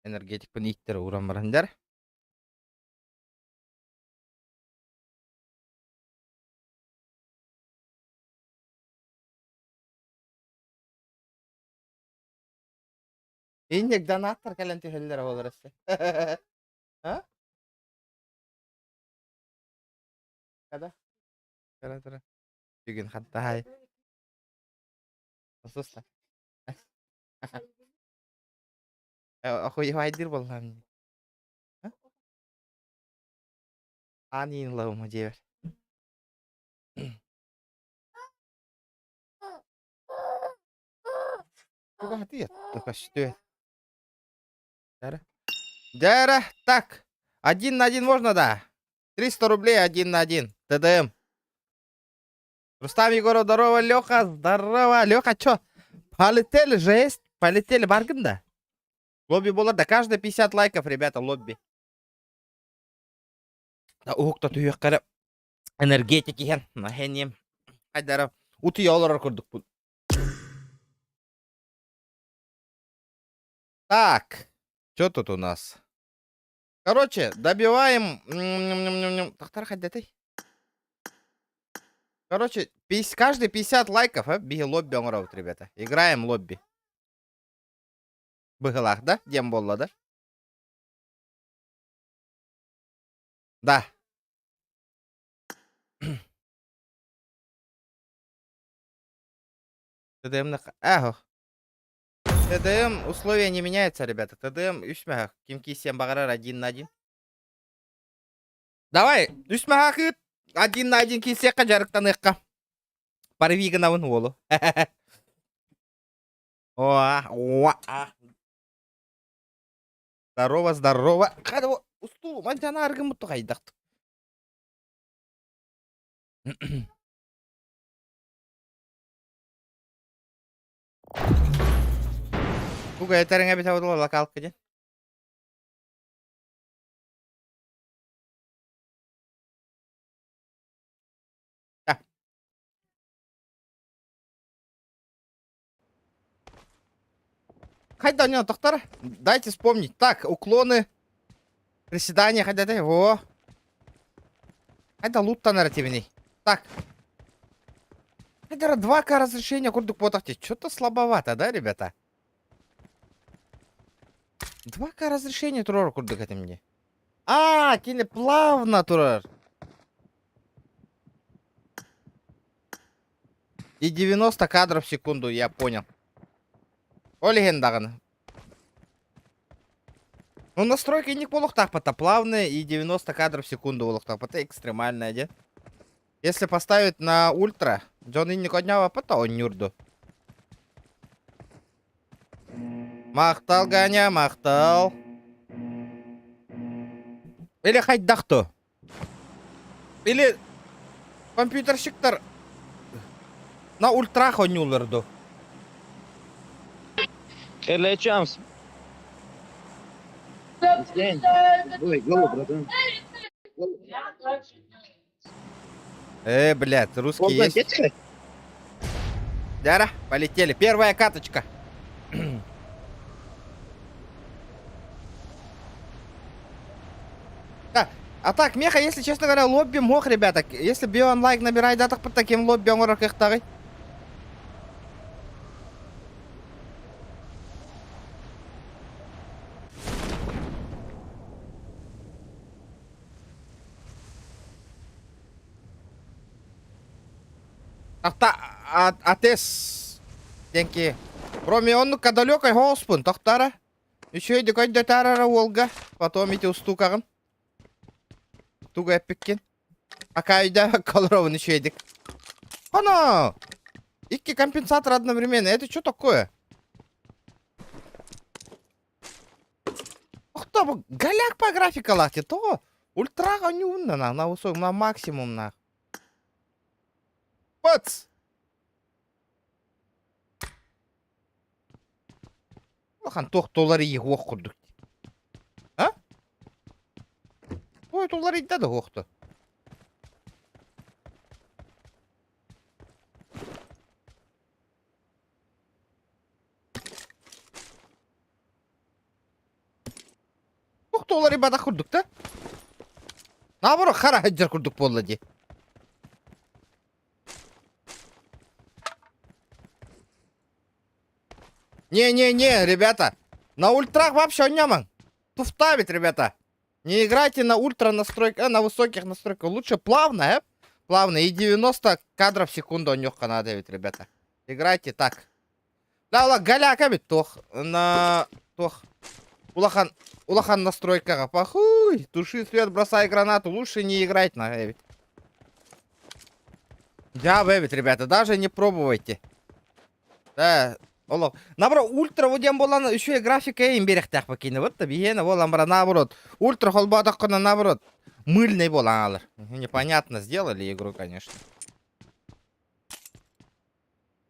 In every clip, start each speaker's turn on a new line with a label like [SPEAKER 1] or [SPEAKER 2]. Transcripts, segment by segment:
[SPEAKER 1] Энергетик пен иттер уран барандар. Индек донаттар каленти хеллер болар эсе. А? Када? Тара. Бүгін хаттай. Осуста. Ахуй хайдир болған. Анин лаума жебер. Куда ответ? Только что? Дара. Так. 1 на 1 можно, да? 300 рублей 1 на 1. ТДМ. Рустам Егоров, здорово, Леха, здорово. Леха, чё? Полетели, жесть. Полетели, баргын, да? Лобби было, да, каждые 50 лайков, ребята, лобби. Да, уқта түйек қарап. Энергетик екен. Нахенем. Хайдара. Уты олар көрдік бұл. Так. Что тут у нас? Короче, добиваем... Тахтар хайдатай. Короче, каждые 50 лайков, биги лобби оңырауыт, ребята. Играем лобби. Быгылах, да? Дем болла, да? Да. ТДМ на... Ага. ТДМ условия не меняются, ребята. ТДМ 3 мәғақ. Кимки 7 бағарар 1 на 1. Давай, 3 мәғақ 1 на 1 келсеққа жарықтан еққа. Парвига навын олу. Здорово, здорово. Қады ұсту, ман жана арғын мұтты қайдақты. Буга етәрің әбет ауыдылы локалық кеден. Хайда, не, доктор, дайте вспомнить. Так, уклоны, приседания, хайда, дай. Во. Хайда, лут-то нарративный. Так. Хайда, 2К разрешения, курдук потахте. Что-то слабовато, да, ребята? 2К разрешения, турор, курдук это мне. Кине плавно, турор. И 90 кадров в секунду, я понял. О, легендарно. Ну, настройки не полухтахпата плавные и 90 кадров в секунду улухтахпата экстремальная, да? Если поставить на ультра, Джон и никоднява пата он нюрду. Мақтал, Ганя, мақтал. Или хайдахто. Или компьютерщиктар на ультрах он нюлерду.
[SPEAKER 2] Или чамс.
[SPEAKER 1] Блядь, русский есть? Дара, полетели. Первая каточка. Да. А так, меха, если честно говоря, лобби мог, ребята. Если бы он лайк набирает, да, так под таким лобби он раках тагай. Атес. Деньки. Промионнука далекой голспун, тохтара. Еще и декой детарара Волга. Потом эти устукаган. Туга эпиккен. Пока үйде колоровын еще едик. Ана! Икки компенсатор одновременно. Это что такое? Охта, bu голяк по графикалахте. То ультрага не умно на высоком, на максимум на. Пац! Хан тохтолар iyi оқ құрдық. А? Ой, толар идді да оқты. олар бада курдук да. Наоборот, хара хаджар курдук болду ди. Не, ребята. На ультрах вообще оняман. Туфтавит, ребята. Не играйте на ультра настройках, на высоких настройках. Лучше плавно, плавно. И 90 кадров в секунду у него надо ведь, ребята. Играйте так. Да, ула галяка ведь тох. На... Тох. Улахан настройка. Похуй. Туши свет, бросай гранату. Лучше не играть на ведь. Да, ведь, ребята. Даже не пробуйте. Да. Олог. Наоборот, ультра водем болан еще и графика имберехтях покине. Вот табиена болан бара наоборот. Ультра холбатакна наоборот. Мыльный болан. Непонятно сделали игру, конечно.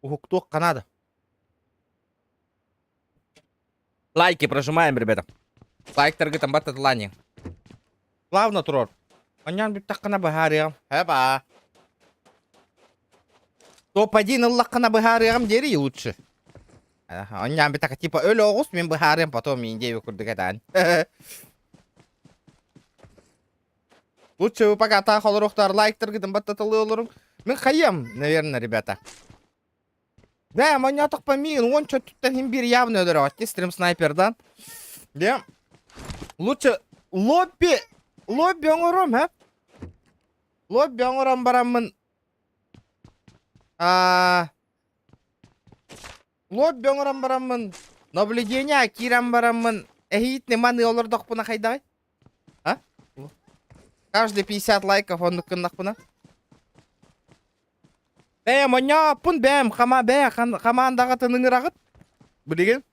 [SPEAKER 1] Ого, кто Канада? Лайки прожимаем, ребята. Лайк торгы там батат лани. Плавно трор. Онян бит такна бахариям. Эба. Топ-1 Аллахна бахариям дери лучше. Онян бит так типа ölü oğuz мен бахариям потом индею курдыгатан. Лучше вы пока та холорухтар лайк торгы там батат олорум. Мен хаям, наверное, ребята. Да, меня так помин, он что-то имбирь явно ударил. Стрим снайпердан. Да. Лучше лобби оңором, Лобби оңором барамын. Лобби оңором барамын. Наблюдение кирам барамын. Эхит неманы олар докпуна хайдай. Каждый 50 лайков он нахпуна. Моня пун бәм хама бә хамандағы тыныңырағыт. Білеген?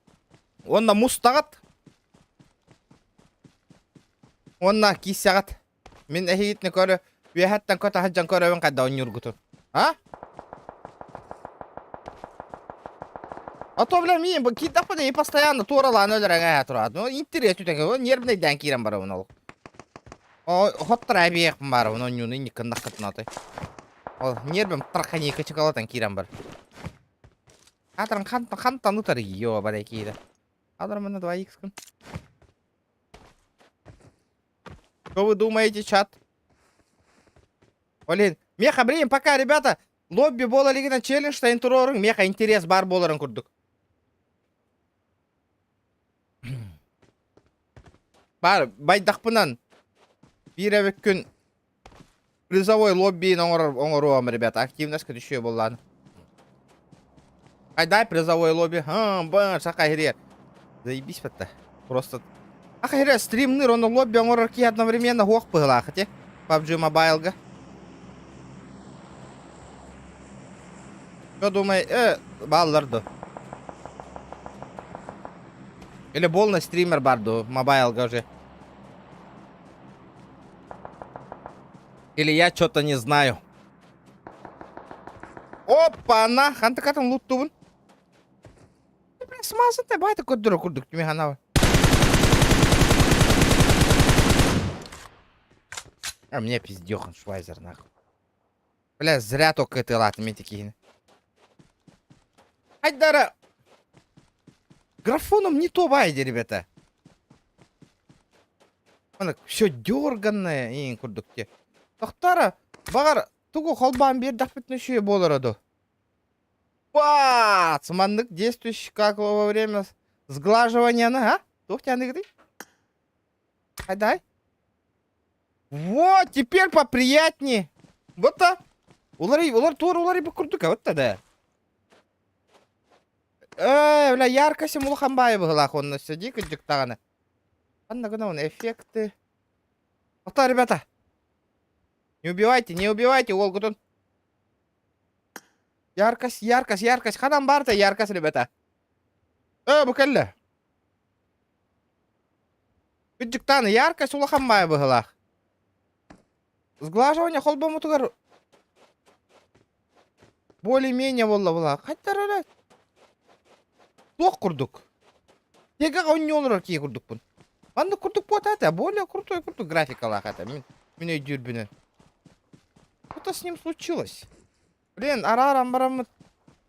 [SPEAKER 1] Онна мұстағыт. Онна кисяғыт. Мен әхейтіні көрі. Бәхеттен көті хаджан көрі өң қайда он юргутun. А то, бля, мен китапы да и постоянно тураланы өлірәңә тұрады. Интерес үтәңі. Нервный дән кирен бары он ол. Хоттыр әбейекпін бары. Он юны не кындақ қытын атай. Нервым тархани качакалатан кирам бар. Атран хантан утар ё барай кида. Адрам на 2х кын. Что вы думаете, чат? Блин, меха, блин, пока, ребята, лобби бола лигина челлендж та интурорың, меха интерес бар боларын курдук. Бар, байдақпынан. Бирәвек күн призовой лобби оңоруам, ребята. Активность еще была. Дай призовой лобби. Шака херер. Заебись это. Просто. Херер, стримныр, он лобби оңорорки одновременно хох пыгла, хотя. PUBG Mobile га. Что думай? Балларду. Или болный стример барду. Mobile га уже. Или я что-то не знаю. Опа, на! Хантакатом лут тубун. Ты, блин, смазан ты, бай, такой дурак, курдук, тебе ханава. А мне пиздёхан, швайзер, нахуй. Бля, зря только ты латами такие. Айдара! Графоном не то вайди, ребята. Он все дерганное, и курдук те. Тохтара, багар, тугу холбан бер дахпетнущие болороду. Смандык действующий как во время сглаживания, Тухтяны гды? Дай. Вот, теперь поприятнее. Вот так. Улари бы курдука, вот тогда. Бля, яркость ему хамбай была, он на сиди, как диктана. Анна, эффекты. Тохта, ребята. Не убивайте, Волгутон. Яркость. Ханам барта яркость, ребята. Букалля. Кыджиктаны, яркость улахамбай была. Сглаживание холбом утугар. Более-менее была. Хотя рада. Тох курдук. Тега он не олар ки курдук пун. Анды курдук потата, более крутой графика лахата. Меня дюрбина. Что-то с ним случилось. Блин, арарам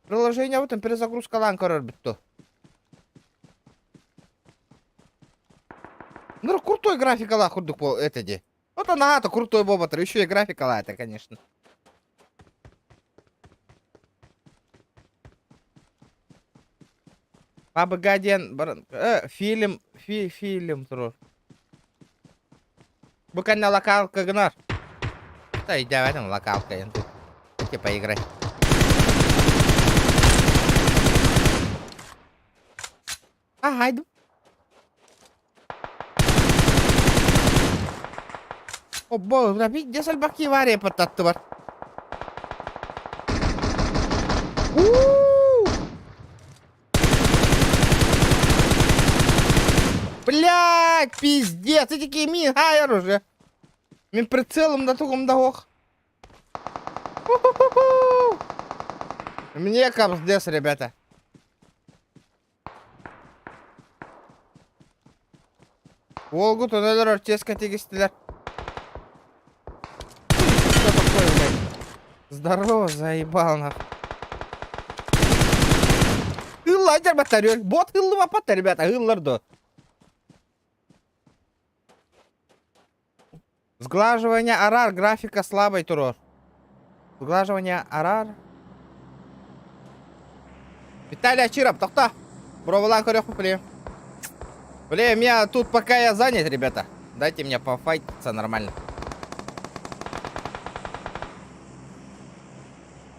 [SPEAKER 1] приложение в этом перезагрузка ланкорер битто. Ну, крутой графикала хурдук по это де. Вот она-то крутой боботр, еще и графикала это, конечно. Бабы Гаден, фильм тур. Bukan на локалка гнар. Да, иди в этом локалка, я тут. Иди поиграй. Ага, иду. О, боже, да видите, сальбаки варя потаттывар. Блять, пиздец, эти такие хайер уже. Мен прицелом на тугом догох. Мне капздец, ребята. Волгу туннелер артеска тегистилер. Что такое, блядь? Здорово, заебал нахуй. Хылладер батарёк. Бот хыллы вапатта, ребята, хылларды. Сглаживание арар, графика слабый турор. Сглаживание арар. Виталий Ачиров, тохта. Броволан корёх блин. Блин, меня тут пока я занят, ребята. Дайте мне пофайтиться нормально.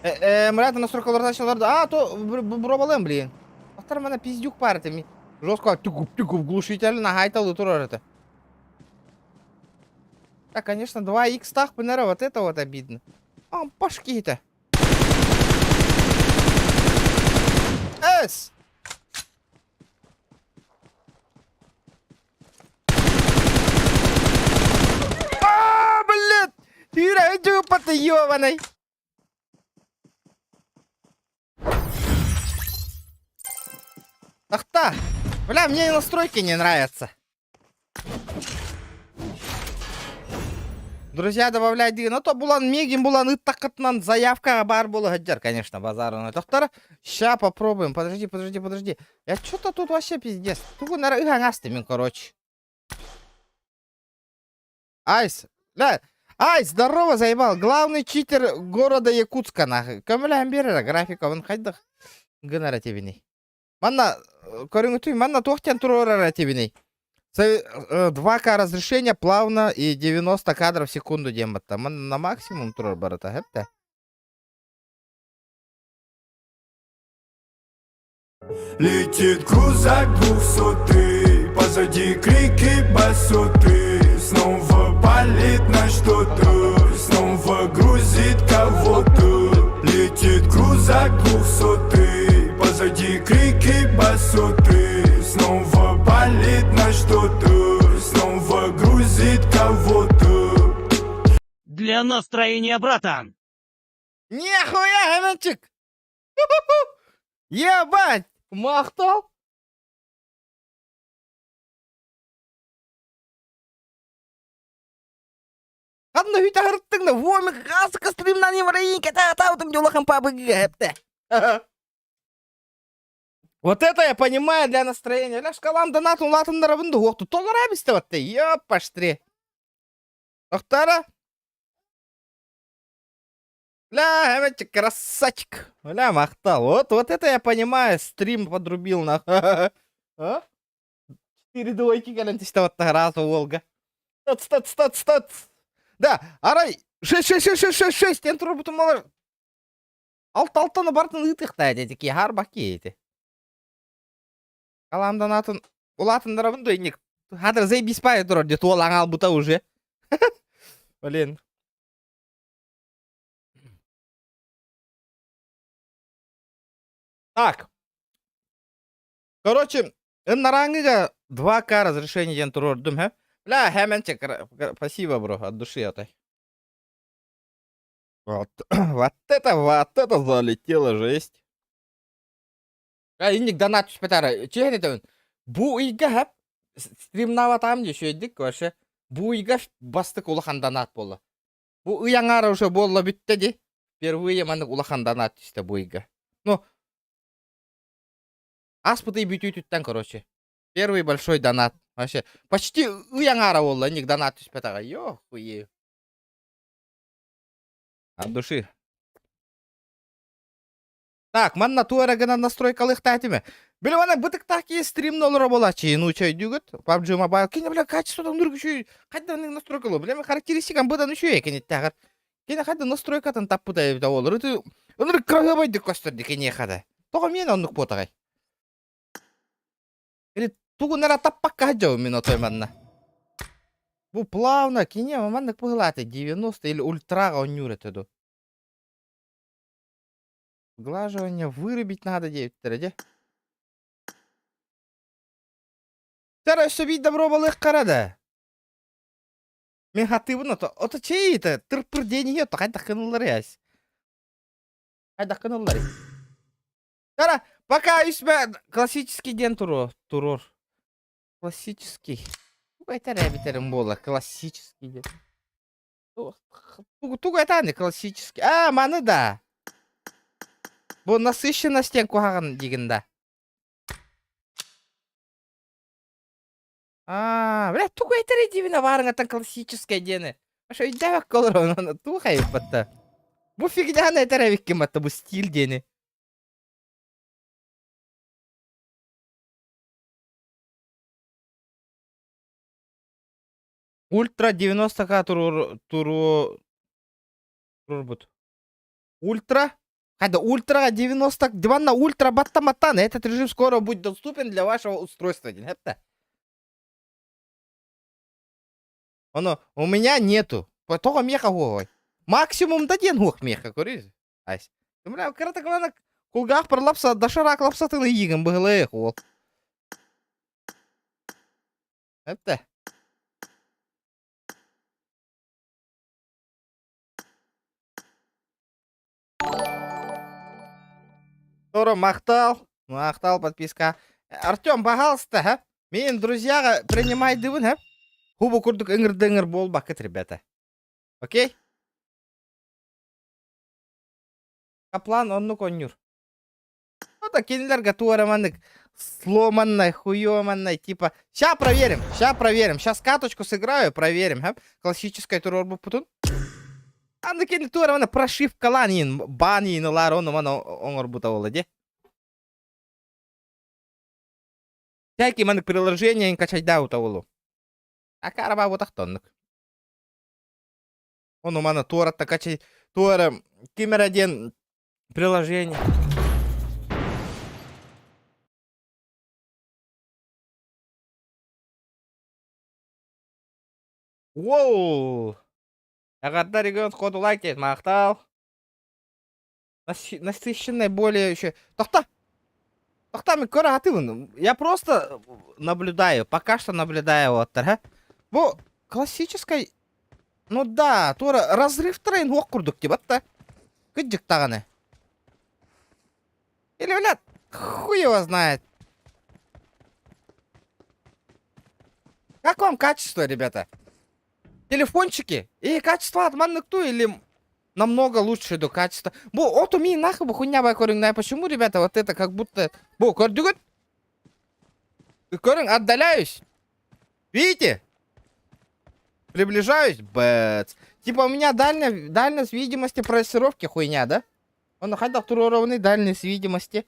[SPEAKER 1] Мрата на 40 лорда. А, то броволан, блин. Автор мене пиздюк парити. Жестко тюку в глушитель нагайтал турор это. Да, конечно, 2х так пенера, вот это вот обидно. А, пашки-то. Эс! А, блядь! Ира, иди ты ёбаный! Ах та! Бля, мне настройки не нравятся. Друзья, добавляй дигин. Ну то булан мегин булан ытакатнан заявка бар было гаджар, конечно, базарный. Тохтара. Ща попробуем. Подожди. Я что-то тут вообще пиздец. Тут наверное, короче. Айс. Ля. Ай, здорово, заебал. Главный читер города Якутска, нахуй. Камеля амберера, графика, вон хайдах. Генеративный. Манна, коренутый, манна тохтян туроративный. 2К разрешения плавно и 90 кадров в секунду дембата. На максимум турор барата, хепте.
[SPEAKER 2] Летит крузак 200, позади крики басоты. Снова палит на что-то, снова грузит кого-то. Летит крузак 200, позади крики басоты. Снова палит на что-то, снова грузит кого-то.
[SPEAKER 3] Для настроения, братан!
[SPEAKER 1] Нихуя, Эменчик! Ебать! Махтал? Одна вита хартыгна, вомик, асыка стримна не варенька, та-та-та, дюлахам пабыгапте. Вот это я понимаю для настроения. Ля шкалам донатун латын дарабынды оқту. Толар абисте вот ты, ёпаштри. Охтара? Ля, Эменчик, красавчик. Ля, махтал. Вот это я понимаю, стрим подрубил на. А? 4 двойки, галантista вот разу, Волга. Стат. Да, арай. 6. Ен тұрып бұтым олар. Алт-алтаны бартын ұйтықта әдетекі, харбаки еті. Каламдан атын, улатын дарабын дойник. Хадыр зей биспай тұрар, дет ол аңал бұта уже. Блин. Так. Короче, нарангыга 2К разрешение ден тұрордым, хэ? Бля, Хэмэнчик, спасибо, бро, от души этой. Вот это залетело, жесть. Индик донат петара. Чеген это? Бу ига хэп. Стримнава там еще идик вообще. Бу ига бастык улахан донат болла. Бу ыяңара уже болла биттеди. Впервые мандык улахан донат işte бу ига. Ну, аспыты бютютюттан, короче. Первый большой донат. Вообще, почти уяңара болла, ник донат түспетаға. Йо, хуе. От души. Так, манна туара гана настройкалых татиме. Биле мана бытык таки стримно олора болачы. Ну чай дүгіт. PUBG Mobile. Кене бля качестводан нұрг үші. Қайдан настройкалы. Біле характеристикан бұдан үші екен еттағыр. Кене қайда настройкатын тап бұдай олар. Оныр крагабайды көстерді кене қада. Тоға мен онық потағай. Или тугу нара таппаққа хаджау мен отой манна. Бұл плавно кене мамандық бұғылаты. 90 или ультраға онюр етеді. Сглаживание вырубить надо 9 де. Зараз собі добро балых қарады. Мен хаты бұны, оты чей еті? Тырпыр дені ето, қайда қынылар яс. Қайда қынылар. Сара, пока үсмә классический ден турор. Классический. Айтар әбітерім бола, классический ден. Тугу айтаны классический. А, маны да. Бұл насыщенностен қоғаған дегенда. Бля, тугу айтар едивіне барың атын классический дені. Аша үйдәвәк қолыр оны туғы қайып бітті. Бұл фигняны айтар әвеккен бітті, бұл стиль дені. Ультра 90к турur бұд. Ультра? Хайда, ультраға 90, диванна ультра баттаматтан. Этот режим скоро будет доступен для вашего устройства. Оно, у меня нету. Потом меха гугой. Максимум да ден гуг меха, көріз. Айс. Бля, карата калана кулгах парлапса, дашарак лапсатыны егін бұғылы ол. Әпті. Торо, мақтал подписка. Артем, пожалуйста, ха? Мен друзьяға принимай дывын, ха? Хубу курдук ыңыр-дыңыр бол бақыт, ребята. Окей? Каплан онну конюр. Ота кенелерге туараманнык сломанной, хуёманной, типа. Ща проверим. Сейчас каточку сыграю, проверим, ха? Классическая турор бупутун. Аны кені туараманна прошивкалан ен, бан ен олар, оны мана оңыр бута олы, де? Всякий маннык приложение ен качать да ута олу. А караба бутақтоннык. Оны мана туаратта качать, туара кемераден приложение. Воу! Ағатта регион сходу лайк дейт, мақтал. Насыщенный более еще. Тоқта, мен көрі атывын. Я просто наблюдаю, пока что наблюдаю вот, ха? Бұл классической, ну да, тура разрыв трейн оқ құрдық деп атта. Күддік тағаны. Или, блядь, хуй его знает. Как вам качество, ребята? Телефончики и качество отманных ту или намного лучше до качества. Бо, вот у меня нахуй хуйня байкоринг. Почему, ребята, вот это как будто... Бо, кордюгот? Коринг, отдаляюсь. Видите? Приближаюсь. Бэц. Типа у меня дальность видимости процессировки хуйня, да? Он находил второй дальность видимости.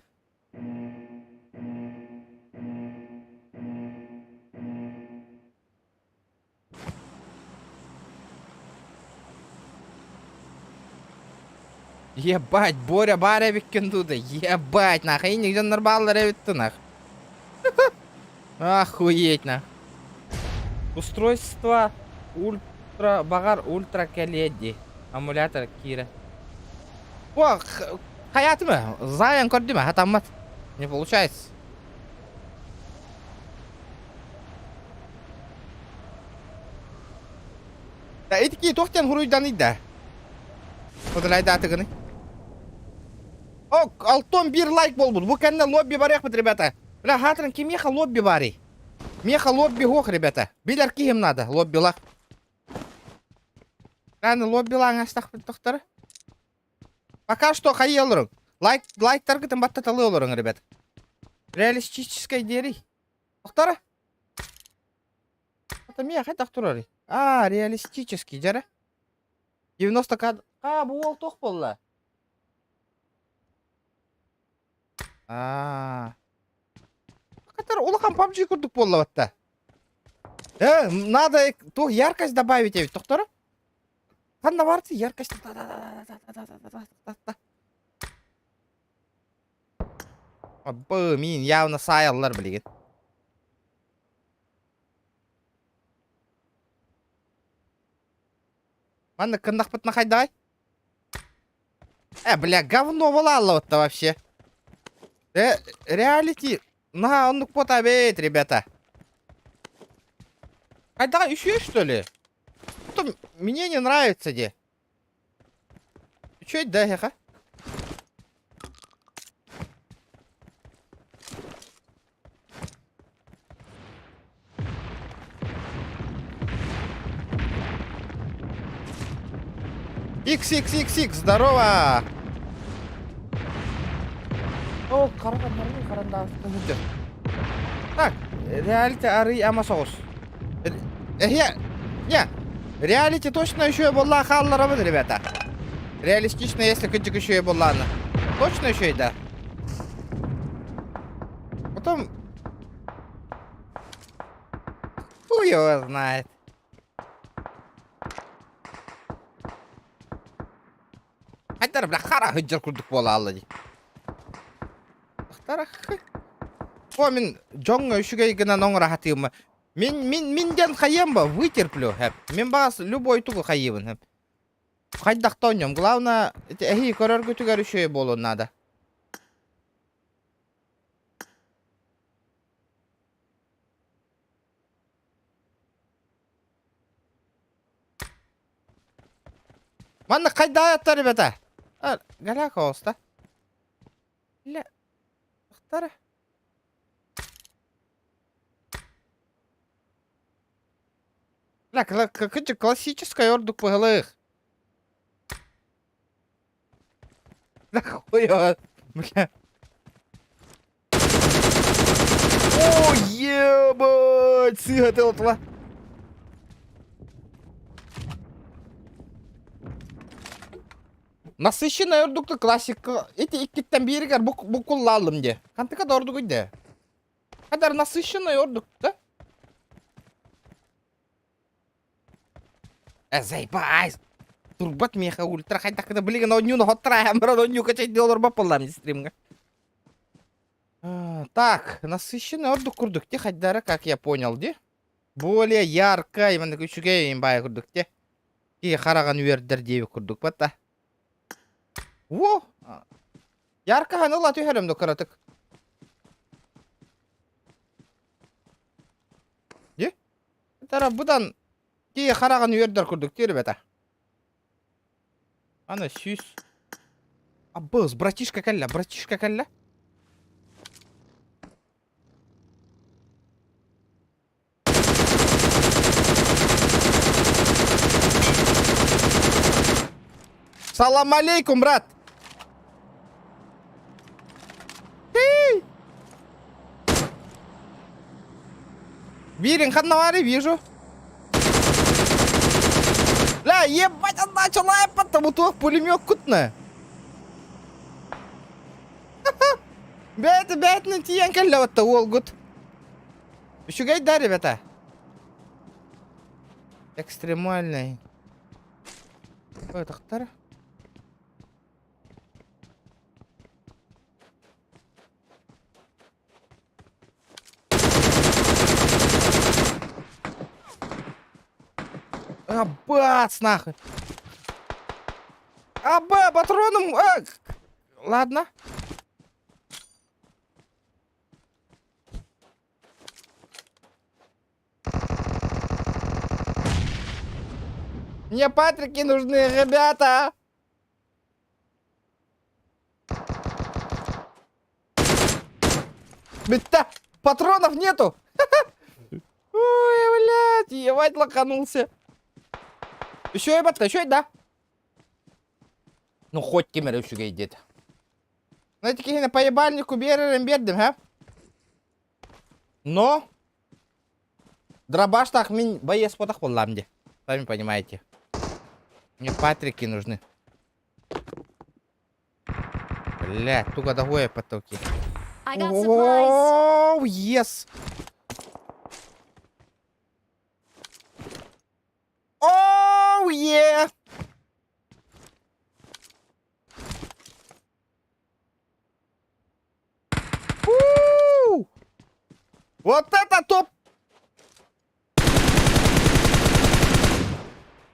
[SPEAKER 1] Ебать, Боря баря викендуда. Ебать, нахуй, нигде нормально ревит-то, нах. Охуеть, нах. Устройство ультра, багар ультра келеди. Амулятор Кира. О, хаятымы, заян көрдімі, хатаммат. Не получается. Да, эти такие тоқтен хуруйдан ида. Подалайды атығыны. О, алтон бір лайк болбуд. Бұл кәнне лобби бар яқпыд, ребята. Бля, хатырын ке меха лобби бари. Меха лобби хоқ, ребята. Билер кием надо, лобби лақ. Кәні лобби лаң астақ бұд тоқтары. Пока что қайы олырың. Лайктар күтін баттаталы олырың, ребята. Реалистической дери. Тоқтары. Мен қайдақ тұрар? А, реалистический, жара. 90 кадр. Бұл ол тоқ болла. Қатар олақан PUBG күрдік болла батта. Надо тух яркость добавить, ведь тоқтары? Қанда барды яркость. Мен явно сайылар білеген. Манда кындақ бітіні қайдай? Бля, говно болалды вообще. Реалити. На, он потабет, ребята. Қайдағы еще что ли? Что-то мне не нравится, де. Че это, да, хеха? X, здорово! О, қаранда. Так, реалити ары ама соғыс. Не, реалити точно еще и была халлара, ребята. Реалистично, если кычек еще и была. Точно еще и да. Потом... Хуй его знает. Хайдар, бля, хара хыджар күрдік бола алды. Ақтара хы. О, мен жоңға үшіге гына ноңыра хатыгымы. Менден қайым ба, вытерплю. Мен бағас любой туғы қайыбын. Қайдақта ойнем. Главное, әхи көрер көтігер үші болу надо. Манны қайда аяттар, ребята? Галяк оста. Ля. Ақтара. Ля, какая классическая ордук пыгылых. Да хуя. Бля. О, ебать! Сыгатылтыла. Насыщенный ордукты классика. Эти иккеттен берігер бұқылла алдым де. Қантыға да ордук үйде. Қадар насыщенный ордук, да? Зайбай! Турбат меха ультра қайдақыда білеген ойнуны хоттыра әмірін ойну качай доллар бапылам стримға. Так, насыщенный ордук күрдік те, қайдары, как я понял, де? Более ярко, именно күшіге ембай күрдік те. Кей қараған үйердер дейбі күрдік бата. Во! Ярко ханыла түйхелімді күратық. Де? Тара бұдан кей қараған үйердер күрдік те, ребята. Ана сүйс. Абыз, братишка кәлі. Салам алейкум, брат. Вирин, ханнавари, вижу. Ля, ебать, он начал лайпать, там уток пулемет кутна. Бәйт на тиян кәлі ватта, ол гуд. Еще гайд, да, ребята? Экстремальный. Ой, тахтар. Бац, нахуй. Патроном. Ладно. Мне патрики нужны, ребята. Бета, патронов нету. Ой, блядь, ебать, лоханулся. Еще и бата, еще и да. Ну хоть кемер еще идет. Знаете, какие на поебальнику берем, а? Но Дробаш так мен боец потах болам де. Сами понимаете. Мне патрики нужны. Бля, туго дохуя потоки.
[SPEAKER 4] I got supplies.
[SPEAKER 1] Оу, yes. Оу, yeah. Вот это топ!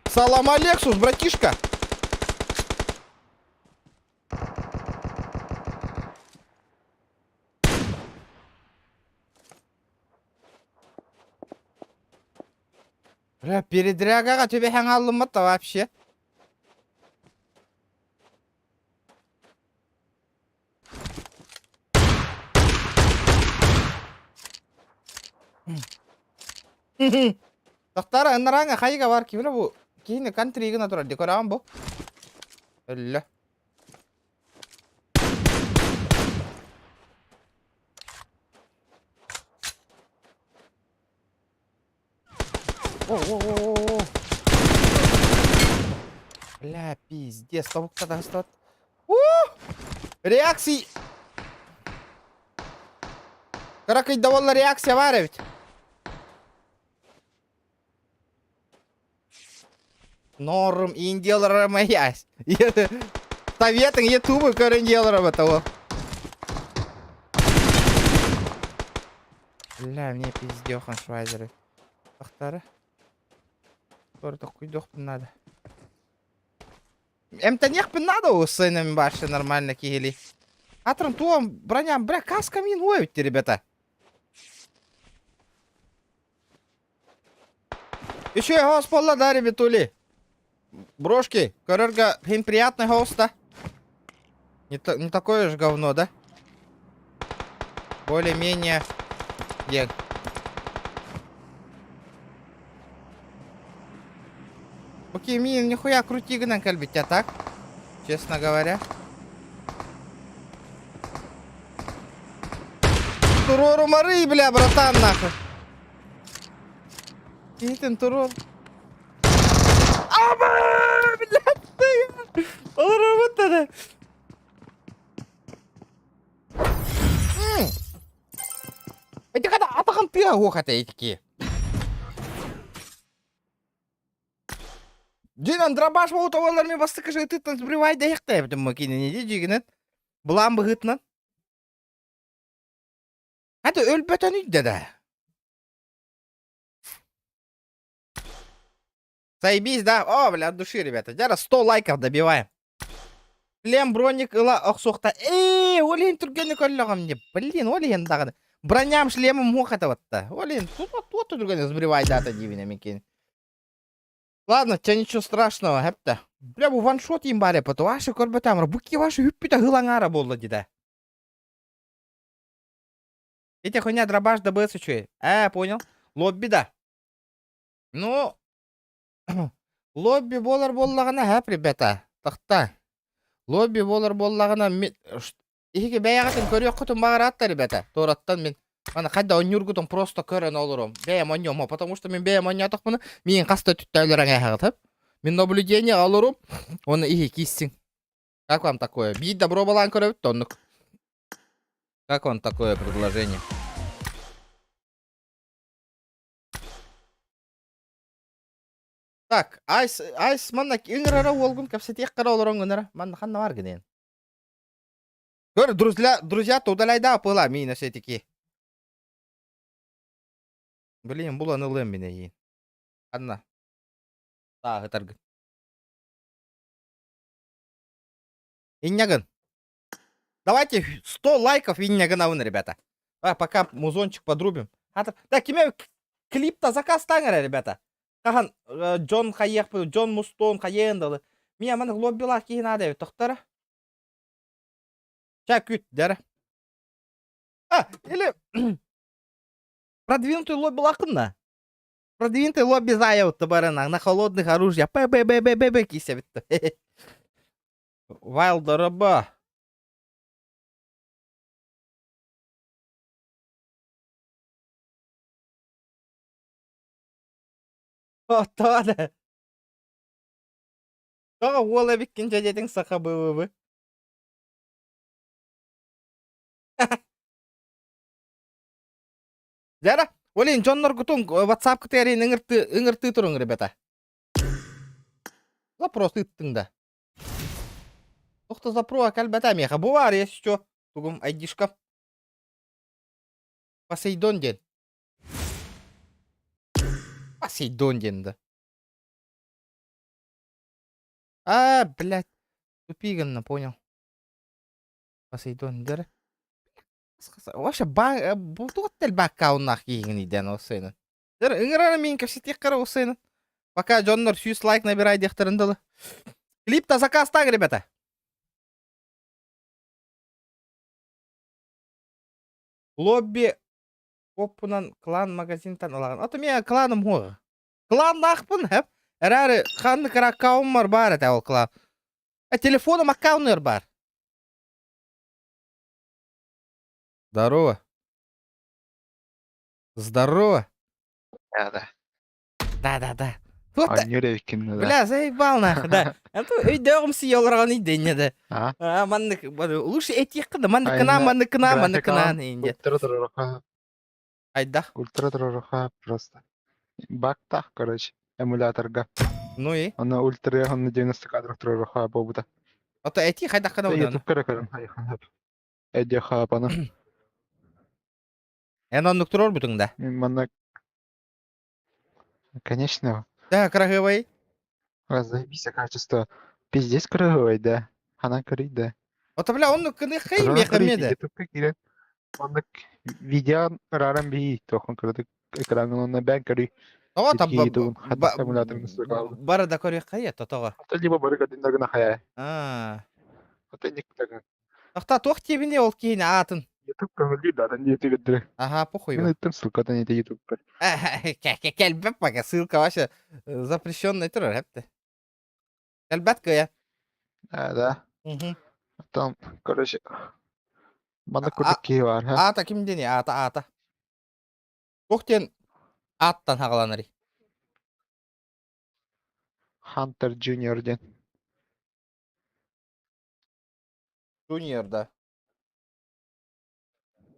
[SPEAKER 1] Салам Алексус, братишка! Бля, передрягаға төбе хан алынмады вообще. Тақтары ыныраңа қайға бар кейбірі бұл. Кейіні контригіна тұрады. Декораған бұл. Өлі. О-о-о-о-о. Бля, пиздец. Табуқта да ұстады. Реакция. Қарақай давалла реакция бар әбіт. Норм индияларыма ясь. Советің ютубы көрін деларыма того. Бля, мне пиздехан швайзеры. Тақтары. Көрді құйдоқпын надо. Әмті неқпін надо осы сыйнами башы нормально кейли. Атрым туам броням, бля, каска мин ойвітті, ребята. Еще и хост полла, да, ребятули? Брошки, корырга, им приятный хост, да? Не такое же говно, да? Более-менее... Где? Окей, мин, нихуя крути гнан кальбить, а так? Честно говоря. Турору мары, бля, братан, нахуй. Итин турор. Аба, блядь, ты! Олар вот это. Это когда атахан ты охота этики. Динан дробаш болута олармен бастыкы жыгытын сбривай да яқтай бітім макинені де жегінет. Бұлан бұғытынан. Хады өлбөтөн үйді да. Заебись, да? О, бля, от души, ребята. Зараз 100 лайков добиваем. Шлем, броник, ыла, оқсоқта. Олейн түргені көлліғам не. Блин, олейн дағыны. Броням, шлемом мохата вот-то. Олейн, тут түргені сбривай дата дивіне мекені. Ладно, тебя ничего страшного, хепта. Бля, bu ваншот им баре, потому ваши корбатамра. Буки ваши хюппита гылаңара болды, дида. Эти хуйня дробаш добылся, чё? Понял. Лобби, да. Ну... Лобби болар боллағына, хэп, ребята. Тақта. Лобби болар боллағына... Ихеге бәяғатын көрек құтын бағар атта, ребята. Тораттан мен... Ана қайда онюргутын просто көрен олырым. Бәйім оньома, потому что мен бәйім оньятық бұны. Мен қаста түттәулерің әғатып. Мен наблюдение алырым. Оны ихе кистің. Как вам такое? Бейт добро балан көрөбіт, тоннық. Как вам такое предложение? Так, айс маннак үңірара олғын кәпсетек қара олырың үңірі. Манна қанна бар гінен. Көр, друзья, тудалайда апыла мейна сетеки. Блин, бұл анылым мене ең. Анна. Тағы таргын. Иннягын. Давайте 100 лайков иннягын ауын, ребята. Пока музончик подрубим. Да, кеме клип-то заказ таңыра, ребята. Қахан Джон қайық бұл, Джон Мустон қайындылы. Мен аманы лоббилар кейін адайы тұқтары. Ча күт, дәрі. Или... Продвинутый лобби лақынна. Продвинутый лобби заявытты барына. На холодных оружия. Б-б-б-б-б-б кисе бітті. Вайлдырыба. Оттады. Тоға ол әбіккен жадетің сақа бұбы. Жара, олейін жоннор күтің WhatsApp күтәрейін үңірті тұрың, ребята. Запрос ыттың да. Тоқты запрос кәлбәті әмеға. Бұл бар, есі чо. Тугум айдишка. Посейдон ден. Посейдон денді. Блядь. Тупиганно, понял. Посейдон дер. Вообще, бұл тұғыттел баққа ұнақ кейгін еден осыйны. Дер, үңіраны мен көпсетек қара осыйны. Пока жоннор 100 лайк набирай дехтерінділі. Клип-то заказ так, ребята. Лобби опынан клан магазинтан алған. Аты мен кланым ғой. Клан нақпын, әп. Әрәрі қанды кір аккаунмар бар әті ол клан. Телефоным аккаунер бар. Здорово. Здорово.
[SPEAKER 5] Да.
[SPEAKER 1] Да. Вот,
[SPEAKER 5] Нюревикин, да.
[SPEAKER 1] бля, заебал нахуй, да. Это өйдеғым сиелырған иден еді.
[SPEAKER 5] А?
[SPEAKER 1] Лучше этих қыды. Манныкына. Айда.
[SPEAKER 5] Ультра дорога просто. Бактах, короче, эмуляторга.
[SPEAKER 1] Ну и?
[SPEAKER 5] Она ультра, он на 90 кадров дорога бобута.
[SPEAKER 1] Ото этих айда қана одан.
[SPEAKER 5] YouTube көрекерін, хайхан. Эдде хапаны.
[SPEAKER 1] Ән оннық тұрор бұтыңда.
[SPEAKER 5] Манна... Конечно,
[SPEAKER 1] Да, крағывай.
[SPEAKER 5] заебись, качество. Пиздец крыгой, да. Она корит, да.
[SPEAKER 1] Ото бля, оннық кыны хай меқамеді.
[SPEAKER 5] YouTube кирет. Он видео рарам бии, тохон көрдік экранын на бән көрі.
[SPEAKER 1] Ото
[SPEAKER 5] Хатта эмуляторын сұрғалды.
[SPEAKER 1] бары да көрек қай ет, отоға.
[SPEAKER 5] Ата либо бары кадындагына хая. Ата никтагын.
[SPEAKER 1] Тоқта тоқ тебіне ол кейін атын.
[SPEAKER 5] YouTube көңілді дадан ниеті кеддірі.
[SPEAKER 1] Ага, похуй.
[SPEAKER 5] Мен айттым ссылкадан ете YouTube бір.
[SPEAKER 1] Кәлбәп пока, ссылка ваша запрещенный тұрыр, әпті. Кәлбәт көя.
[SPEAKER 5] Да. Там, короче, мана көрдік кей бар, ха?
[SPEAKER 1] Ата кімден е? Ата. Тоқтен аттан хағаланыры.
[SPEAKER 5] Hunter Junior ден.
[SPEAKER 1] Жуниорда.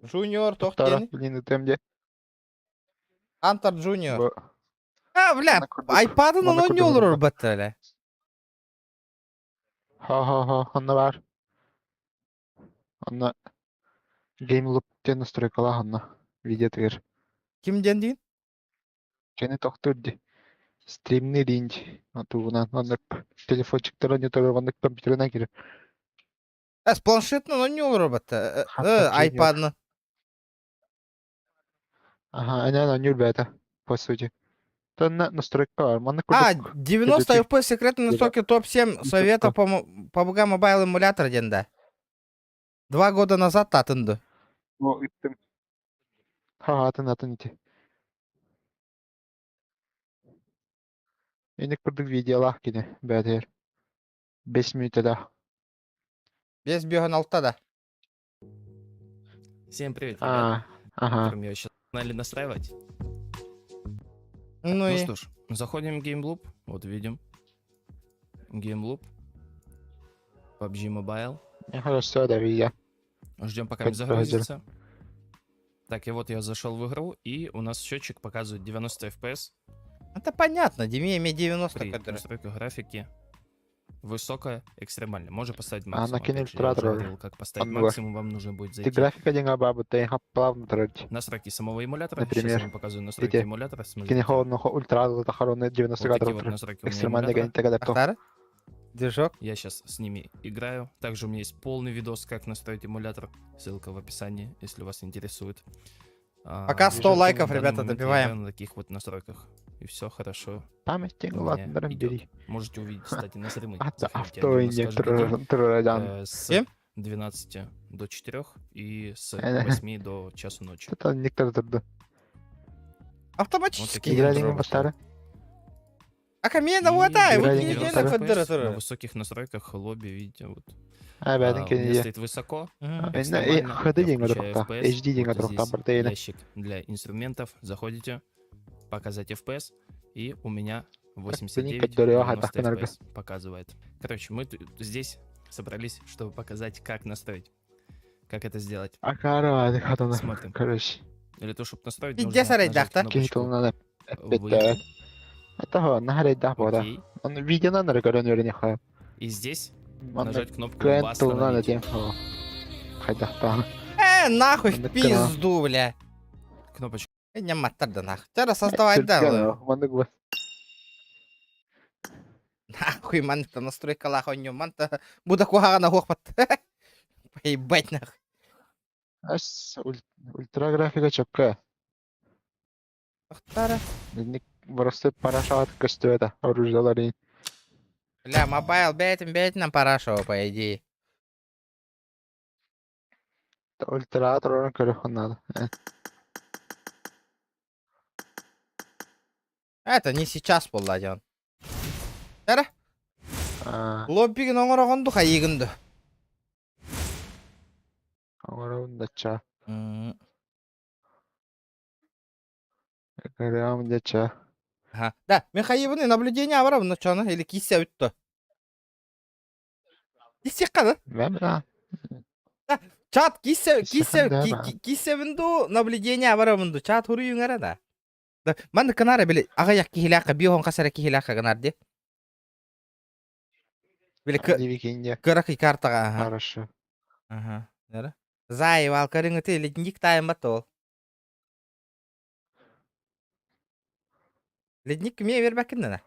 [SPEAKER 1] Жуниор
[SPEAKER 5] Тара,
[SPEAKER 1] тоқтен.
[SPEAKER 5] блин, өтемде.
[SPEAKER 1] Антар Junior. Бля, айпадын
[SPEAKER 5] Мана
[SPEAKER 1] он не
[SPEAKER 5] көрдік.
[SPEAKER 1] olur бәтті әлі.
[SPEAKER 5] Ха, онна бар. Онна Game Loop ден настройкала, онна видео тегер.
[SPEAKER 1] Кімден дейін?
[SPEAKER 5] Кені тоқтырды. Стримный ринж. Атуғынан, онна телефончиктары не тұрыр, онна компьютерына кері.
[SPEAKER 1] С планшетінің он не olur бәтті.
[SPEAKER 5] Антар Junior.
[SPEAKER 1] Айпадының.
[SPEAKER 5] Ага, она не бета, по сути. Это настройка бар. Мана
[SPEAKER 1] 90 FPS секретные настройки топ-7 совета по PUBG Mobile эмулятор денді. 2 года назад татынды.
[SPEAKER 5] Ну, иттим. Ха, атын ите. Эник көрдік видеолах кене, бәдер. 5 минут да.
[SPEAKER 1] Без беган алта да.
[SPEAKER 3] Всем привет, ребят.
[SPEAKER 5] Ага.
[SPEAKER 3] Которым я сейчас начали настраивать.
[SPEAKER 1] Ну
[SPEAKER 3] Ну
[SPEAKER 1] и...
[SPEAKER 3] что ж, заходим в Game Loop. Вот видим. Game Loop. PUBG Mobile.
[SPEAKER 5] Хорошо, да, видео.
[SPEAKER 3] Ждем, пока
[SPEAKER 5] Как
[SPEAKER 3] загрузится. Так, и вот я зашел в игру, и у нас счетчик показывает 90 FPS.
[SPEAKER 1] Это понятно, Диме 90,
[SPEAKER 3] При
[SPEAKER 1] который...
[SPEAKER 3] настройках графики. Высокая, экстремально. Можно поставить
[SPEAKER 5] А,
[SPEAKER 3] максимум.
[SPEAKER 5] накинь
[SPEAKER 3] Опять же, я уже
[SPEAKER 5] иллюстратор.
[SPEAKER 3] говорил, как поставить
[SPEAKER 5] Он
[SPEAKER 3] максимум, вам нужно будет
[SPEAKER 5] Ты
[SPEAKER 3] зайти.
[SPEAKER 5] графика деньга бабу, ты их плавно тратить.
[SPEAKER 3] Настройки самого эмулятора.
[SPEAKER 5] Например,
[SPEAKER 3] Сейчас я вам показываю настройки
[SPEAKER 5] эти
[SPEAKER 3] эмулятора. Смотрите.
[SPEAKER 5] Кене холодно, ультра, это хоронные 90
[SPEAKER 3] Вот такие вот
[SPEAKER 5] кадров.
[SPEAKER 3] настройки у меня
[SPEAKER 5] Экстремально
[SPEAKER 3] эмулятора.
[SPEAKER 5] гонить тогда кто.
[SPEAKER 1] Ахтар? Движок?
[SPEAKER 3] Я сейчас с ними играю. Также у меня есть полный видос, как настроить эмулятор. Ссылка в описании, если вас интересует.
[SPEAKER 1] Пока 100
[SPEAKER 3] в
[SPEAKER 1] лайков,
[SPEAKER 3] данный
[SPEAKER 1] ребята,
[SPEAKER 3] момент я
[SPEAKER 1] добиваем.
[SPEAKER 3] играю на таких вот настройках. И все хорошо.
[SPEAKER 5] Память
[SPEAKER 3] у
[SPEAKER 5] ладно,
[SPEAKER 3] меня
[SPEAKER 5] даром
[SPEAKER 3] идет.
[SPEAKER 5] бери.
[SPEAKER 3] Можете увидеть, кстати, на стримы.
[SPEAKER 5] А
[SPEAKER 3] Заходите,
[SPEAKER 5] что
[SPEAKER 3] отдельно
[SPEAKER 5] не
[SPEAKER 3] скажу, какие.
[SPEAKER 5] трудян.
[SPEAKER 3] С
[SPEAKER 1] Кем?
[SPEAKER 3] 12 до 4 и с
[SPEAKER 5] Э.
[SPEAKER 3] 8 до часу ночи.
[SPEAKER 5] Это некоторые труда.
[SPEAKER 1] Автоматически.
[SPEAKER 3] такие
[SPEAKER 5] Играли
[SPEAKER 3] вот
[SPEAKER 5] на бастары.
[SPEAKER 1] А камень
[SPEAKER 3] И
[SPEAKER 1] вот
[SPEAKER 5] играли
[SPEAKER 1] не
[SPEAKER 5] в
[SPEAKER 3] на
[SPEAKER 5] Instagram.
[SPEAKER 1] федератора.
[SPEAKER 3] высоких настройках лобби, видите, вот.
[SPEAKER 5] А, бәдін
[SPEAKER 3] У меня
[SPEAKER 5] кене.
[SPEAKER 3] стоит высоко.
[SPEAKER 5] Ходы
[SPEAKER 3] экстремально.
[SPEAKER 5] деньги
[SPEAKER 3] Я включаю
[SPEAKER 5] дұрықта.
[SPEAKER 3] FPS.
[SPEAKER 5] HD деньги
[SPEAKER 3] Вот
[SPEAKER 5] дұрықта
[SPEAKER 3] здесь
[SPEAKER 5] бір дейін.
[SPEAKER 3] ящик для инструментов. Заходите, показать FPS. И у меня
[SPEAKER 5] Блин,
[SPEAKER 3] 89,
[SPEAKER 5] который
[SPEAKER 3] 90
[SPEAKER 5] атака нарга.
[SPEAKER 3] FPS показывает. Короче, мы здесь собрались, чтобы показать, как настроить. Как это сделать.
[SPEAKER 5] Акара, хатана.
[SPEAKER 3] Смотрим.
[SPEAKER 5] Короче,
[SPEAKER 3] Для того, чтобы настроить,
[SPEAKER 1] Пиздец
[SPEAKER 3] нужно нажать
[SPEAKER 1] арайдахта.
[SPEAKER 3] кнопочку
[SPEAKER 5] кейтулнан
[SPEAKER 3] «Выйти».
[SPEAKER 5] эппеттет. Это го, нахарайдах бода.
[SPEAKER 3] Окей.
[SPEAKER 5] Он видео на рекорден верне ха.
[SPEAKER 3] И здесь
[SPEAKER 5] Он
[SPEAKER 3] нажать кнопку
[SPEAKER 5] крен тулнан
[SPEAKER 3] «Восстановить».
[SPEAKER 5] этим го. Хайдахтан.
[SPEAKER 1] Нахуй в
[SPEAKER 5] Мандык
[SPEAKER 1] пизду, бля.
[SPEAKER 3] Кнопочку.
[SPEAKER 1] Не маттарды нахуй. Чара создавать да.
[SPEAKER 5] Мандык бас.
[SPEAKER 1] Нахуй манта настройка лахонью. Манта будакуага на хохпат. Поебать нахуй.
[SPEAKER 5] Ас ультра графика чокка.
[SPEAKER 1] Тоқтары.
[SPEAKER 5] Ник просто парашют костю это оружияларын.
[SPEAKER 1] Бля, мобайл бетин парашо, по идее.
[SPEAKER 5] Ультра трон корюхан надо.
[SPEAKER 1] Это не сейчас полладен. Чара. Лоббиген оңорогонду хайыгынды.
[SPEAKER 5] Аңарауын дача.
[SPEAKER 1] Ага.
[SPEAKER 5] Карям дача.
[SPEAKER 1] Да, мен хайыбыны наблюдение аварам, но чана, или кися үтті. Кисек қаны?
[SPEAKER 5] Мен
[SPEAKER 1] Чат
[SPEAKER 5] Кисек да,
[SPEAKER 1] кисебінду наблюдение аварамынду. Чат хуру юңара да. Манды канара біле, ағаяқ кихилақа, биохон қасара кихилақа канарды. Біле
[SPEAKER 5] Дивикинде.
[SPEAKER 1] кырақи картаға.
[SPEAKER 5] Хорошо.
[SPEAKER 1] Ага. Нара? Зай, валкарыңы ты, ледник тайым бат ол. Ледник кіме вербәкін дана?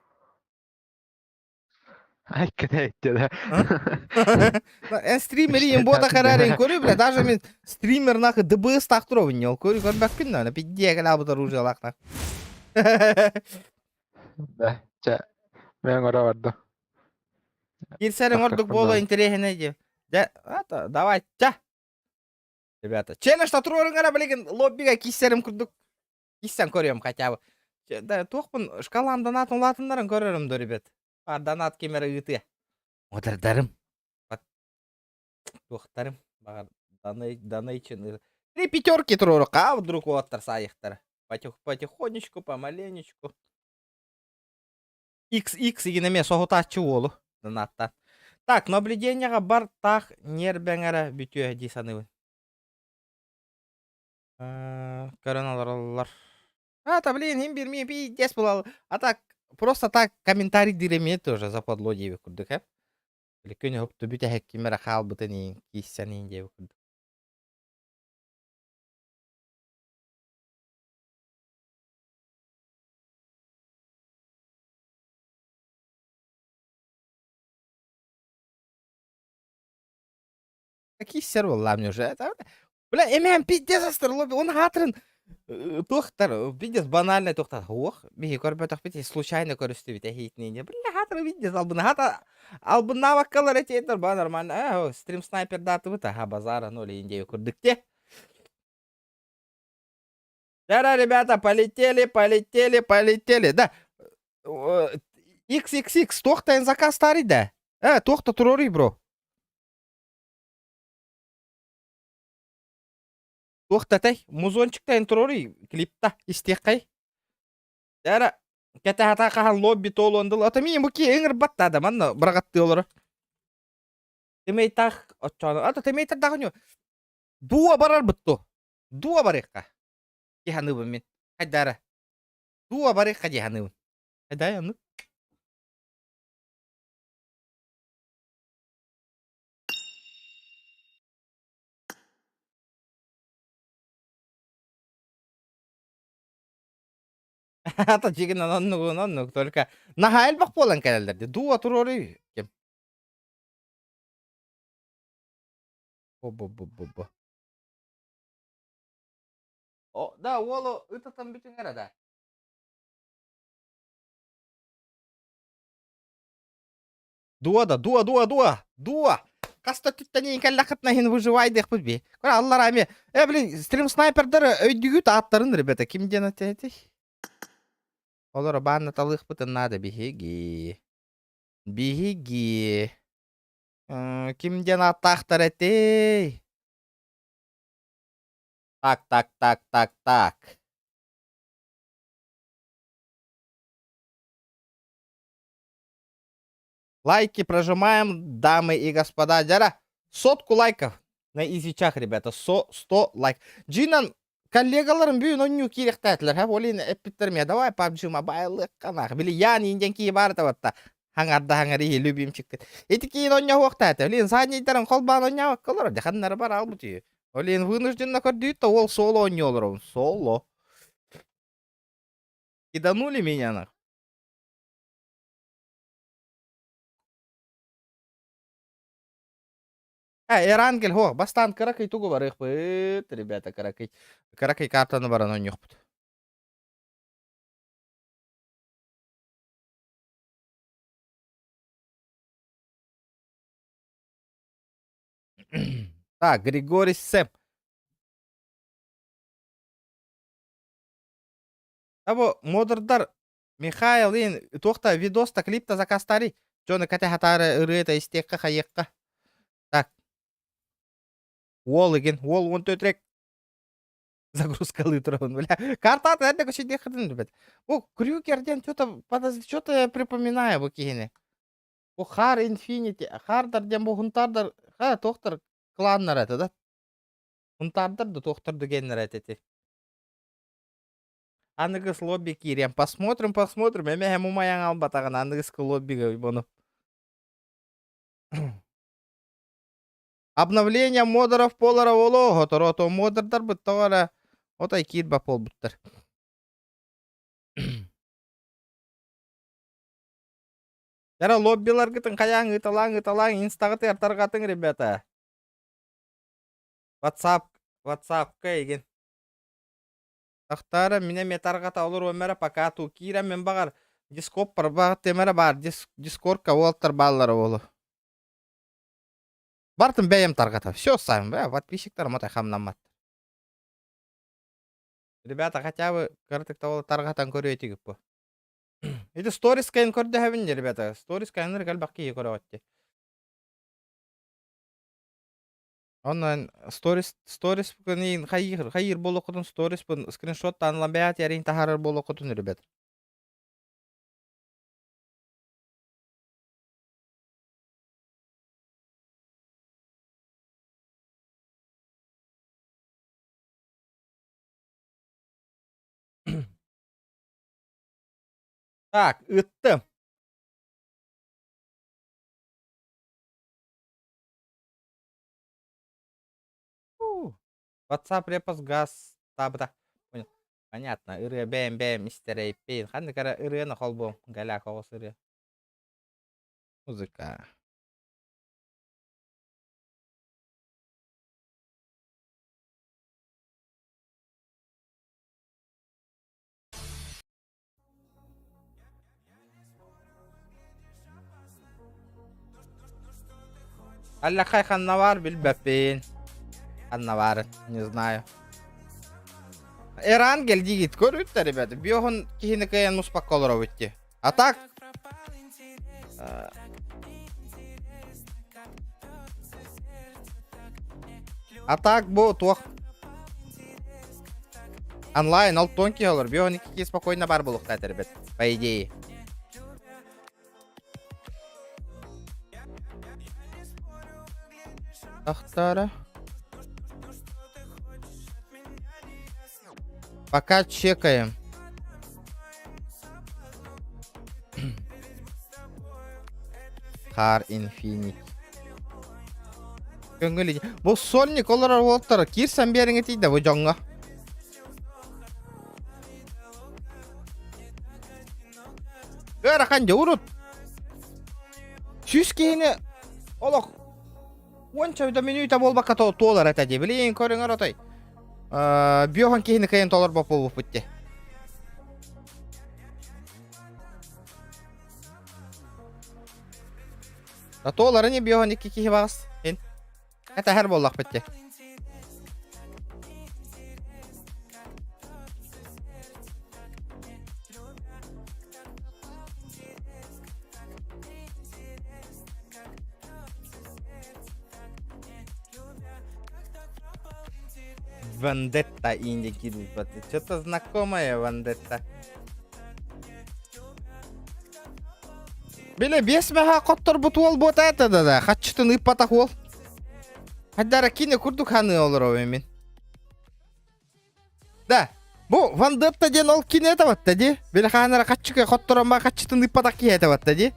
[SPEAKER 5] Ай, кіде етті да.
[SPEAKER 1] Стримери им бота қарарин көрі, бля, даже мен стример нақы ДБС тақтыровын ел көрі, көрбәкін дана, пиддия кәлі абыта ружа лақна.
[SPEAKER 5] Да, ча. Мен ора барды.
[SPEAKER 1] Кирсерин ордук болу интересіне де. Давай, ча. Ребята, челлендж турорын қара білеген лоббиға киссерім күрдік. Киссен көрем хотя бы. Да, тоқпын шкалам донатын латындарын көрерім до, ребят. Бар донат кемері үті. Отырдарым. Тоқтарым. Бағар донайчын. 3 пятерки туроры, а вдруг оттар сайықтар. Потихонечку, помаленечку. XX егенеме соғытачы олу. Донаттан. Так, наблюдениеға бар тақ нербәңәрі бүтіе дейсанывын. Короналар. Блин, им берме пиздец был. А так, просто так комментарий диреме тоже западло деве курдык, а? Или көне хоп түбіте хәккемері қал бұтын киссянин деве курдык. Киссер болла мне уже. Бля, эмем пиздец астыр лобби, он хатырын. Тоқтар, пиздец банальный тоқтар. Ох, бихи көрбетақ бите случайно көрісті бите хейтінен. Бля, хатыр пиздец албын. Албынна ваккалар этейтер, ба нормально. Стрим снайпер даты бұта. Базара, ну ли индею көрдікте. Да, ребята, полетели. Да. XXX, тоқтайын заказ старый, да. Тоқта турори, бро. Тоқтатай, музончиктайын турори, клипта, истеқай. Дара, кәті қахан лобби толуындыл. Ата мен бұке еңір батта адаман, бірағатты олары. Темейтақ, отчаны. Ата темейтақ дағын ё. Дуа барар бұтты. Дуа барыққа. Кеханыбын мен. Хайдара. Дуа барыққа кеханыбын. Хайдай, анны. Ата жеген оннук, только нахайл бақ болан кәлелерді. Дуа турори. Кем? Бо. О, да, олу ытатан бүтін әрада. Дуа. Каста түттәнен кәллақытна хен выживайдық бұл бе. Көр, алла раме. Блин, стрим снайпердер өйдігіт аттарын, ребята. Кімден атты? Олар банна талых бұтын нады бігеге. Кімден аттақтар әтей? Так. Лайки прожимаем, дамы и господа. Дяра, 100 лайков на изичах, ребята. 100 лайк. Джинан, коллегаларым бүйін онню керектәтілер. Ха, олин эппиттерме. Давай PUBG Mobile қанақ. Били ян инден кей бар табатта. Хаңарда хаңари любимчик. Эти кейін оння уақтәті. Олин санейтерін қолбан оння уаққалар. Деханнары бар албыты. Олин вынужденно көрдүйт, ол соло оння олар. Соло. Киданули меня нах. Эрангел, хо, бастан каракай тугу барых быт, ребята, каракай. Каракай картаны баран он юхпыт. Так, Григорий Сэм. Або модердар Михаил ин тохта видоста клипта закастари. Джоны кате хатары ырыта истекка хайекка. Так. Wall again. Wall 14 рек. Загрузкалы тұрын, бля. Карта әдді көшеде қыдын, ребят. О, Крюгерден что-то я припоминаю бұл кейіне. О, Хар Инфинити. Хардарден бұл хунтардар. Ха, тоқтар кланнар әті, да? Хунтардар да тоқтарды геннер әті. Анығыз лобби кирем. Посмотрим. Әме әм умаяң албатаған анығыз лоббиға бұны. Обновление модеров полара олого. Торото модердар бұттағара. Отай кир ба пол бұттар. Яра лоббилар гытын қаяң ыталаң. Инстагыты артарғатын, ребята. WhatsApp-ка еген. Тақтары мене метарғата олар өмірі пока ту кира мен бағар дископ бар бағыт темірі бар. Дискордка олттар баллары олы. Бартын бәйім тарғата. Все сайым, подписчиктар мотай хамнамат. Ребята, хотя бы картыкта олы тарғатан көрі етігіп бұл. Это сторис кайын көрді әвінде, ребята. Сторис кайыныр қалбақки көрі өтті. Онан сторис бұқын қайыр болу құтын сторис бұн скриншот танылан бәят ярин тахарыр болу құтын, ребята. Так, үтті. WhatsApp репост газ табыда. Понятно. Ыры бәм, мистер Эйпейн. Қанды кара ырыны қол бұл. Галя қоғыс ыры. Музыка. Алла хай ханнавар билбәппейн. Ханнавар, не знаю. Эрангел дигит көрүттер, ребята. Биохун кихини каян муспакколора өтті. А так... А так бұл туақ. Онлайн ал тонки олар. Биохун кихи спокойно бар болуқтайды, ребят. По идее. Тахтара. Пока чекаем. Хар Инфинити. Көңілі. Бұл сольник олар олттары. Кирсен беріңі тейді бұл жоңға. Өрі қанды ұрыт. Сүз кейіні олық. 10 минута болбаққа толар әтәде. Білейін көріңір отай. Биохан кейіні кайын толар боп болып бітті. Толары не биохан екі кейі бағыз. Әті әр боллақ бітті. Вандетта инди кидут. Что-то знакомое, Вандетта. Bile 5 meha kottор butwol bota etada da. Hatçıtın ıppatak ol. Haddara kine kurduk hanı olur o emin. Da. Bu Van Dutta den ol kine etabatta di. Bile hanara katçıka kottoron ba hatçıtın ıppatak ki etabatta di.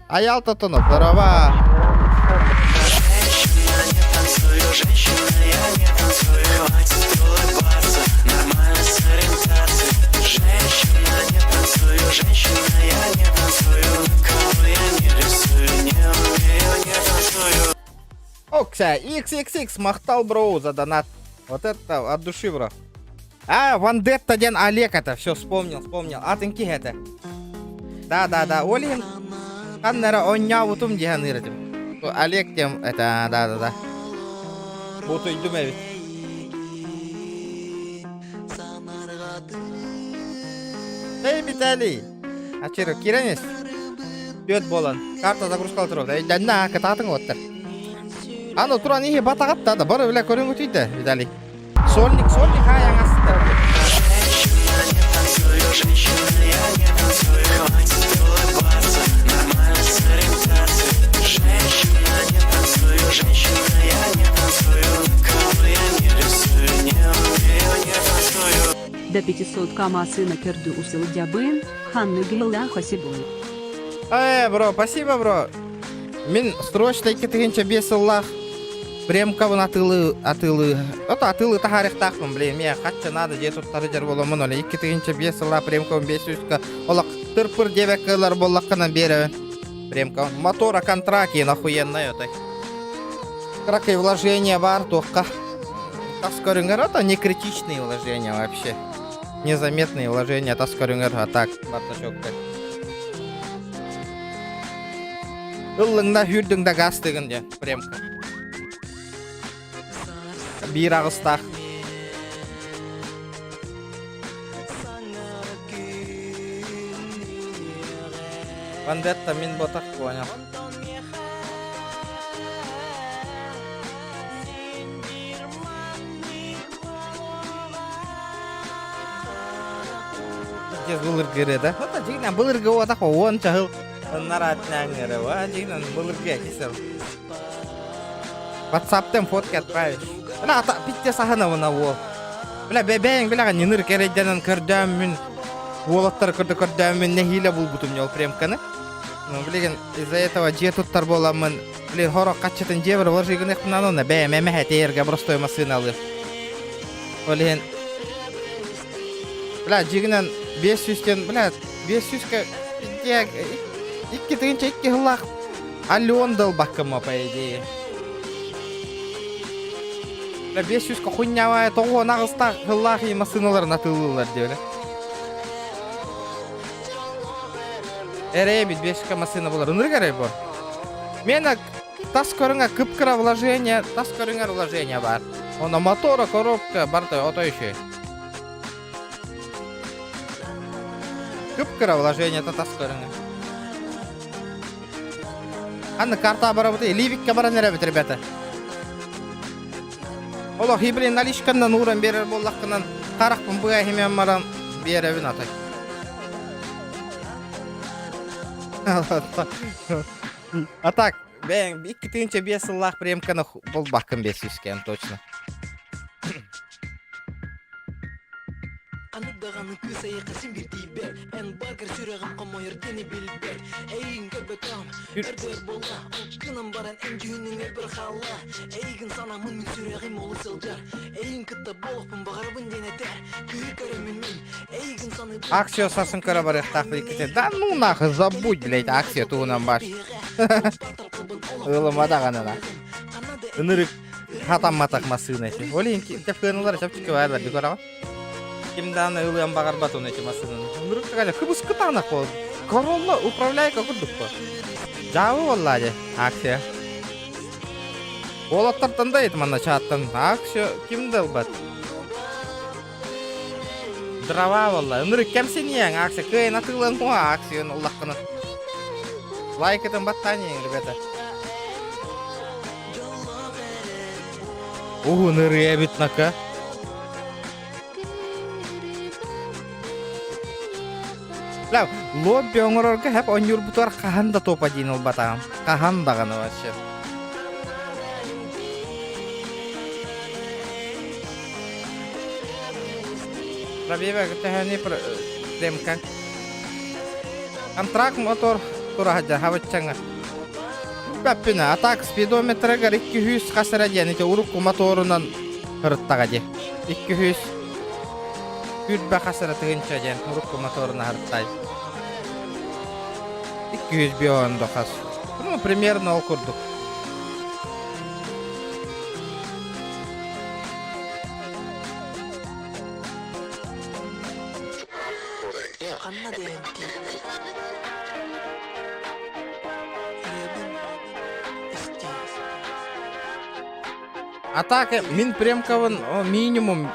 [SPEAKER 1] Ayal totono, здорово. Окса, XXX, махтал бро за донат. Вот это от души, бро. А, Вандетта ден Олег это, все, вспомнил. Атынки это. Да, Олин. Каннера оня утум дихан иратим. Олег тем, это, да. Буту идем эвит. Эй, Виталий. А чиро, киранес? Бет болан. Карта загрузкал тұрып. Дәнна, кататын оттыр. Ано туран ихе батагат да, бары біле көрін өтейді, Виталий. Сольник, аяң астында.
[SPEAKER 6] До 500 камасына кірді усыл дябын, ханны гейла хасибуй.
[SPEAKER 1] Бро, спасибо, бро. Мен срочно кетігенше 5 Аллах. Премковын атылы. Ото атылы тахарих тақпын, блин. Мен қатшы надо же туттары жер боламын оле. Кетігенше 5 Аллах премковын 500-ка. Олақ тырпыр дебеккалар болаққынан берівін. Премковын. Мотора контракт ең охуенный отай. Кракой вложения бар, тоққа. Таскорюнгер, это не критичные вложения вообще. Незаметные вложения, таскорюнгер, а так, барташокка. Ыллыңда хүрдіңда газ дегенде, премка. Bir ağıztak. Вандетта мен ботақ понял. Здесь былыргыры да? Вот жигнан былыргы отақ он чахыл. Наратнаңыры ва жигнан былыргы кесел. WhatsApp-тен фотка отправишь. Бля, ата питте сахана вона ол. Бля, бебең, бля, ниныр кереденен көрдөм мен. Волоттар көрдөм мен нехиле бул бутум жол премканы. Ну, блин, из-за этого жетуттар боламын. Блин, хорок качытын жебір вложигын экпынан оны бе мемехе тейерге простой машина алып. Блин. Бля, жигинен 500-тен, бля, 500-ка икки тыгынча икки хыллах аллион дал баккама, по идее. Бля, 500-ка хуйнявая того нағыста хыллах и машиналарын атылылар деулі. Эребит 500-ка машина болар. Үнір керей бұл. Мені тас көріңе кып-кыра вложения бар. Оны мотора, коробка, бартой, ото еще. Кып-кыра вложения, это тас көріңе. Анны карта бара бұты, ливикка бара неребет, ребята. Олох, блин, наличканнан уран берер боллаққынан қарақпын бұға хемен маран беревін атай. А так, бәң, 2-5 Аллах премканы бұл баққын 500-кен, точно.
[SPEAKER 7] Аныкдағаны кысайы қасын бір дейбер Ән баргар сүрегім қомойыр дені білбер Әйгін көбекам, әрдер болға Кынам баран ән жүйінің әрбір қала Әйгін санамын мен сүрегім олы сылдар Әйгін күтті болықпын бағарбын денетер Күйі көрімін мен, әйгін саны бұл
[SPEAKER 1] Аксио сасын көрі бар ектақлы екете. Да ну нахы, забудь, блядь, аксио туғынан баш. Ұлымада ғанына. Үнірік хатам-матақ масығын әйті. Олейін, кәпкөнілер шапчықы бәрді, бекораға. Кимданы ылыям багар батон эти машины. Нурка галя кыбыс кытана кол. Королла управляйка курдук по. Жабы валлади акция. Олаттартан да эти мана чаттан. Акция кимдел бат. Дрова валла. Нурик кемсинияң акция. Кыйын атылын хуа акция уллаққыны. Лайк этим баттанияң, ребята. Ныры ебитнака. Ла, лобби оңорорга хеп онюр бутар каханда топа дейін ол батағым. Каханда ғаны вообще. Пробега тәхәне демкан. Контракт мотор турахаджа хаватчаңа. Бәппіна, атак спидометрегер 200 қасыра дейін, ете урукку моторунан хырыттаға де. 200 күрбә қасыра тығынша дейін, урукку моторуна хырыттай. 200 биондо қас. Ну, примерно ол күрдік.
[SPEAKER 7] Қанна дейінті.
[SPEAKER 1] Атака мин премковын минимум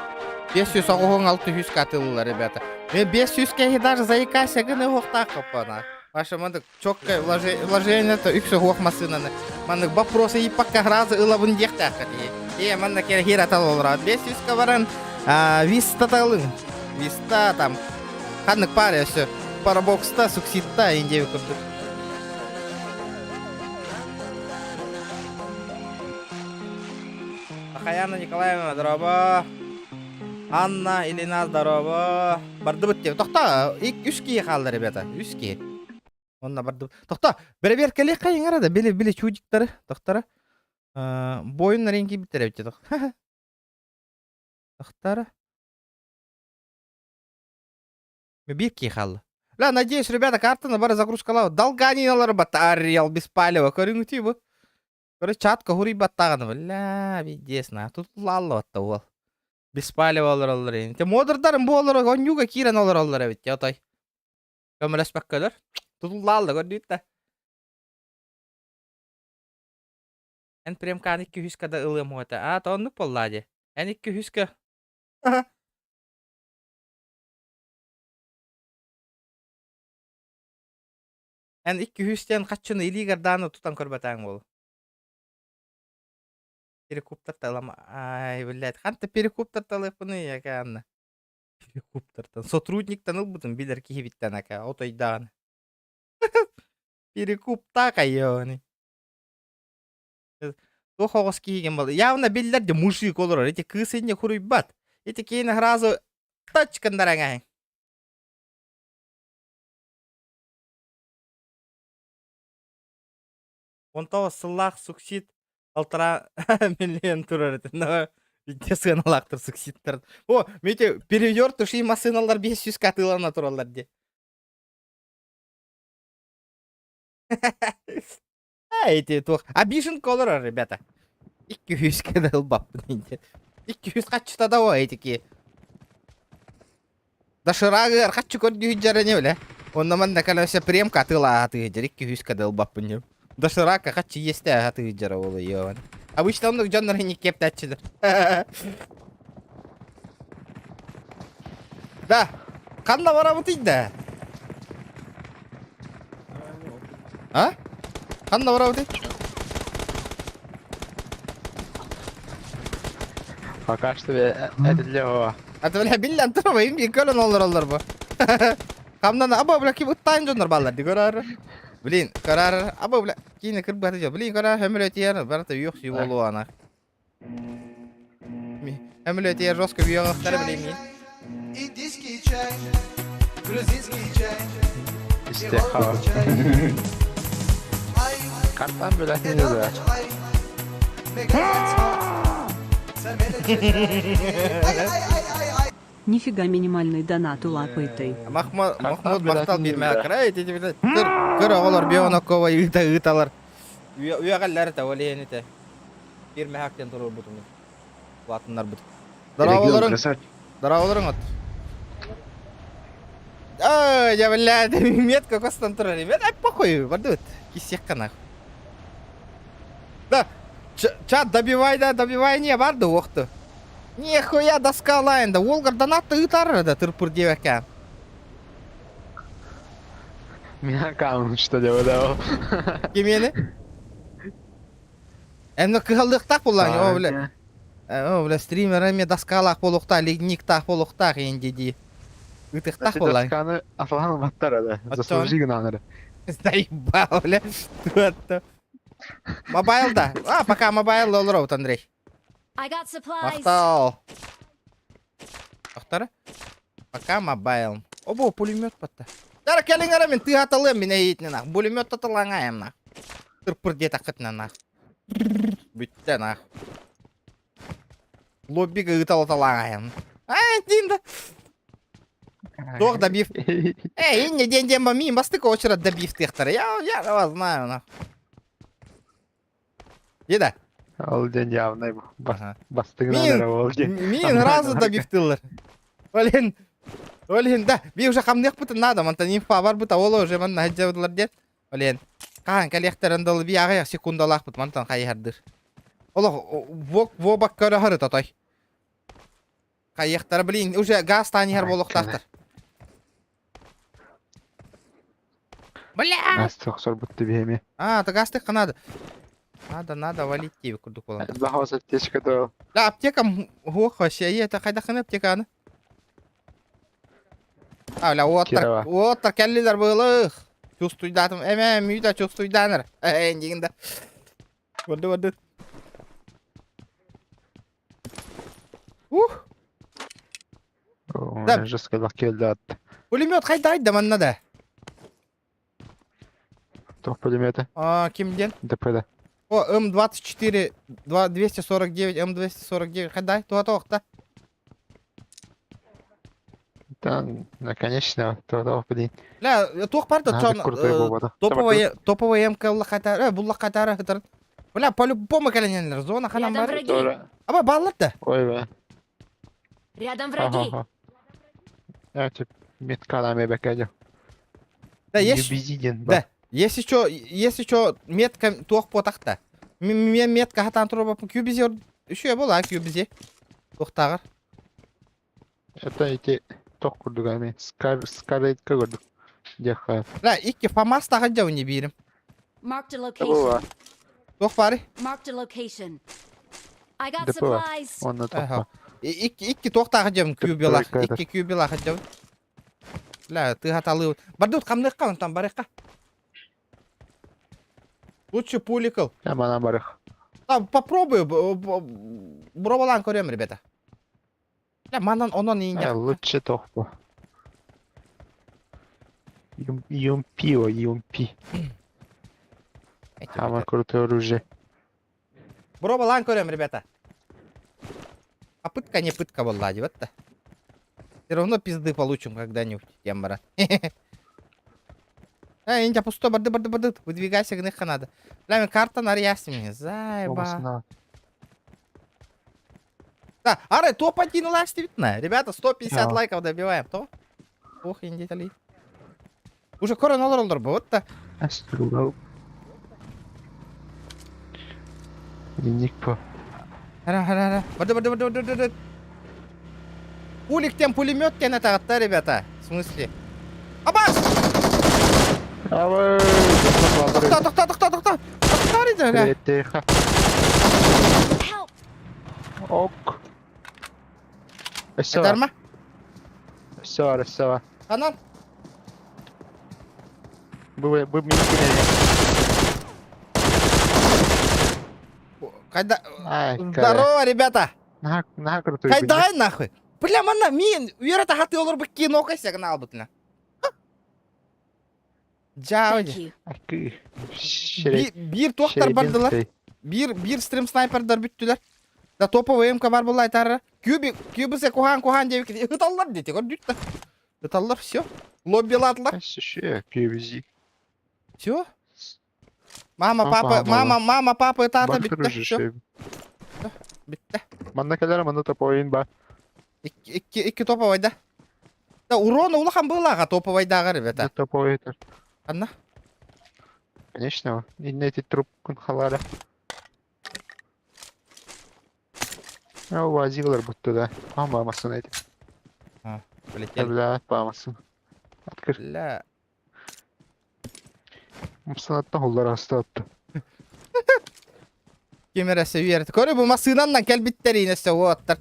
[SPEAKER 1] 500 оғығын 600 катылылар, ребята. Мен 500-ке даже заикася гыны хоқтақ қопана. Ваша мандык чокка вложение-то үксі хоқмасынаны. Мандык вопросы ипакка гразы ылабын дектаққа дей. Мандык кері хер атал олырады. 500-ка баран виста талың. Виста там. Қандық паря все. Парабокста, сукситта, индеви күрдік. Хаяна Николаевна, здорово. Анна, Илина, здорово. Барды бітте. Тоқта, үшке қалды, ребята. Үшке. Онна барды. Тоқта, бір келек қайын арада. Біле чудиктары. Тоқтары. Бойын ренги біттері бітте. Тоқтары. Bir ке қалды. Ла, надеюсь, ребята, картаны бары загрузкалау. Долганиналары бата. Ариал без палева. Көріңі бұл. Короче, чатка хури баттағаны. Ля, видесна. Тут лаллы батта ол. Без палева олар. Те модырдарын бұл олар. Онюга кирен олар. Витте, отай. Көмірес бәккөлер. Тут лаллы, көрдейді. Ән премкан 200-када ылым өті. Тонлық болладе. Ән 200-ка. Ән 200-тен қатшыны илигардааны тұтан көрбәтәң бол. Перекуптар талама. Ай, блядь. Қанты перекуптар талыпыны, яка анна. Перекуптартан. Сотрудниктан ұлбытын билер кихевиттен, ака. Отойдан. Перекупта кайоны. Тох оғыз киген болды. Явна билер де мужик олар. Эти кысыне хуруй бат. Эти кейіні ғразы тачкандар аңайын. Онтау сыллақ суксит 1,5 миллион турар еті. Видте сыналақтыр сукситтар. О, мете перевер тұши масыналар 500 катылана туралар де. Эти тух. Обижен колор, ребята. 200 кадал бап. 200 қатшыта да о, этики. Дашырағыр қатшы көрді хүджары не біле. Оннаман да калася прем катыла аты хүджар. 200 кадал бап бұнем. Дашырака қатшы есте аты хүджары олы еуан. Обычно онық жаннары не кепті әтшідір. Да, қанда бара бұтыйды. А? Қанда бара бұтыйды?
[SPEAKER 5] Пока что это для него.
[SPEAKER 1] Аты біле біллән тұрмайым, мен көлін олар бұл. Қамдан аба біле кеп ұттайын жондар балар, де көрар. Блин, көрар, аба біле кейіні кіріп бәті жо. Блин, көрар, хөміл өтейер, барата үйіқ сүй болу ана. Хөміл өтейер, жосқа үйіғықтары білейм мен.
[SPEAKER 2] Индийский чай, грузинский чай.
[SPEAKER 5] İşte hava. Karttan böyle ne de.
[SPEAKER 6] Нифига минимальный донат у лапытой.
[SPEAKER 1] Махмуд мақтал бермей ақырай, еті білді. Көр оғылар бионокова ұйталар. Үйеғалары та олейін еті. Бермей хақтен тұрыр бұтымын. Латынлар бұт. Дарауыларың от. Ой, я, блядь, метка костан тұрар. Мен похуй, бардут. Кисек қанақ. Да, чат, добивай не барды оқты. Нихуя доска алайын да, олғар донатты ұйтарыр да тұрпыр девәкән.
[SPEAKER 5] Мен аккаунт что ли выдавал.
[SPEAKER 1] Кемені? Әмді қығылдықтақ болған, о, бля. О, бля, стримеріме доска алақ болуқта, лигник тақ болуқтақ енді де. Ытыктак болай.
[SPEAKER 5] Досканы аталған алматтар да.
[SPEAKER 1] Атчан.
[SPEAKER 5] Заслужигін аңыры.
[SPEAKER 1] Заебал, бля. Туатта. Мобайлда. Пока мобайл olur вот, Андрей.
[SPEAKER 4] I got supplies.
[SPEAKER 1] Мақтал. Ақтары? Пока мобайл. Обо, пулемет батта. Дара келиңара мен ты аталым мен әйетінен ақ. Пулемет аталаңайым нақ. Тырпыр дет ақытынан нақ. Бүтті нақ. Лоббиға ұтал аталаңайым. Деймді. Жоқ добив. Не ден мами, бастыка очерат добив тектары. Я вас знаю нақ. Еда.
[SPEAKER 5] Ол ден явный
[SPEAKER 1] Ага.
[SPEAKER 5] бастығын
[SPEAKER 1] Мен-
[SPEAKER 5] аңыры ол ден.
[SPEAKER 1] Мен разы добивтылар. Олен, да. Би уже хамнех бутын надо, мантан инфа бар бута, ола уже ман хаджавдылар дед. Олен. Кахан коллекторындалы би ағаяқ секундалақ бут, мантан қайырдыр. Ола, вобак көрі хыры татай. Қайықтары, блин, уже газ танихар болуқтақтыр. Бля!
[SPEAKER 5] Нас тоқсор бұтты бейме.
[SPEAKER 1] Ты газ тек қанады. Надо валить тебе, күрдік болам.
[SPEAKER 5] Бағас аптечка да.
[SPEAKER 1] Да, аптекам хух вообще, это қайда қаны аптеканы? Бля,
[SPEAKER 5] Кирова.
[SPEAKER 1] оттар кәллилер бұлық. Чувствуйдатым, мүйда чувствуйданыр. Дегенде. Воды. Да.
[SPEAKER 5] Жескалақ келді атты.
[SPEAKER 1] Пулемет қайда айда манна да?
[SPEAKER 5] Тоқ пулеметі.
[SPEAKER 1] Кімден?
[SPEAKER 5] ДП-да.
[SPEAKER 1] М24, 249, М249, қайда? Туа-тоқта.
[SPEAKER 5] Там, наконечно, тоқ блин.
[SPEAKER 1] Ля, тоқ барды,
[SPEAKER 5] Надо крутой бобада.
[SPEAKER 1] топовый МК қатары, бұллақ қатары хытыр. Бля, по-любому кәленелер, зона қанам
[SPEAKER 4] Рядом
[SPEAKER 1] бар.
[SPEAKER 4] враги.
[SPEAKER 1] Аба, баллар да.
[SPEAKER 5] Ой, бе.
[SPEAKER 4] Рядом враги.
[SPEAKER 5] Әтіп, меткаламе бәкәді.
[SPEAKER 1] Да, есть.
[SPEAKER 5] Юбизиден.
[SPEAKER 1] Да. Если что, метка тоқ потақта. Мен метка хатан тұрып апын кюбизе үші бола кюбизе. Тоқтағыр.
[SPEAKER 5] Это эти тоқ күрдік әме. Скарлетка күрдік. Деққа.
[SPEAKER 1] Ля, икки фамас тағын жау не берім.
[SPEAKER 4] Marked a
[SPEAKER 5] Бұл
[SPEAKER 4] location.
[SPEAKER 5] бар.
[SPEAKER 1] Тоқ бары.
[SPEAKER 4] Marked a location. I got
[SPEAKER 5] Депо бар.
[SPEAKER 4] supplies.
[SPEAKER 5] Онна тоқ бар.
[SPEAKER 1] Икки тоқ тағын жау кюбилақ.
[SPEAKER 5] кайдар.
[SPEAKER 1] Икки кюбилақ жау. Ля, ты хаталы. Бардут қамныққа онтан барыққа. Лучше пуликал.
[SPEAKER 5] Әмана барық.
[SPEAKER 1] Да, попробую. Бровалан көрем, ребята. Ля, манан онон иінде.
[SPEAKER 5] Лучше тоқ бар. Юмпи, о, юмпи. Ама крутой оружие.
[SPEAKER 1] Бровалан көрем, ребята. А пытка не пытка была, вот-то. Все равно пизды получим когда-нибудь, тем брат. Интя пусто, барды. Выдвигайся, гныха надо. Бля, мен карта нарясми. Зайба.
[SPEAKER 5] Болысына.
[SPEAKER 1] Да, аре, топ-1 лайк видно. Ребята, 150
[SPEAKER 5] Ага.
[SPEAKER 1] лайков добиваем. То? Ох, индетали. Уже корон олар вот-то.
[SPEAKER 5] Әстіруғал. Денег по.
[SPEAKER 1] Ара. Барды. Пуликтен пулемет кене тағатта, ребята. В смысле? Абас!
[SPEAKER 5] Авай!
[SPEAKER 1] Тоқта. Тоқта, ребята.
[SPEAKER 5] Тихо.
[SPEAKER 4] Help.
[SPEAKER 5] Ок.
[SPEAKER 1] Эдар ма?
[SPEAKER 5] Все.
[SPEAKER 1] Анан?
[SPEAKER 5] Вы меня
[SPEAKER 1] Кайда...
[SPEAKER 5] Ай,
[SPEAKER 1] Здорово, ребята!
[SPEAKER 5] На крутой.
[SPEAKER 1] Кайдай нахуй! Бля, мана, мен, уйрата хаты олар бі кино кайся гнал бұтына. Жау
[SPEAKER 4] Thank
[SPEAKER 1] де.
[SPEAKER 4] you.
[SPEAKER 1] Бир тоқтар бардылар. Бир стрим снайпердар бүттілер. Да топовый МК бар бұл айтары. Кюбісе кухан деп кетті. Үталлар дете, көр дүтті. Үталлар, все. Лоббиладылар.
[SPEAKER 5] Еще PVZ.
[SPEAKER 1] Все. Мама,
[SPEAKER 5] Ага,
[SPEAKER 1] папа, это
[SPEAKER 5] Бар
[SPEAKER 1] бітті.
[SPEAKER 5] кружи
[SPEAKER 1] Все,
[SPEAKER 5] шею.
[SPEAKER 1] бітті.
[SPEAKER 5] Манна кәлер, мана топойын ба.
[SPEAKER 1] Икки топовый да. Да, урона улахан былаға топовайдағы, ребята.
[SPEAKER 5] Топой это.
[SPEAKER 1] Анна.
[SPEAKER 5] Конечно, и эти труп күнхалары. Увазилар будто да. Памамасын эти.
[SPEAKER 1] Полетели.
[SPEAKER 5] Бля, памасын. Откыр.
[SPEAKER 1] Бля.
[SPEAKER 5] Мусанаттан холлар астатты.
[SPEAKER 1] Кемересі верді. Көрі бұл масынаннан кәл біттері инесі оттар.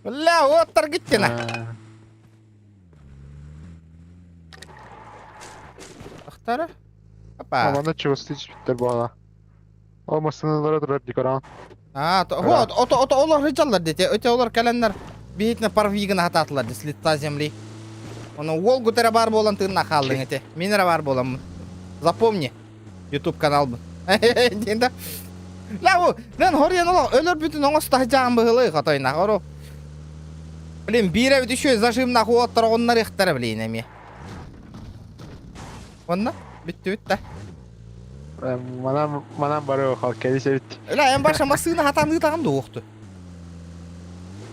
[SPEAKER 1] Бля, оттар кеттені. тоқтары. Опа.
[SPEAKER 5] Амана чугусты життер бала. О масыналары турар дикаран.
[SPEAKER 1] Вот, олар рычалар дете. Өте олар календар бейтіне парвигін хататылар де слетта земли. Оны ол күтері бар болан тыңна қалдың ете. Менері бар болам. Запомни. YouTube канал бұл. Дейінді. Ла, лен хориян олар өлір бүтін оңыстағы жағын бұғылы қатайына. Ору. Блин, бирі өт үші зажимна қуаттар онлар ектері білейін әме. Онна? Бітті бітті.
[SPEAKER 5] Манан бары хал келисе бит.
[SPEAKER 1] Ла, en başa masığını hatanlığı tağım da oğuktu.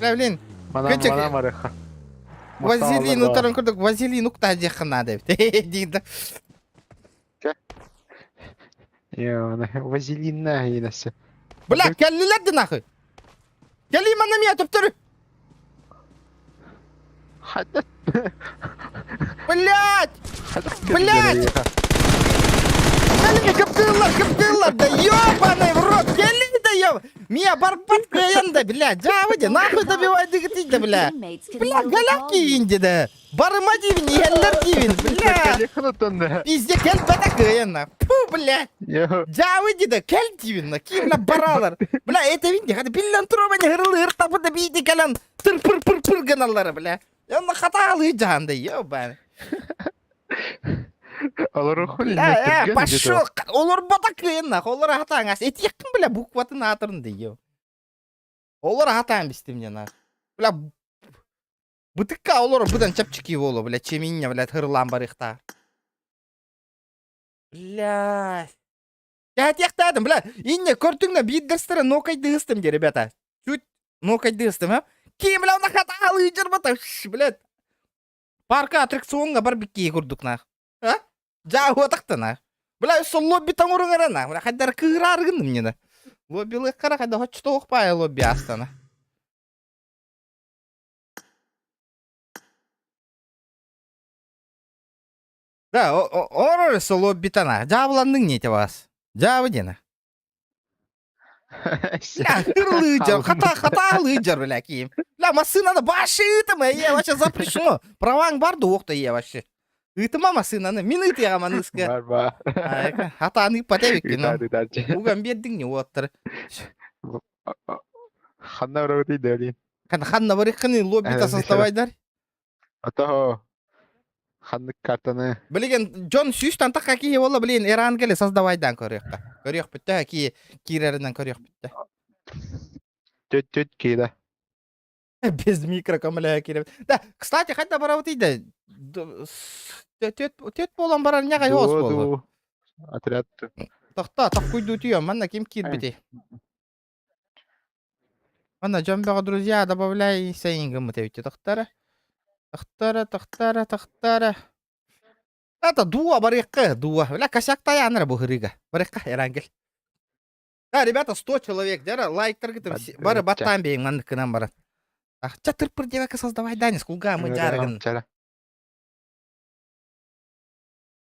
[SPEAKER 1] Ла, блин.
[SPEAKER 5] Манан бары хал.
[SPEAKER 1] Вазелин утром курдук, вазелин укта жехана деп. Дейді.
[SPEAKER 5] Вазелинна енесі.
[SPEAKER 1] Бля, келлилер де нахуй. Келли мана мия төптөрү.
[SPEAKER 5] Хадат.
[SPEAKER 1] Блядь! Блядь! Келли кыптылар, да ёбаный в рот, келли да ёб. Мия барбат кыянда, бля, жабыды, нахуй добивай дигити, бля.
[SPEAKER 4] Teammates
[SPEAKER 1] Бля,
[SPEAKER 4] control
[SPEAKER 1] галяк
[SPEAKER 4] all
[SPEAKER 1] кийинди да. Барыма дивин, еллер дивин, бля. Пизде кел бата кыянна. Фу, блядь. Жабыды да, кел дивин, кимла баралар. Бля, это винди, хады биллен туробани хырылы ыртапы да бийди калан. Тыр-пыр-пыр-пыр гыналары, бля. Yanına hatalı cahanda ёбаный.
[SPEAKER 5] Олар охуй.
[SPEAKER 1] Пошел, олар батакын нах, олар хатаң ас. Эти якын бля букватын атырынды ё. Олар хатаң бистимне нах. Бля бутыкка олар будан чапчики болу, бля чеминне бля хырлан барыхта. Бля. Я тектадым, бля. Инне көртүңнө биддерстере нокайды ыстым де, ребята. Чуть нокайды ыстым, а? Ким бля на хаталы жырбата, блядь. Парка аттракционга бар бикки курдук нах. А? Жау атакты нах. Бля, сол лобби таңурыңара нах. Бля, хайдар кыгыраргын мне да. Лоббилы кара хайда хочто окпай лобби астана. Да, орор сол лобби тана. Жабыландың нете вас. Жабы дена. Бля, хырлы жар, хаталы жар, бля, ким. Бля, масынаны башы ытымы, вообще запрещено. Праваң барды оқты, вообще. Ытыма масынаны, мен ытыяғаман ыска.
[SPEAKER 5] Бар.
[SPEAKER 1] Хатаны патевик, уган бердің не оттыр.
[SPEAKER 5] Ханна бұрау дейді өлейін.
[SPEAKER 1] Ханна барыққыны лоббита составайдар.
[SPEAKER 5] Атахо. Ханнык картаны.
[SPEAKER 1] Білеген, Джон Сюштан таққа кейі ола білген Иран келі создавайдан көріққа. Көріқ бітті, кейерерінен көріқ бітті.
[SPEAKER 5] Төт кейді.
[SPEAKER 1] Без микро камыля кереп. Да, кстати, хайда барау дейді. Төт болан барар неғай хос болу.
[SPEAKER 5] Отряд.
[SPEAKER 1] Тақта, тақ күйді өтіем, манна кем кир біте. Манна, жамбаға друзья, добавляй сайынғы мұты өте тақтары. Тақтары. Это дуа барыққа, дуа. Бля, косяк таяныр бұл хырыға. Барыққа, Ирангел. Да, ребята, 100 человек, дара, лайктар гітім, бары баттан бейін, мандықынан барат. Чатыр-пыр девака создавай данис, кулга мы жаргын.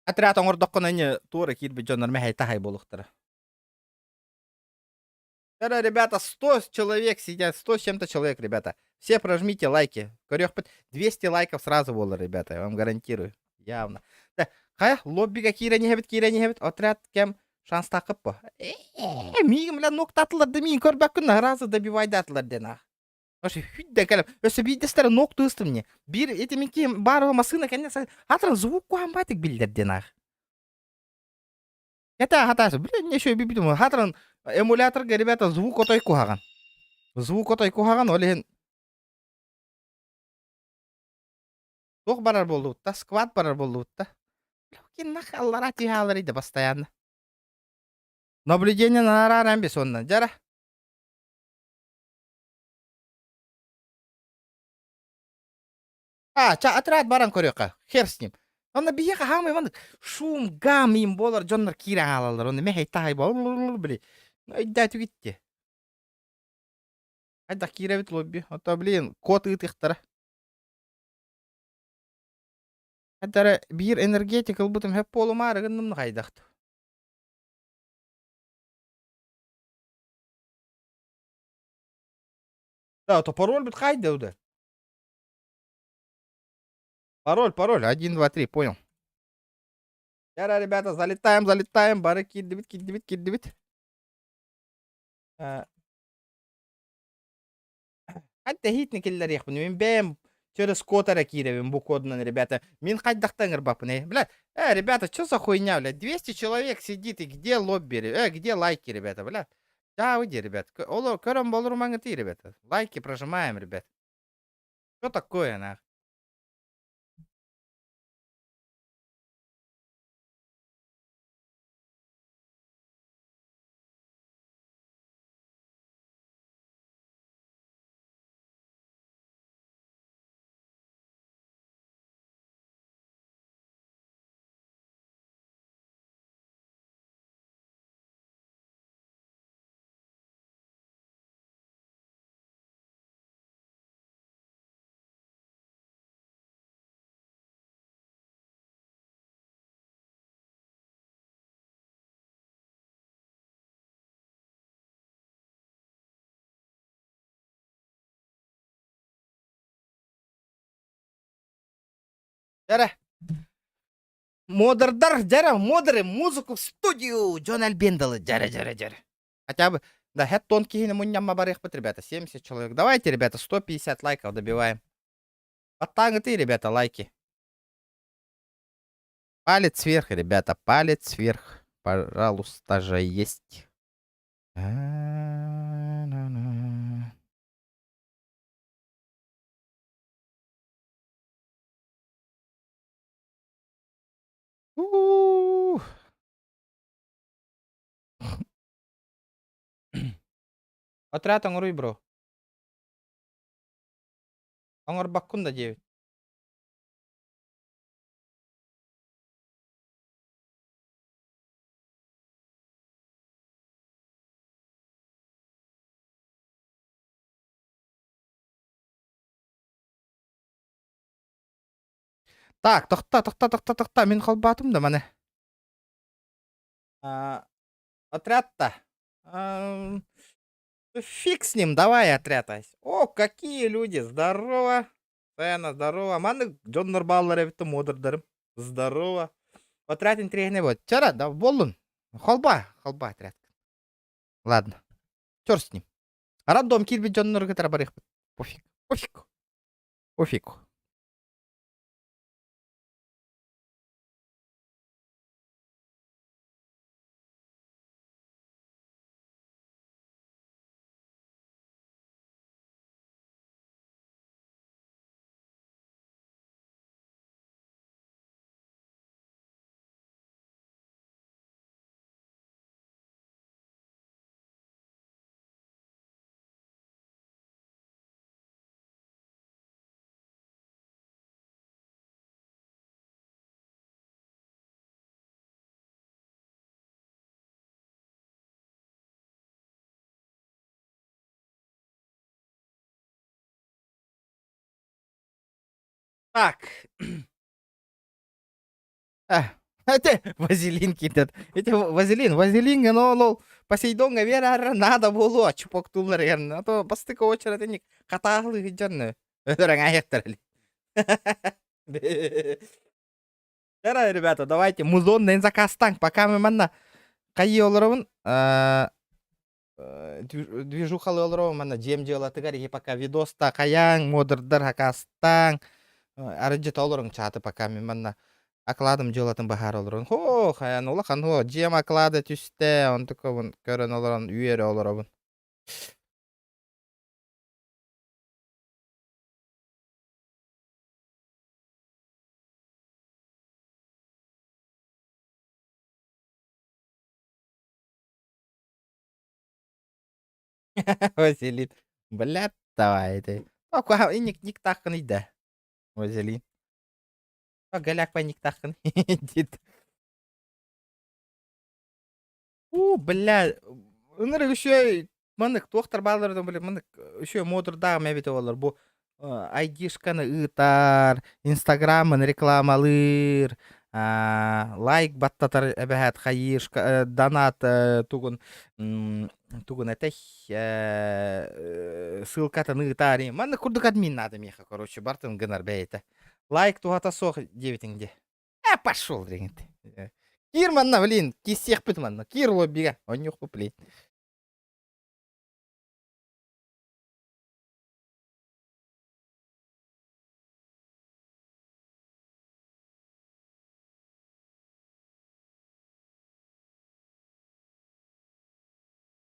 [SPEAKER 1] Отряд оңырдаққын әне туыры кирбі жонар мәхай тахай болуқтыры. Дара, ребята, 100 человек сидят, 100 с чем-то человек, ребята. Все прожмите лайки. Корёх 200 лайков сразу было, ребята, я вам гарантирую. Явно. Да, хая, лоббига кире не хебет. Отряд кем шанс тақып по. Мигім ля ноқтатыларды миін көрбәккін разы добивайды атыларды нах. Ошы хүдді кәліп. Өсі бейдестері ноқты ұстым не. Bir етемен кейім бары масына кәне хатырын звук қуан байтық білдерді нах. Хатасы, блин, не шөй бейбітім. Хатырын эмуляторға, ребята, звук отой куғаған. Звук отой куғаған, олеген Тоқ барар болды ұтта, сквад барар болды ұтта. Кен нақ аллара тихалар еді постоянно. Наблюдение нарар әмбе сонна. Жара. Отряд баран көріққа. Хер с ним. Онда бияқа хамай ванды. Шум, гам им болар, жонлар кире алалар. Онда мехай тағай бол. Блин. Айдату кетті. Айда кире бит лобби. Ота, блин, кот ытықтары. Hatta bir energetik ılbıtım hep bolum arıgındım qaydaktı. Да, то пароль бит қайда уды. Пароль, 1, 2, 3, понял. Жара, ребята, залетаем. Бары киддибит. Хатта хитникиллер яхпын. Мен бэм через котара киревим бу коднан, ребята. Мин хайдахтангыр бапын, бля. Ребята, что за хуйня, бля? 200 человек сидит, и где лобби, где лайки, ребята, бля? Да, выйди, ребят. Көрім болыр маңыты, ребята. Лайки прожимаем, ребят. Что такое, нах? Жара. Модеры, музыку в студию. Джон Альбендалы, жара. Хотя бы, да, хэт тонкий на муньямма барехпат, ребята, 70 человек. Давайте, ребята, 150 лайков добиваем. Подтангты, ребята, лайки. Палец вверх, ребята, палец вверх. Пожалуйста, же есть. А-на-на. У-у-у. Отряд оңруй, бро. Оңор баккунда 9. Так, тоқта. Мен қалбатым да, мане. Отряд-то. Фиг с ним, давай отряд. О, какие люди, здорово. Сена, здорово. Маны Джоннор баллар эбитті модырдарым. Здорово. Отряд интригне будет. Чара, да, болын. Холба отряд. Ладно. Чёрт с ним. Рандом кирби Джоннор гитара барих. Пофиг. Так. Это вазелин кидет. Это вазелин, но лол. Посейдонга вера надо было чупок тулар ерн. А то бастыка очередь ник катаглы гиджан. Ödөрәң аяктар. Жара, ребята, давайте музонный закастан, пока мы манна кайы олоробун. Движухалы олоробун манна жем жолатыгар и пока видоста каяң модердар хакастан. Арыджет олорың чаты пока мы манна акладым жолатын бахар олорун. Хо, хаян улахан хо, жем аклады түсте, он такой көрөн олорун үйері олоробун. Вазелин. Блядь, давай ты. Ока ник тахын иде. Вазелин. Галяк па ник тахын. Дит. Бля. Ыныры үшөй мынык тоқтар балдырдан біле мынык үшөй модырдағы мәбеті олар. Бу айдишканы ытар, инстаграмын рекламалыр, лайк баттатар әбәхәт хайыш, донат тугын этэх ссылкатын ытар. Маны курдык админ надо меха, короче, бартын гынар бәйті. Лайк туғата соқ дебетіңде. Пошел, регент. Кир манна, блин, кисех бит манна. Кир лоббига. Он не блин.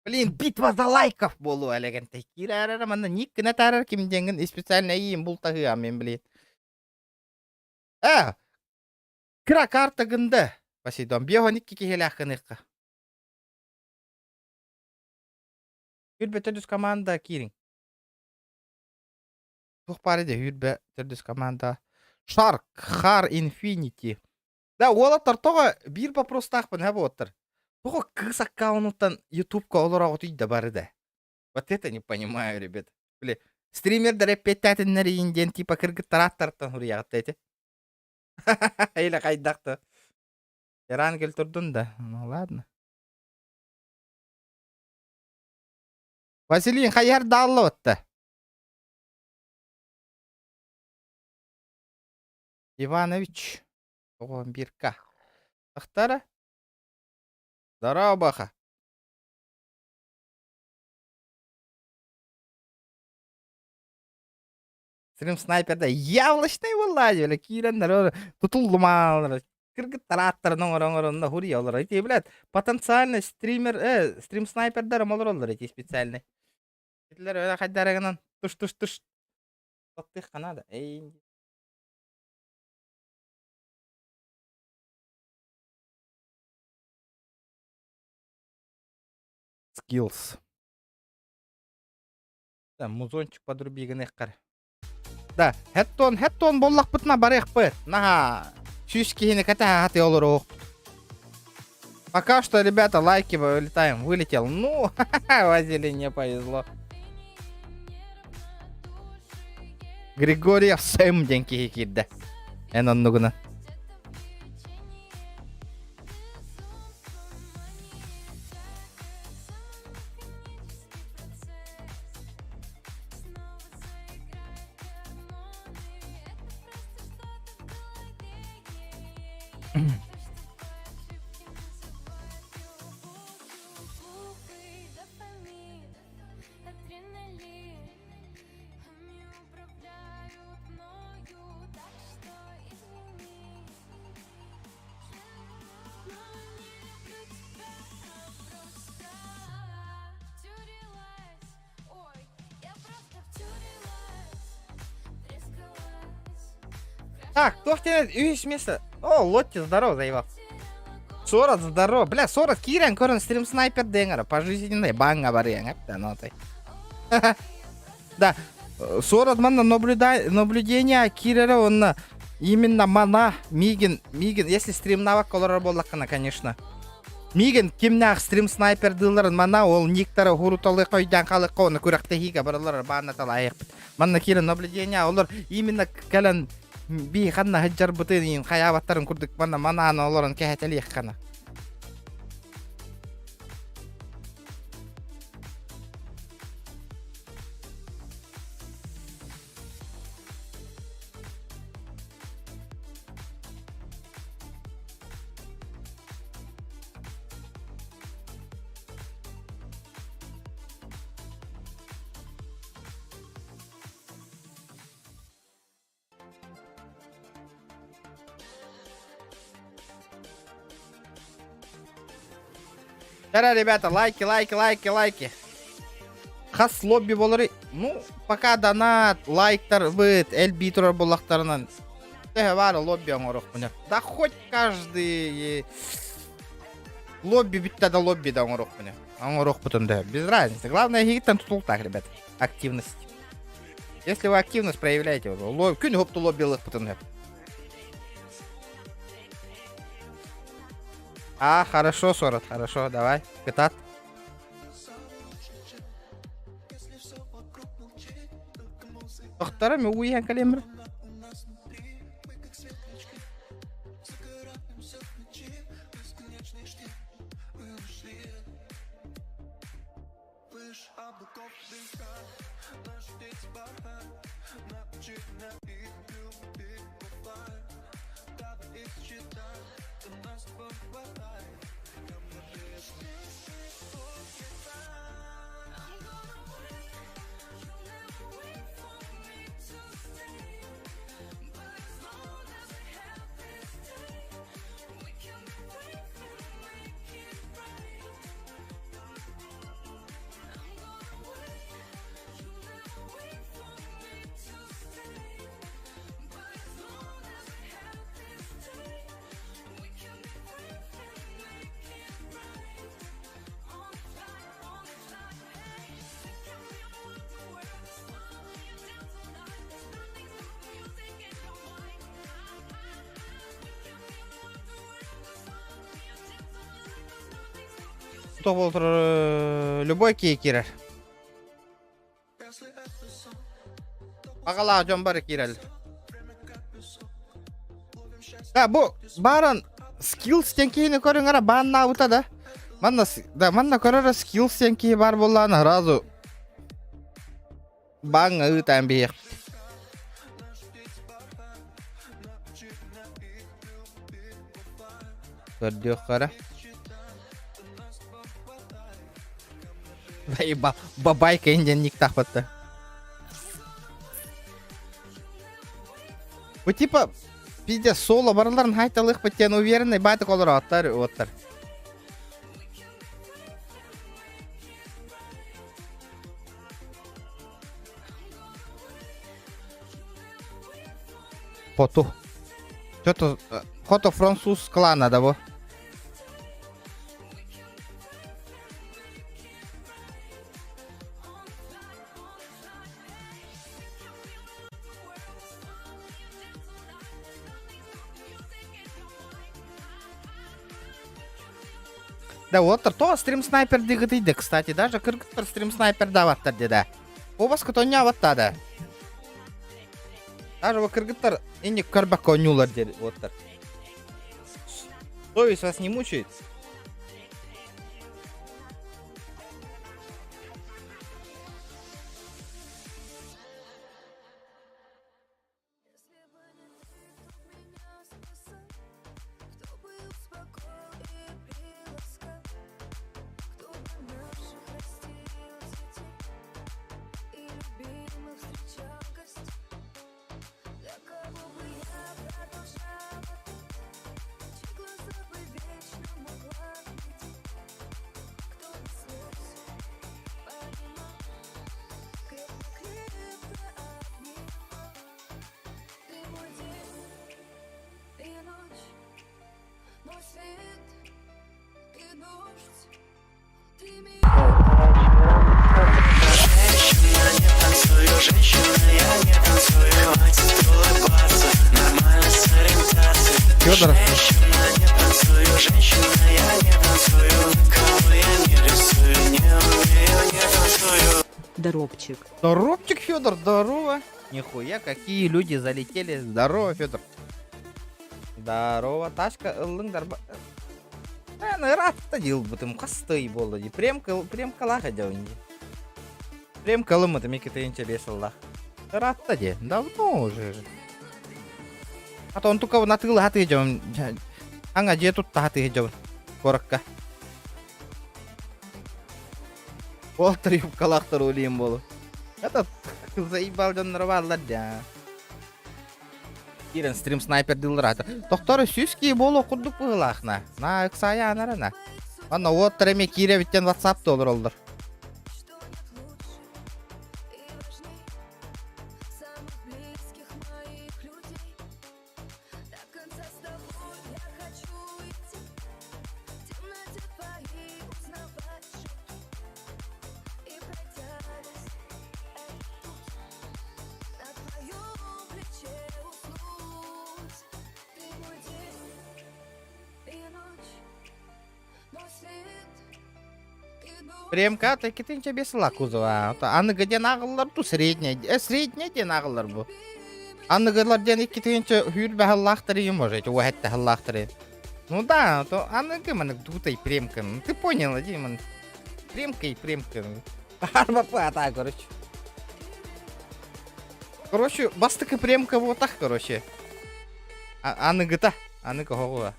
[SPEAKER 1] Блин, битва за лайков болу алегенте. Кир арара манна ник кына тарар ким денген специально иим бул тагы мен блин. Кра карта гында. Посейдон, бионик кики хелахыныка. Хүрбе төдүс команда кирин. Тух париде хүрбе төдүс команда. Shark, Har Infinity. Да, олаттар тога бир вопрос тахпын хабы оттыр. Тога кыз аккаунттан YouTube-ка олар отуйда бары да. Вот это не понимаю, ребят. Бля, стримердер репетатиннер инден типа кыргыттар аттарттан хуриягат эти. Эйле кайдакты. Яран келтурдун да. Ну ладно. Василин хаярда алла отта. Иванович. Ого, 1К. Ахтара? Здорово, Баха. Стрим снайперда яблочный вылазил, бля, кирендар, тутулдумалар, кыргыттар ноңорона хури олар. Эти, блядь, потенциальный стример, стрим снайпердар молор олар эти специальный. Этлер öyle хайдарагынан туш. Тоттых канада. Эй. Skills. Да, музончик подрубиган эккар. Да, хэттон боллак бутна барык быт. Наха, шишки ката хаты олору. Пока что, ребята, лайки вылетаем. Вылетел. Ну, Василий не повезло. Григорьев сэм деньги кидда. Энон нугуна. Так, кто втянет? Ищ место. О, Лотти, здорово, заебал. Сорот, здорово. Бля, Сорот, Кирен, корон, стрим снайпер Денгера. Пожизненный банга баренга. Да, ну ты. Да, Сорот, манна, наблюдение Кирера, он именно мана, Миген, если стрим навак, колора боллакана, конечно. Миген, кимнах стрим снайпер дыларын мана, ол никтары хуруталы койдан қалыққа, оны көріқті хига барылар, бана талайық. Манна Кирен, наблюдение, олар именно кәлін би ханна хаджар бутын хаябаттарын курдук мана аналарын кәһәтәлих кана. Да, ребята, лайки. Хас лобби болары. Ну, пока донат, лайктар быт, эльбитурар боллақтарынан. Да, бар лобби оңорох буня. Да хоть каждый лобби битта да лобби да оңорох буня. Оңорох бутын да. Без разницы. Главное, хиттан тутул так, ребят. Активность. Если вы активность проявляете, күн хопту лоббилых бутын да. А, хорошо, Сорот, хорошо, давай, пятат. Тохтарами уйхан калембр.
[SPEAKER 2] Давай их считать, ты нас побывай.
[SPEAKER 1] то болтыр любой кие кирер. Багала жон бар кирел. Да, бу баран skills тенкейни көрүңөр банна ута да. Манна көрөр skills тенкей бар болланы разу. Банга ытан бек. Көрдүк кара. Бабай кенден ник тахпатты. Bu типа пиздец соло барларын хайталык беттен уверенный баты колор аттар оттар. Фото. Что-то фото француз клана, да, во? Да, вот то стрим снайпер дигатыйды, кстати, даже кыргыттар стрим снайпер даваттар деда. Обаска то не аватта да. Даже во кыргыттар инди көрбак конюлар деді оттар. Совесть вас не мучает? Фёдор.
[SPEAKER 6] Доробчик.
[SPEAKER 1] Доробчик, Фёдор, здорово. Нихуя, какие люди залетели. Здорово, Фёдор. Здорово, ташка, ылыңдар. Рад дил бутым кастой болды. Прем калаха жауынды. Прем калымы мекете интересаллах. Рад де, давно уже. А то он только на тылы хаты жауын. Аңа же тут хаты жауын. Коракка. Болтыр юбкалақтар олейм болу. Это заебал жаннар баллар да. Кирен стрим снайпер дилрата. Тохторы сүйские болу курдук бұғылақна. На ықсая анарана. Анна оттыр эме кире биттен WhatsApp долыр олдыр. Премка текетинче бесла кузова. Аны гаден агыллар ту средняя. Средняя ден агыллар бу. Аны гадлар ден екетинче хюр бахаллахтар и может. Уахетта халлахтар. Ну да, то аны гыманы дутай премка. Ты понял, Димон? Премка и премка. Арба пата, короче. Короче, бастыка премка вот так, короче. Аны гыта. Аны кого?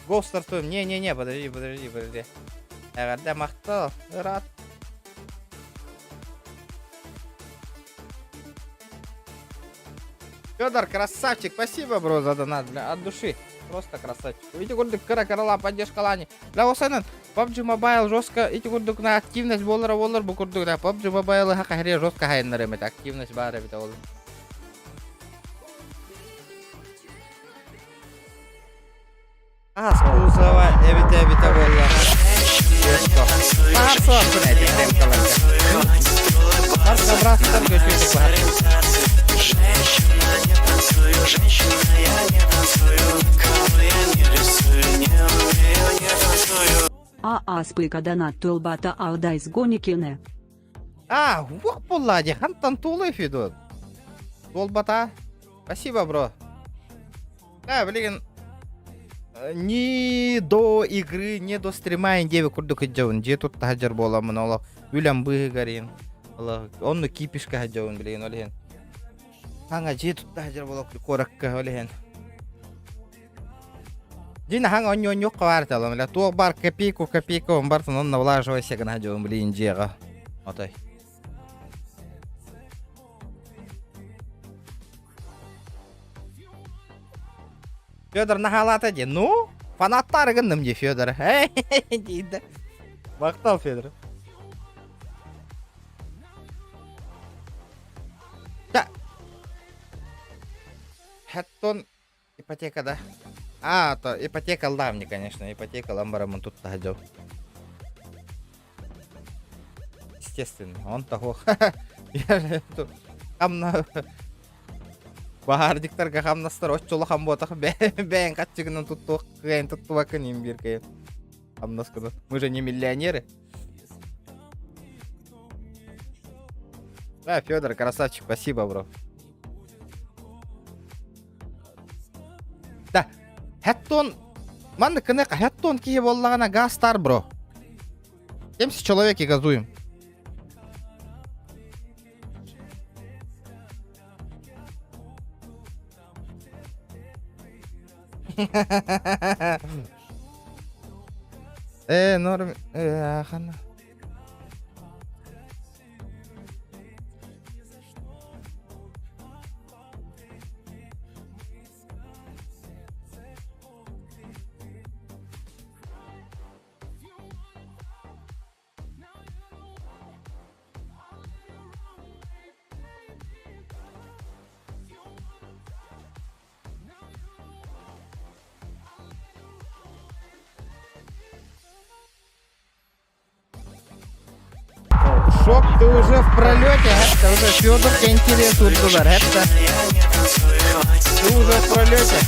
[SPEAKER 1] Гол стартуем. Не, подожди. Да махтал. Рад. Фёдор, красавчик. Спасибо, бро, за донат. От души. Просто красавчик. Эти курдук кара поддержка лани. Для осанын PUBG Mobile жестко. Эти курдук на активность болар бу курдук да PUBG Mobile хакахре жестко хайнар эмет. Активность бар эмет ол. Скузова, эвита болла. Марсо, кунайди, премкаларга. Марсо, брастар, гөшөйді бар. Женщина, не танцую, я не танцую. Кого я не рисую, не умею, не
[SPEAKER 6] Аспыка донат толбата алдайс гоникене.
[SPEAKER 1] Ух, Пуллади, хантан тулы, Федот. Толбата. Спасибо, бро. Да, блин. Ни до игры, ни до стрима индеви курдук иджаун. Же тут таджар боламын, ола үлям быгарин. Ола онну кипишка хаджаун, блин, олehen. Ханга же тут таджар болап коракка, олehen. Жина ханга оньо кварталам, ля туа бар копейку, он бартын онна влаживай сеган хаджаун, блин, жега. Отай. Федор нахалата де. Ну, фанаттары кындым де Федор. Дейді. Мақтал Федор. Да. Хэттон ипотекада. То ипотека алдавни, конечно. Ипотека ламбарамын тут таджал. Естественно, он того. Я же тут камна. Бахардиктарга хамнастар оччола хамботах бээн катчыгынан туттук кээн туттубакын имбир кээн хамнасканы. Мы же не миллионеры. Да, Федор, красавчик, спасибо, бро. Да, хэттон манды кынэка хэттон кие боллагана гастар, бро. 70 человек и газуем. Норм. Хана. Шок, ты уже в пролете, это уже Федор, тебе интересует туда, это. Ты уже в пролете.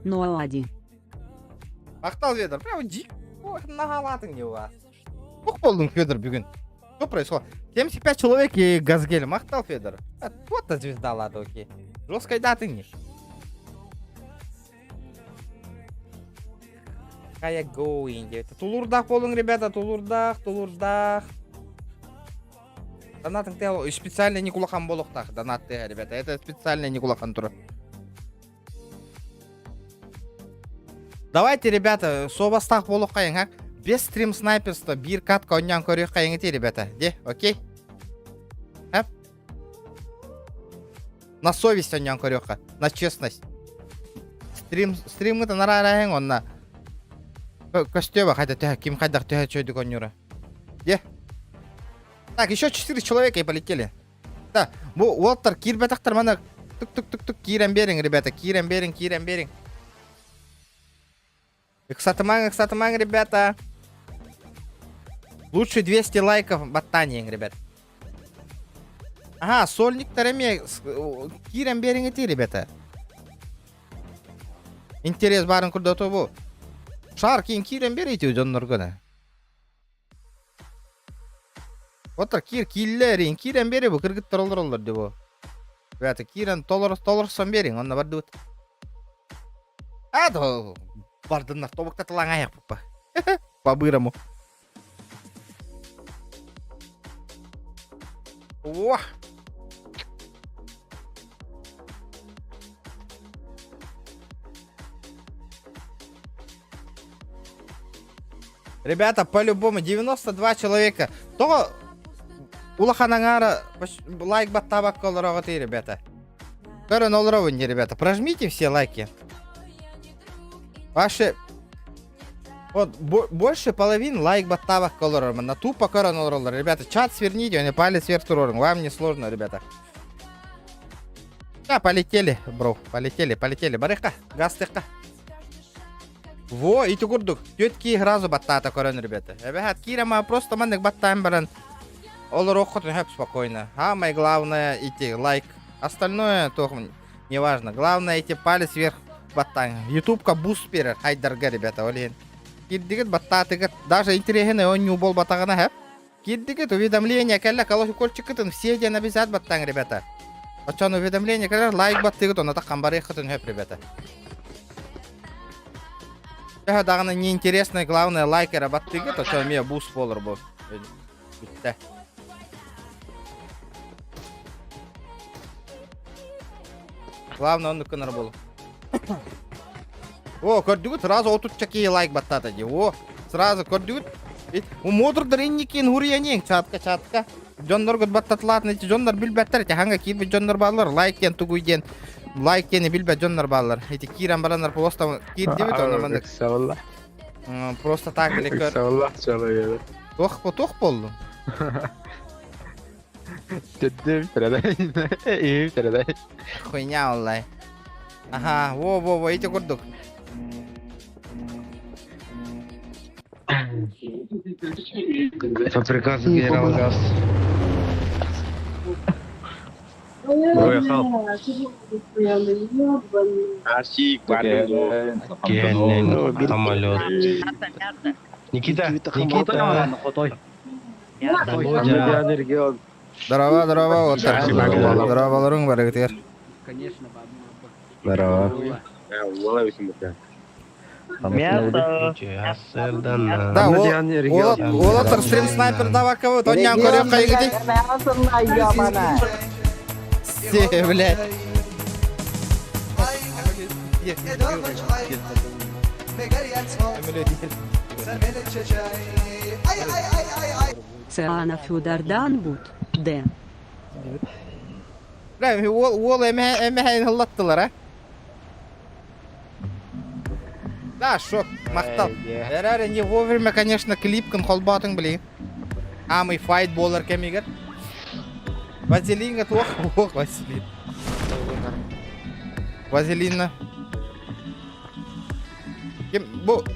[SPEAKER 6] Ну алади.
[SPEAKER 1] Мақтал Федор, прям дик. Ох, нагалатың не у вас. Ух, болдың Федор бүгін. Что происходит? 75 человек и газгель. Мақтал Федор. Вот-то звезда, ладно, окей. Жесткой даты не. Кая going, девята. Тулурдах болың, ребята, тулурдах. Донатың тел специально не кулахан болуқтақ. Донатты, ребята. Это специально не кулахан туры. Давайте, ребята, собастақ болуқ қайын, ақ. Без стрим снайперства, бир катка оннян көрек қайын ете, ребята. Де, окей? Әп? На совесть оннян көрек, на честность. Стримгіті нарарайын онна. Костёба, хотя ким хайдах тяга чойды конюра. Де? Так, еще 4 человека и полетели. Да, Уолтер, кирбетахтар, мана тук-тук-тук-тук, кирен берин, ребята, кирен берин. Эксатаман, ребята. Лучше 200 лайков баттаниен, ребят. Ага, сольник тареме, кирен берин эти, ребята. Интерес барын курда тобу. Шар кейін кирен берейті өжонноргона. Отыр киллерин кирен бері бұл кіргіт тұрылыр деп о. Бәті кирен толырсан берин, онна барды өт. Ады бардынар тобықта тылаң аяқ бұппа. Бабыраму. Уах! Ребята, по-любому 92 человека. То улаханангара лайк баттабак колороваты, ребята. Көрін олровынде, ребята. Прожмите все лайки. Ваши... Вот, больше половины лайк баттабак колоровым. На тупо көрін олровлар. Ребята, чат сверните, он палец вверх турорым. Вам не сложно, ребята. Да, полетели, бро. Полетели. Барыха, гастыха. Во, ити курдук. Тетки гразу баттата көрөн, ребята. Эбехат кирама просто мандык баттайын баран. Олар охотно хэп спокойно. Самое главное идти лайк. Остальное то не важно. Главное идти палец вверх баттан. Ютубка буст берер. Хайдарга, ребята, олен. Киддигит баттатыгит. Даже интересный он не убол батагана хэп. Киддигит уведомление кэлла колокольчикытын все день обязательно баттан, ребята. Очан уведомление кэлла лайк баттыгит он ата камбары хытын хэп, ребята. Это дагана неинтересное, главное лайкера баттыгит, очан меня буст болар бол. Битте. Главное он кыныр болу. О, көрдүгүт сразу отут чаки лайк баттата ди. О, сразу көрдүгүт. У модурдар инникин хурияниң чатка. Жоннор гыт баттатлатын эти жоннор билбеттер. Эти ханга кирби жоннор балар лайк кен тугуйден. Лайк кени билбет жоннор балар. Эти киран баланар просто кирдибит онамандык. Просто так или көр.
[SPEAKER 5] Савалла чалıyor.
[SPEAKER 1] Тох болду.
[SPEAKER 5] Dedim sıradan. İyi sıradan.
[SPEAKER 1] Хуйня онлайн. Ага, во, эти көрдүк.
[SPEAKER 8] По приказу генерала Газ. Уехал. Генен самолет. Никита.
[SPEAKER 1] Здорово, отыр. Здороваларың бар егеттер.
[SPEAKER 8] Здорово.
[SPEAKER 1] Да, ол отыр стрим снайпер даваковы, тонян көрек кайгыды. Все, блядь.
[SPEAKER 6] Це Ана Фюдардан бут. Де?
[SPEAKER 1] Ол эме хыллаттылар, а? Да, шок, мақтал. Әрәрі не вовремя, конечно, клипкін қолбатың, блин. Амый файт болар кемегер. Вазелинға тоқ, Вазелин. Вазелинна. Кем, бұл,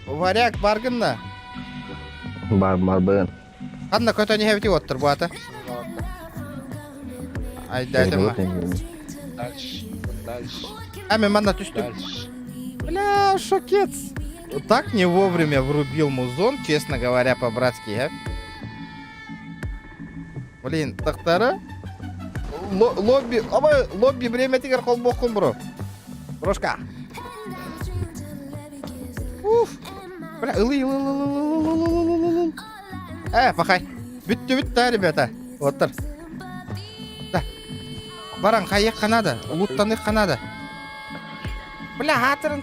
[SPEAKER 1] варяк баргынна?
[SPEAKER 8] Бар.
[SPEAKER 1] Қанна көтөне хәбіті оттыр бұл аты? Айдайды ма? Әме манда түстік. Бля, шокец. Так не вовремя врубил музон, честно говоря, по-братски, а? Блин, тахтара? Лобби время тигр холбокун, бро. Брошка. Уф. Бля, ылы. Пахай. Бүтті, ребята. Оттыр. Да. Баран, қайық қанады. Луттанық қанады. Бля, хатырын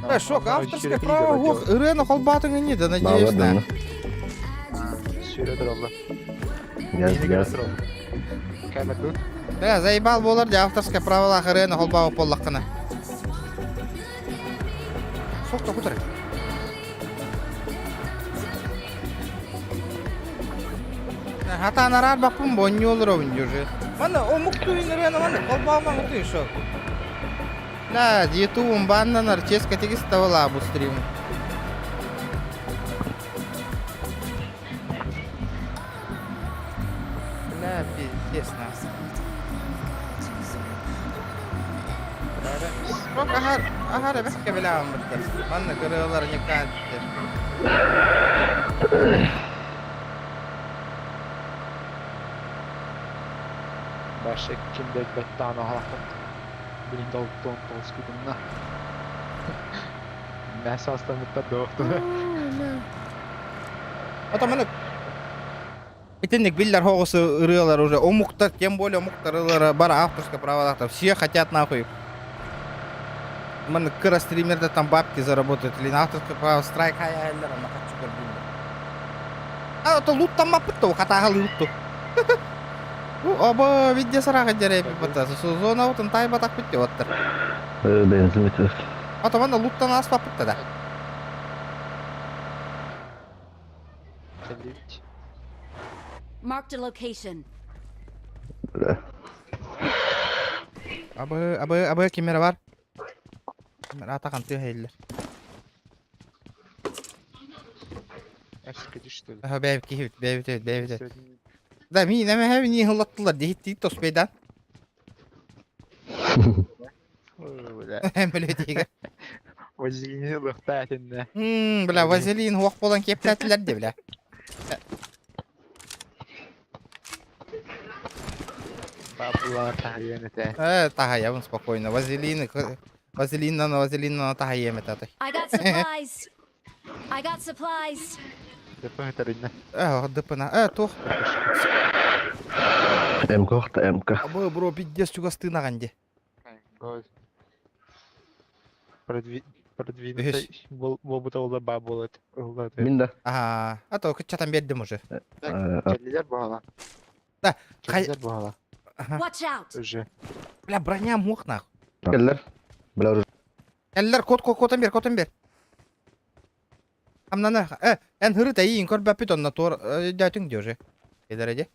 [SPEAKER 1] Бля, шок, авторское право, ох, Ирена холбатың не, да, надеюсь, да.
[SPEAKER 5] Süredir Allah.
[SPEAKER 8] Газ.
[SPEAKER 1] Бля, заебал болар, да, авторское право, Ирена холбағы поллаққына. Шокта құтыр. Хата нарар бақпын, бонни олыр оғын жүрі. Мана, о мұқтуын Ирена, мана, холбағыма мұқтуын шок. Да, ютубом баннанар, честка тегіс тавала бұл стрим. Бля, пиздец нас. Шок, ахар бәкке біләуім бітті. Манна көріолар не кәдді.
[SPEAKER 5] Başka kimde bettana halakın. Birinci alıptan toskudunla. Neyse hastalıkta doğdu.
[SPEAKER 1] Ата мана Итинник биллер хоғысы ырыалар уже. О мұқтар, тем более мұқтар ырылары бар авторское праволақта. Все хотят нахуй. Мана кыра стримерда там бабки заработают. Или на авторское право страйк хая әлдер. Ана қатшы көрдім. Это луттан маппытты, қатағалы лутту. Оба видео сараға жарайып бітті. Зона отын тай батақ бітті оттыр.
[SPEAKER 8] Бензин бітті.
[SPEAKER 1] Ата мана луттан аспап бітті да.
[SPEAKER 4] Marked a location.
[SPEAKER 1] Абы кемері бар. Кемері атақан түр хейлі.
[SPEAKER 5] Eski düştü.
[SPEAKER 1] Aha bevit. Da mi neme hem ni hıllattılar dehit tospeydan. Hem böyle diye.
[SPEAKER 5] Vazilini lıhta etinde.
[SPEAKER 1] Bla vazelin hoq bolan keptatiler de bla.
[SPEAKER 5] Babula tahyenete.
[SPEAKER 1] Тахаявын спокойно. Вазелиннан тахаем это.
[SPEAKER 4] I got supplies. I got supplies.
[SPEAKER 5] Depo eterinde.
[SPEAKER 1] Дыпына. Тух.
[SPEAKER 8] МК хта МК.
[SPEAKER 1] Абы бро пиздец чуга стынаган
[SPEAKER 5] Гол. Продвинутый. Болбута олда баб болот.
[SPEAKER 8] Минда.
[SPEAKER 1] Ага. А то чатан бердим уже.
[SPEAKER 5] Келлилер бағала.
[SPEAKER 1] Да.
[SPEAKER 5] Келлилер бағала.
[SPEAKER 4] Watch out.
[SPEAKER 5] Уже.
[SPEAKER 1] Бля, броня мох нах.
[SPEAKER 8] Келлер. Бля,
[SPEAKER 1] Эллер котан бер. Амнана. Эн хыры тайын кор бапит онна тор дятың дёже. Эдереде.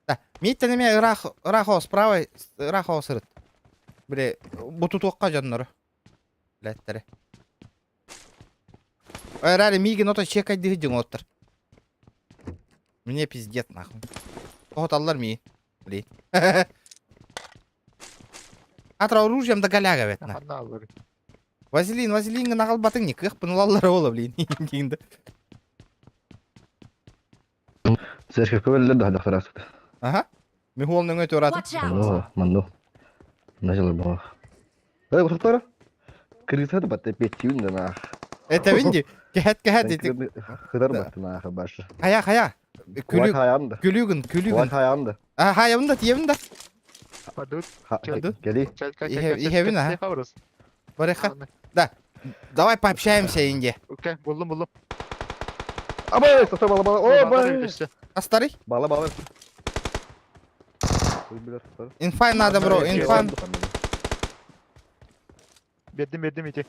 [SPEAKER 1] Да. Миттенеме рахо справа рахо сырыт. Бре буту тоққа жаннары. Ләттері. Рәлі миген ота чекай дыгыдың оттыр. Мне пиздец нахуй. Тоғыталар ми. Блин. Атра оружием да галяга бет на.
[SPEAKER 5] Ханна алыр.
[SPEAKER 1] Вазелин нағал батың не кық пынулалар ола блин. Кейінді.
[SPEAKER 8] سيركب كل ده دخل راسك.
[SPEAKER 1] Ага. Ми холның өте оратып.
[SPEAKER 4] Watch out.
[SPEAKER 8] منو نجل البوا. ايه بخطره كريت هذا بتاع بيتيون ده
[SPEAKER 1] Это винди. Кәһәт
[SPEAKER 8] خضر بس ما خباش
[SPEAKER 1] Хая.
[SPEAKER 8] كلوك هاي عنده
[SPEAKER 1] Күлігін.
[SPEAKER 8] كلوك هاي عنده
[SPEAKER 1] Хаябында тиебында.
[SPEAKER 5] Падут.
[SPEAKER 8] جلي
[SPEAKER 1] Ихебин, ага. Бареха. Да. Давай пообщаемся, Инди.
[SPEAKER 5] Окей, buldum.
[SPEAKER 8] ابا استطيع بالله اوه
[SPEAKER 5] Bağlar
[SPEAKER 8] با
[SPEAKER 5] işte.
[SPEAKER 1] А старый?
[SPEAKER 8] بالله
[SPEAKER 1] Инфай надо, бро. Инфай.
[SPEAKER 5] Verdim iti.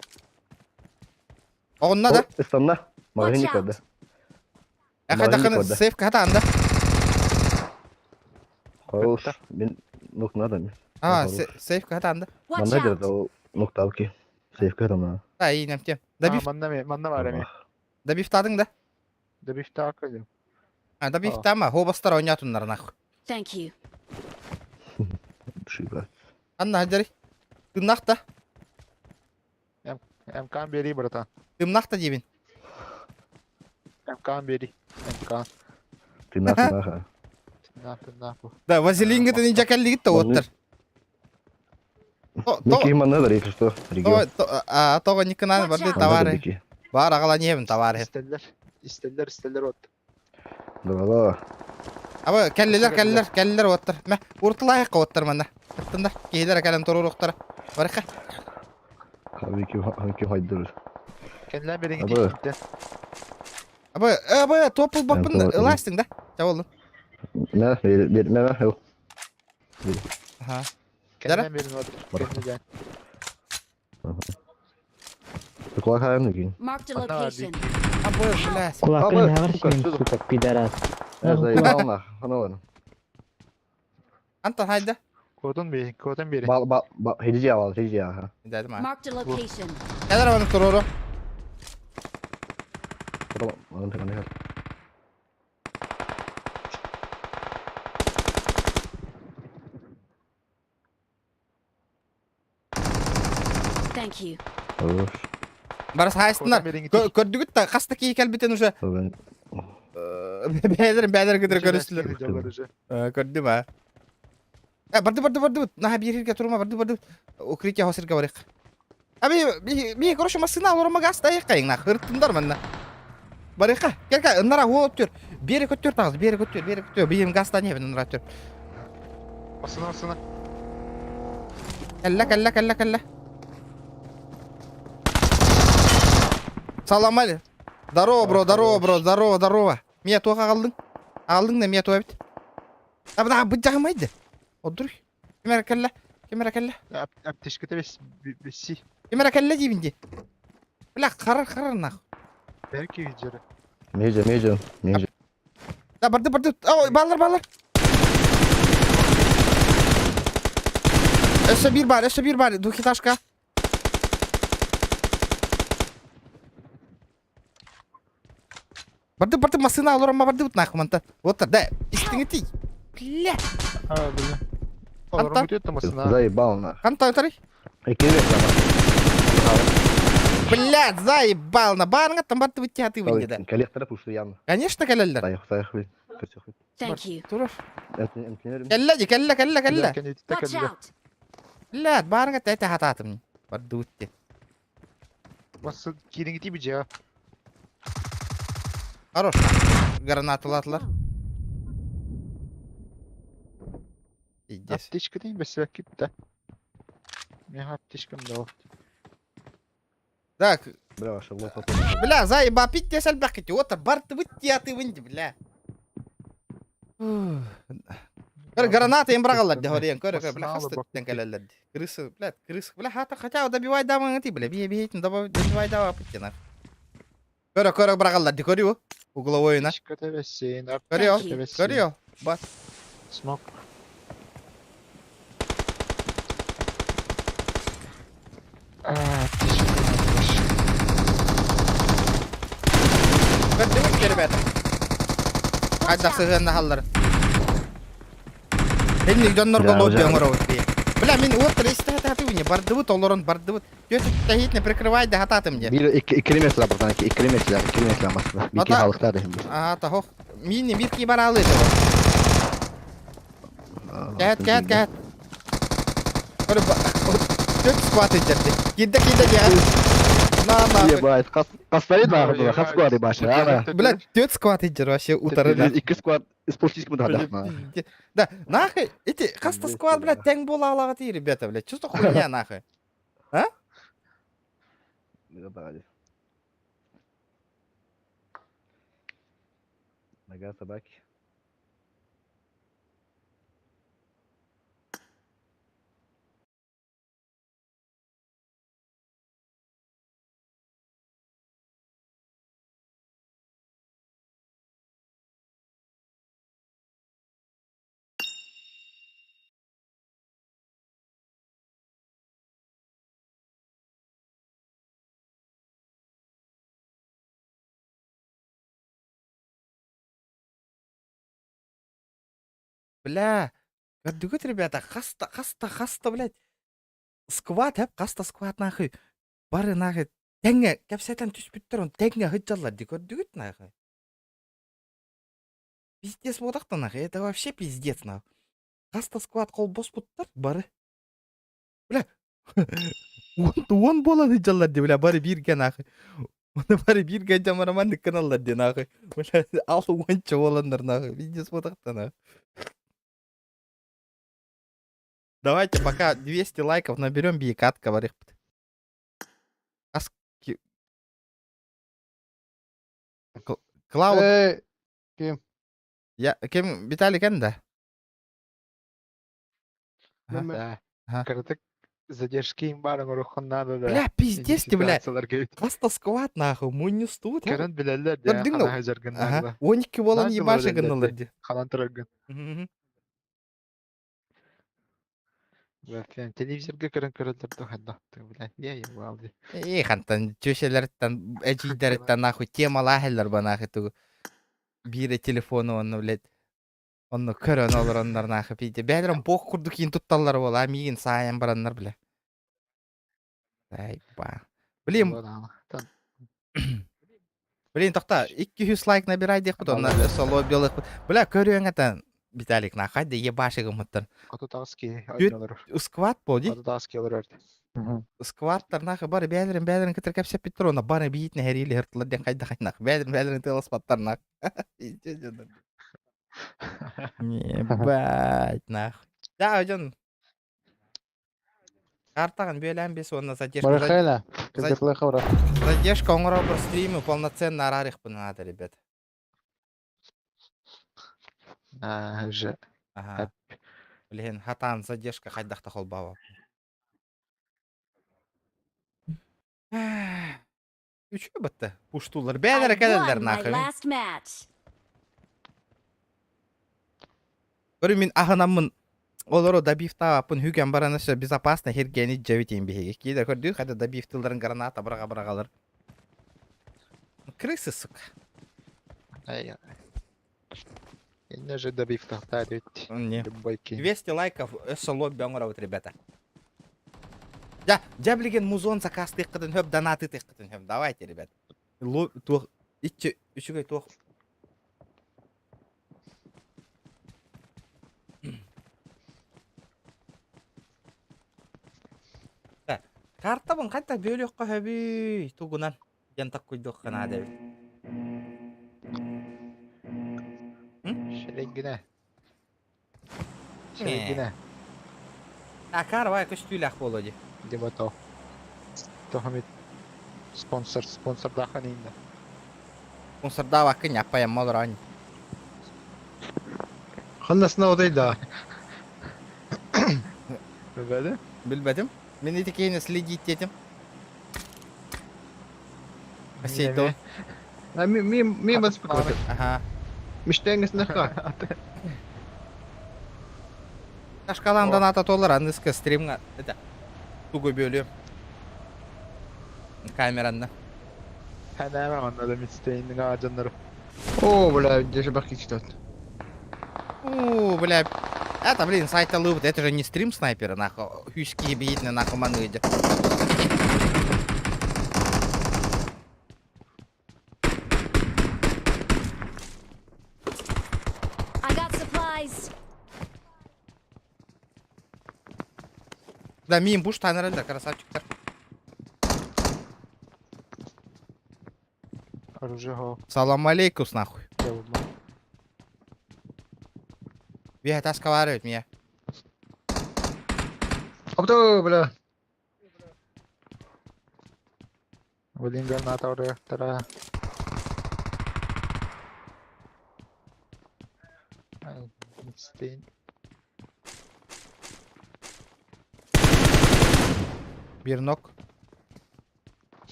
[SPEAKER 1] Оғынна да.
[SPEAKER 8] استنى ما هني كده
[SPEAKER 1] Қайдақын сейф кәті анда.
[SPEAKER 8] خلاص من نقطة نادم
[SPEAKER 1] Сейф кәті анда.
[SPEAKER 4] Watch
[SPEAKER 8] من نجد
[SPEAKER 4] out.
[SPEAKER 8] لو نقطة اوكي سيف كده ما
[SPEAKER 1] Да, iyi nemtем. Dabif
[SPEAKER 5] Manna var emi.
[SPEAKER 1] тадың да.
[SPEAKER 5] Da bir daha akıllı.
[SPEAKER 1] Dabif тама. Хобастар ойнатынлар нахуй.
[SPEAKER 4] Thank you.
[SPEAKER 8] شيء
[SPEAKER 1] Анна хаджари. Тымнақта.
[SPEAKER 5] Emkan beri brata.
[SPEAKER 1] Тымнақта дебін.
[SPEAKER 5] Emkan beri. Emkan.
[SPEAKER 8] تناخ
[SPEAKER 5] Ne bu?
[SPEAKER 1] Да, вазелин гыты нинджа кәлі гитті оттыр.
[SPEAKER 8] Ники من نقدر يكشف رجال
[SPEAKER 1] Тоға никынан барды товары. Бар ағала небін товары.
[SPEAKER 5] İstediler ot.
[SPEAKER 8] والله
[SPEAKER 1] Абы кәлілер оттыр. Мә, ұртылайыққа оттыр манда. Ыттында, кейдер кәлін тұрur оқтыр. Барыққа.
[SPEAKER 8] هيك هيدر
[SPEAKER 5] Kendiler beri
[SPEAKER 8] Abi.
[SPEAKER 5] gitti.
[SPEAKER 1] Абы, топыл бапын
[SPEAKER 8] Tamam.
[SPEAKER 1] ыластың да. Жауылдың.
[SPEAKER 8] ما هو
[SPEAKER 1] Ага.
[SPEAKER 5] Kendiler beri ot. Kendiler.
[SPEAKER 8] تقول هاي منك
[SPEAKER 4] Marked a
[SPEAKER 5] Anna var,
[SPEAKER 4] location.
[SPEAKER 1] Абы, блядь.
[SPEAKER 8] Kulakın ne var suka pidaras. زي ما انا
[SPEAKER 1] Антон, haydi.
[SPEAKER 5] Kodun beri.
[SPEAKER 8] هيجي على هيجي على
[SPEAKER 1] Dedim ha.
[SPEAKER 4] Marked a location.
[SPEAKER 1] Neler var tururu?
[SPEAKER 8] طبعا انت كان
[SPEAKER 4] Thank you.
[SPEAKER 8] خلاص
[SPEAKER 1] Barış haysınlar.
[SPEAKER 5] Kodun beri gitti.
[SPEAKER 1] Kördügüt da kastaki ikel biten uşa.
[SPEAKER 8] طبعا
[SPEAKER 1] Beyler gider görürsüler.
[SPEAKER 5] Görüştüler.
[SPEAKER 1] Gördüm ha. Bardı. Nah bir hirge turma bardı. Ukriya hosir gabarik. Abi bir koruş masına alırma gasta yıkayın nah. Hırtınlar manna. Barika. Gel onlara hu otur. Bir kötür tağız. Bir kötür. Bizim gasta niye ben onlara otur.
[SPEAKER 5] Asına.
[SPEAKER 1] Kella. Salam Ali. Здорово. Мия тоға қалдың? Алдың да мия тоға бит. Абда быджағымайды. Одыр. Кемера кәлі.
[SPEAKER 5] Apteşkete besi.
[SPEAKER 1] Кемера кәлі дейбінде. Бля, қарар нах.
[SPEAKER 5] Belki hicri.
[SPEAKER 8] ميجا
[SPEAKER 1] Да, барды. Ой, балар. Өсі bir бар. Духиташка. Барды машина алыр ма барды нахуй манта. Вот да, истиңи ти. Бля.
[SPEAKER 5] Блин.
[SPEAKER 1] Антон?
[SPEAKER 5] Олар өтет тамасына.
[SPEAKER 8] Заебал нахуй.
[SPEAKER 1] Канта утары.
[SPEAKER 8] Экремет
[SPEAKER 1] Блядь, заебал на барыңа там барды вытти аты вынде да.
[SPEAKER 8] Коллектора пушты явно.
[SPEAKER 1] Конечно, калеллер.
[SPEAKER 8] Саяқ хуй. Көте хуй.
[SPEAKER 4] Thank you.
[SPEAKER 1] Туров.
[SPEAKER 8] Эмтенерим.
[SPEAKER 1] Келла.
[SPEAKER 4] Watch out.
[SPEAKER 1] Блядь, барыңа тәте хататым. Барды вытти.
[SPEAKER 5] Басы киринги тиби жа.
[SPEAKER 1] Хорош. Гранаталатлар. Идес.
[SPEAKER 5] Аптечка дейін бәсі кетті. Мен аптечкам да ол.
[SPEAKER 1] Так,
[SPEAKER 8] Бля, ваша лоха.
[SPEAKER 1] бля, заеба пить те сальбакити. Вот барды вытти аты вынде, бля. Гранаты им брагалар де хорен. Көрө, бля, хаста тенкелелер. Крысы, блядь, крысы. Бля, хата хотя добивай дамы ти, бля, бей, добивай дама питтена. Көрө брагалар де көрү. Угловойна.
[SPEAKER 5] Аптечка да бәсін.
[SPEAKER 1] Көрү. Бас.
[SPEAKER 5] Смок.
[SPEAKER 1] Көрдүңүз ребята. Кайда сыгын халлар. Энни жоннор голоо беңоро. Бля, мен отыр истат аты уне барды толорон барды. Төтү тахитне прикрывай да хататым мне.
[SPEAKER 8] Bir ekremet la buradan. Ekremetler masada. Bir iki halıklar da hem.
[SPEAKER 1] А, тахох. Мини бирки баралы. Кәт. Көрү. Төт скват этерди. Кидде я. На.
[SPEAKER 8] Ебать, кастарит нахуй, хас сквады башы. Ана.
[SPEAKER 1] Бля, төт скват этер вообще утары.
[SPEAKER 8] İki squad спортивский мудак.
[SPEAKER 1] Да, нахуй, эти каста сквад, блядь, тең бола алага ти, ребята, блядь. Что хуйня нахуй?
[SPEAKER 8] Нога собаки.
[SPEAKER 1] Бля, гадугут, ребята, хаста, блядь. Сквад, хаста сквад нахуй. Бары нахуй. Теңе, кәпсәтен түспүттер, он теңе хыджалар, ди көрдүгүт нахуй. Пиздец бодакта нахуй, это вообще пиздец нахуй. Хаста сквад кол бос буттар, бары. Бля. Он бола хыджалар, ди, бля, бары бирге нахуй. Оны бары бирге жамараман каналлар, ди нахуй. Бля, ал онча боландар нахуй, пиздец бодакта нахуй. Давайте пока 200 лайков наберем, бейкат, говорит. Клауд.
[SPEAKER 5] Ким?
[SPEAKER 1] Кем? Виталий Кенда?
[SPEAKER 5] Да.
[SPEAKER 1] Ага.
[SPEAKER 5] Кырдык задержки им барын урухун надо да.
[SPEAKER 1] Бля, пиздец ты, бля.
[SPEAKER 5] Ситуациялар кейт.
[SPEAKER 1] Каста сквад нахуй, муйню студ.
[SPEAKER 5] Кырын билелер де.
[SPEAKER 1] Көрдүң
[SPEAKER 5] Хана
[SPEAKER 1] бу?
[SPEAKER 5] хажаргындар.
[SPEAKER 1] Ага. 12 болан
[SPEAKER 5] Надо
[SPEAKER 1] ебашы
[SPEAKER 5] было
[SPEAKER 1] гынылар
[SPEAKER 5] лелер
[SPEAKER 1] ди.
[SPEAKER 5] Ханан тұраргын. Бәфен телевизорга кырылдыр да хаддакты, бля. Я валды.
[SPEAKER 1] Хантан чөшелерден, эжидерден нахуй темалахылар ба нахуй тугу. Бире телефону онну, блядь. Онну көрөн олар ондар нахуй пиде. Бәлерім бок курду кейін тутталар бол, амигин сайын барандар, бля. Айба. Блин, тоқта, 200 лайк набирай дек бұд, онна соло белых бұд. Бля, көрөң әтін, Виталик, нахай, де ебашығы мұттыр.
[SPEAKER 5] Атутаски ойналар.
[SPEAKER 1] Сквад боди?
[SPEAKER 5] Атутаски олар өрді.
[SPEAKER 1] Сквадтар нахай, бары бәлерін кітір кәпсеп біттір, онна бары бейітіне әрейлі хыртылар ден қайда қайнақ. Бәлерін тыласпаттар нах. Ебать, нахуй. Да, өжін. Картаган бөлән бес, онна задержка.
[SPEAKER 5] Марахайла, кыздыклы хавра.
[SPEAKER 1] Задержка оңырау бір стримі полноценно арарих бұны надо, ребят.
[SPEAKER 5] Же.
[SPEAKER 1] Ага. Блин, хатан задержка қайдақта қол бава. Üçü бітті. Пуштулар. Бәлері
[SPEAKER 4] I
[SPEAKER 1] кәлелдер
[SPEAKER 4] won my
[SPEAKER 1] нахуй.
[SPEAKER 4] last match.
[SPEAKER 1] Көрі мен ағынамын. Олар о добивта апын хүген баранышы безопасно хергені жәвітен бейге. Кейді көрді, қайда добивтыларын граната бұраға-бұрағалар. Крысы, сука.
[SPEAKER 5] Ай. Инне же добив тахта дит.
[SPEAKER 1] Не.
[SPEAKER 5] Любой кин.
[SPEAKER 1] 200 лайков өссө лобби оңора вот, ребята. Ja билген музон заказ теккытын хөп, донаты теккытын хөп. Давайте, ребят. Тух, итче, үчүгөй тух. Карта бун кайта бөлөккө хөбүй тугунан. Янтак куйдук кана деп.
[SPEAKER 5] Шерегине. Шерегине.
[SPEAKER 1] Акар вай көстүлак болоди.
[SPEAKER 5] Деп атау. Тохамит спонсор дахан инде.
[SPEAKER 1] Спонсорда вакын япаям молрань.
[SPEAKER 5] Ханнасына одайда. Böyle?
[SPEAKER 1] Билбедим. Мен этикейне следить этим. Сейдон.
[SPEAKER 5] Ми бас покажу.
[SPEAKER 1] Ага.
[SPEAKER 5] Миштенгес нахка.
[SPEAKER 1] Ташкалам доната толар, анныска стримга. Это. Тугу бөлөм. Камеранда.
[SPEAKER 5] Хана аннада мистейнин ажаннары.
[SPEAKER 8] О, бля, где же бахи читать?
[SPEAKER 1] Бля. Это, блин, сайта лупит. Это же не стрим снайпера, нахуй. Хюшки бить на нахуй мануиде.
[SPEAKER 4] I got supplies.
[SPEAKER 1] Да, мим буш танырында, красавчиктар.
[SPEAKER 5] Оружие го.
[SPEAKER 1] Салам алейкус, нахуй. Вия таскаваривает меня.
[SPEAKER 8] Опто, бля.
[SPEAKER 5] Один граната оружие, вторая. Мистейн.
[SPEAKER 1] Bir nok.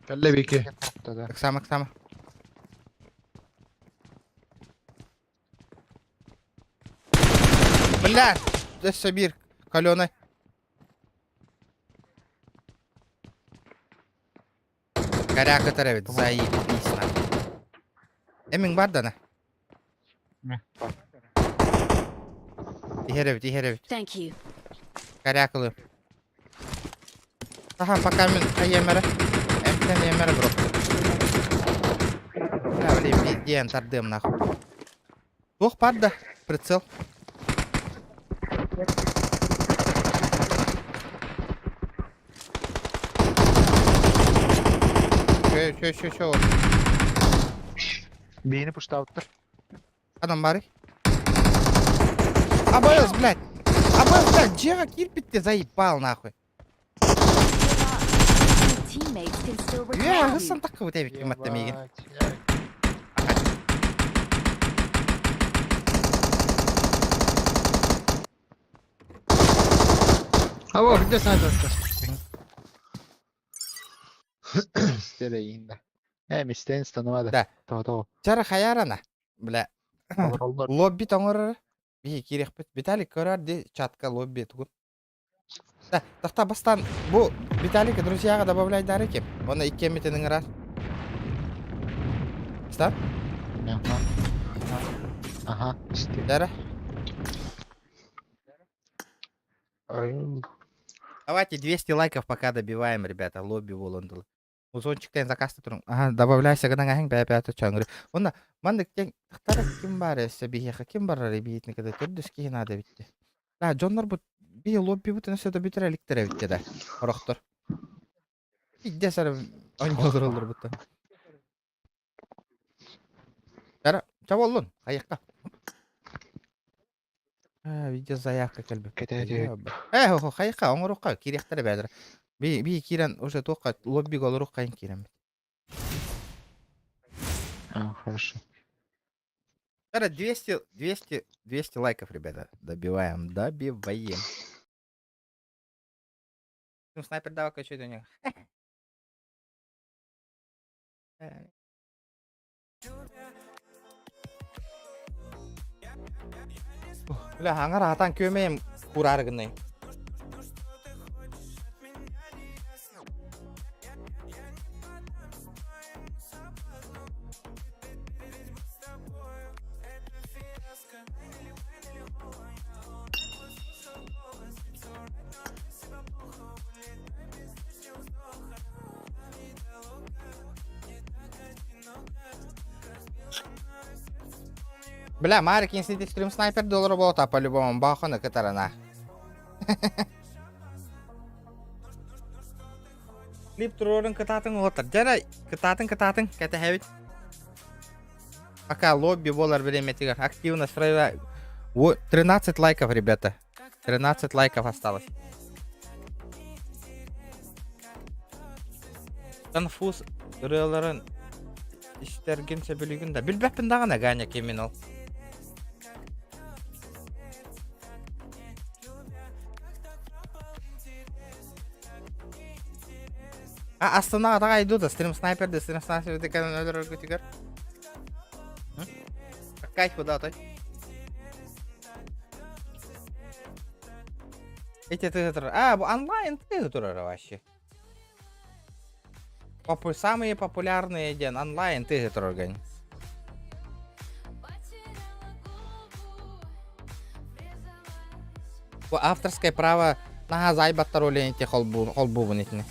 [SPEAKER 8] Калле бики.
[SPEAKER 5] Да.
[SPEAKER 1] Так само. Бля, здесь Сабир, калёный. Коряка таравит, заебись нахуй. Эмин бар дана. Тихеревит.
[SPEAKER 4] Thank you.
[SPEAKER 1] Корякалым. Ага, пока мен аемера. Эмтен емера, бро. Бля, блин, везде антардем нахуй. Тух падда, прицел. Чё.
[SPEAKER 5] Бейни пуштауттар.
[SPEAKER 1] Адам бары. АБС, блядь, Джега кирпитте заебал нахуй.
[SPEAKER 4] Your teammates can still
[SPEAKER 1] Я
[SPEAKER 4] recall
[SPEAKER 1] гысын
[SPEAKER 4] you.
[SPEAKER 1] такка вот эвик киматта меген.
[SPEAKER 8] А вот, где снайпер?
[SPEAKER 5] Стереинде. Мистейн станывады.
[SPEAKER 1] Да.
[SPEAKER 5] То.
[SPEAKER 1] Чара хаярана, бля.
[SPEAKER 5] Олар.
[SPEAKER 1] Лобби тоңорыр. Би керек бит. Виталик көрөр де чатка лобби тугун. Да, тахта бастан бу Виталика друзьяга добавлять дар экен. Оны 2 метенин раз. Стар?
[SPEAKER 5] Ага.
[SPEAKER 1] Дара. Давайте 200 лайков пока добиваем, ребята. Лобби волондул. Музончиктен закаста турун. Ага, добавляйся гана гаң бәпәте чаңгыры. Онда мандык тең тахтара ким бар эсе бихе ким бар ребитне кеде төрдөс ки надо битти. Да, жоннор бу би лобби бутын эсе да битереликтер битти да. Ороктор. Идде сара ойнолдурулур бутта. Дара, чаболлун, кайыкка. Видео заявка келбе. Хо, кайыкка оңорукка киректер бәдер. Би кирен уже тоққа лобби голорук кайын кирен.
[SPEAKER 5] Хорошо.
[SPEAKER 1] Дара 200 лайков, ребята. Добиваем. Ну, снайпер давай что это у него. Бля, аңар атан көмейм курарыгынай. Бля, Марик, если ты стрим снайпер дол работа по-любому, бахана катарана. Лип турорын кататын отыр. Жара, кататын, ката хәбит. Пока лобби болар время тигр. Активность проявляет. 13 лайков, ребята. 13 лайков осталось. Конфуз рыяларын işlergense bilgin de. Bilbepin dağına ganya kemin ol. Aslında da kaydı da stream sniper'de kanal öldürür götürür. Кайф куда то? Эти тигры. Онлайн тигры вообще. Самые популярные день онлайн тигры гань. Авторское право на газай батаролените холбу вынесены.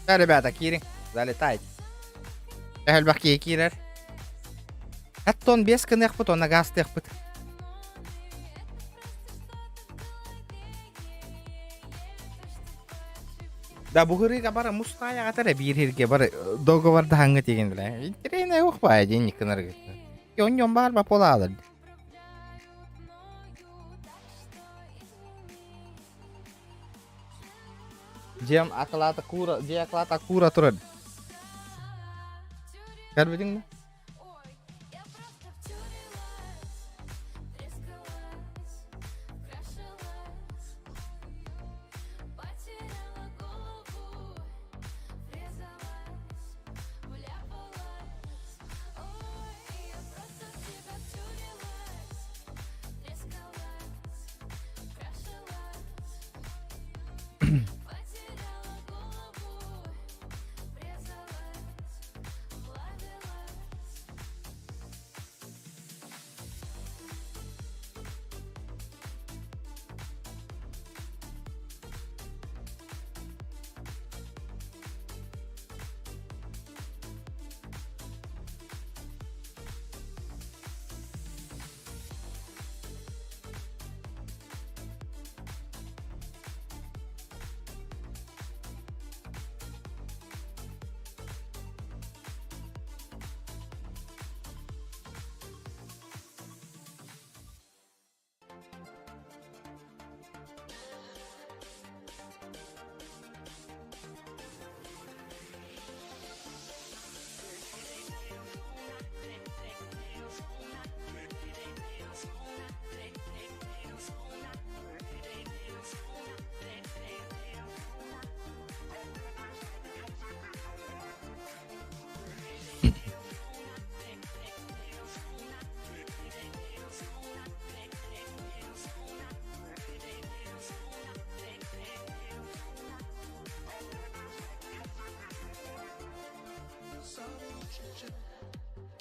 [SPEAKER 1] Да, ребята, Кирин, залетайте. Әлбәкке кирер. Әттон 5 кін әқпіт, оны ғасты әқпіт. Да бұғырыға бары мұстая қатары бір ерге бары доғыварды хаңғы теген білі. Интерейне өқ бай, денек кініргі. Оньон бар ба пола алыр. Jam aklata kura turun. Görmedin mi?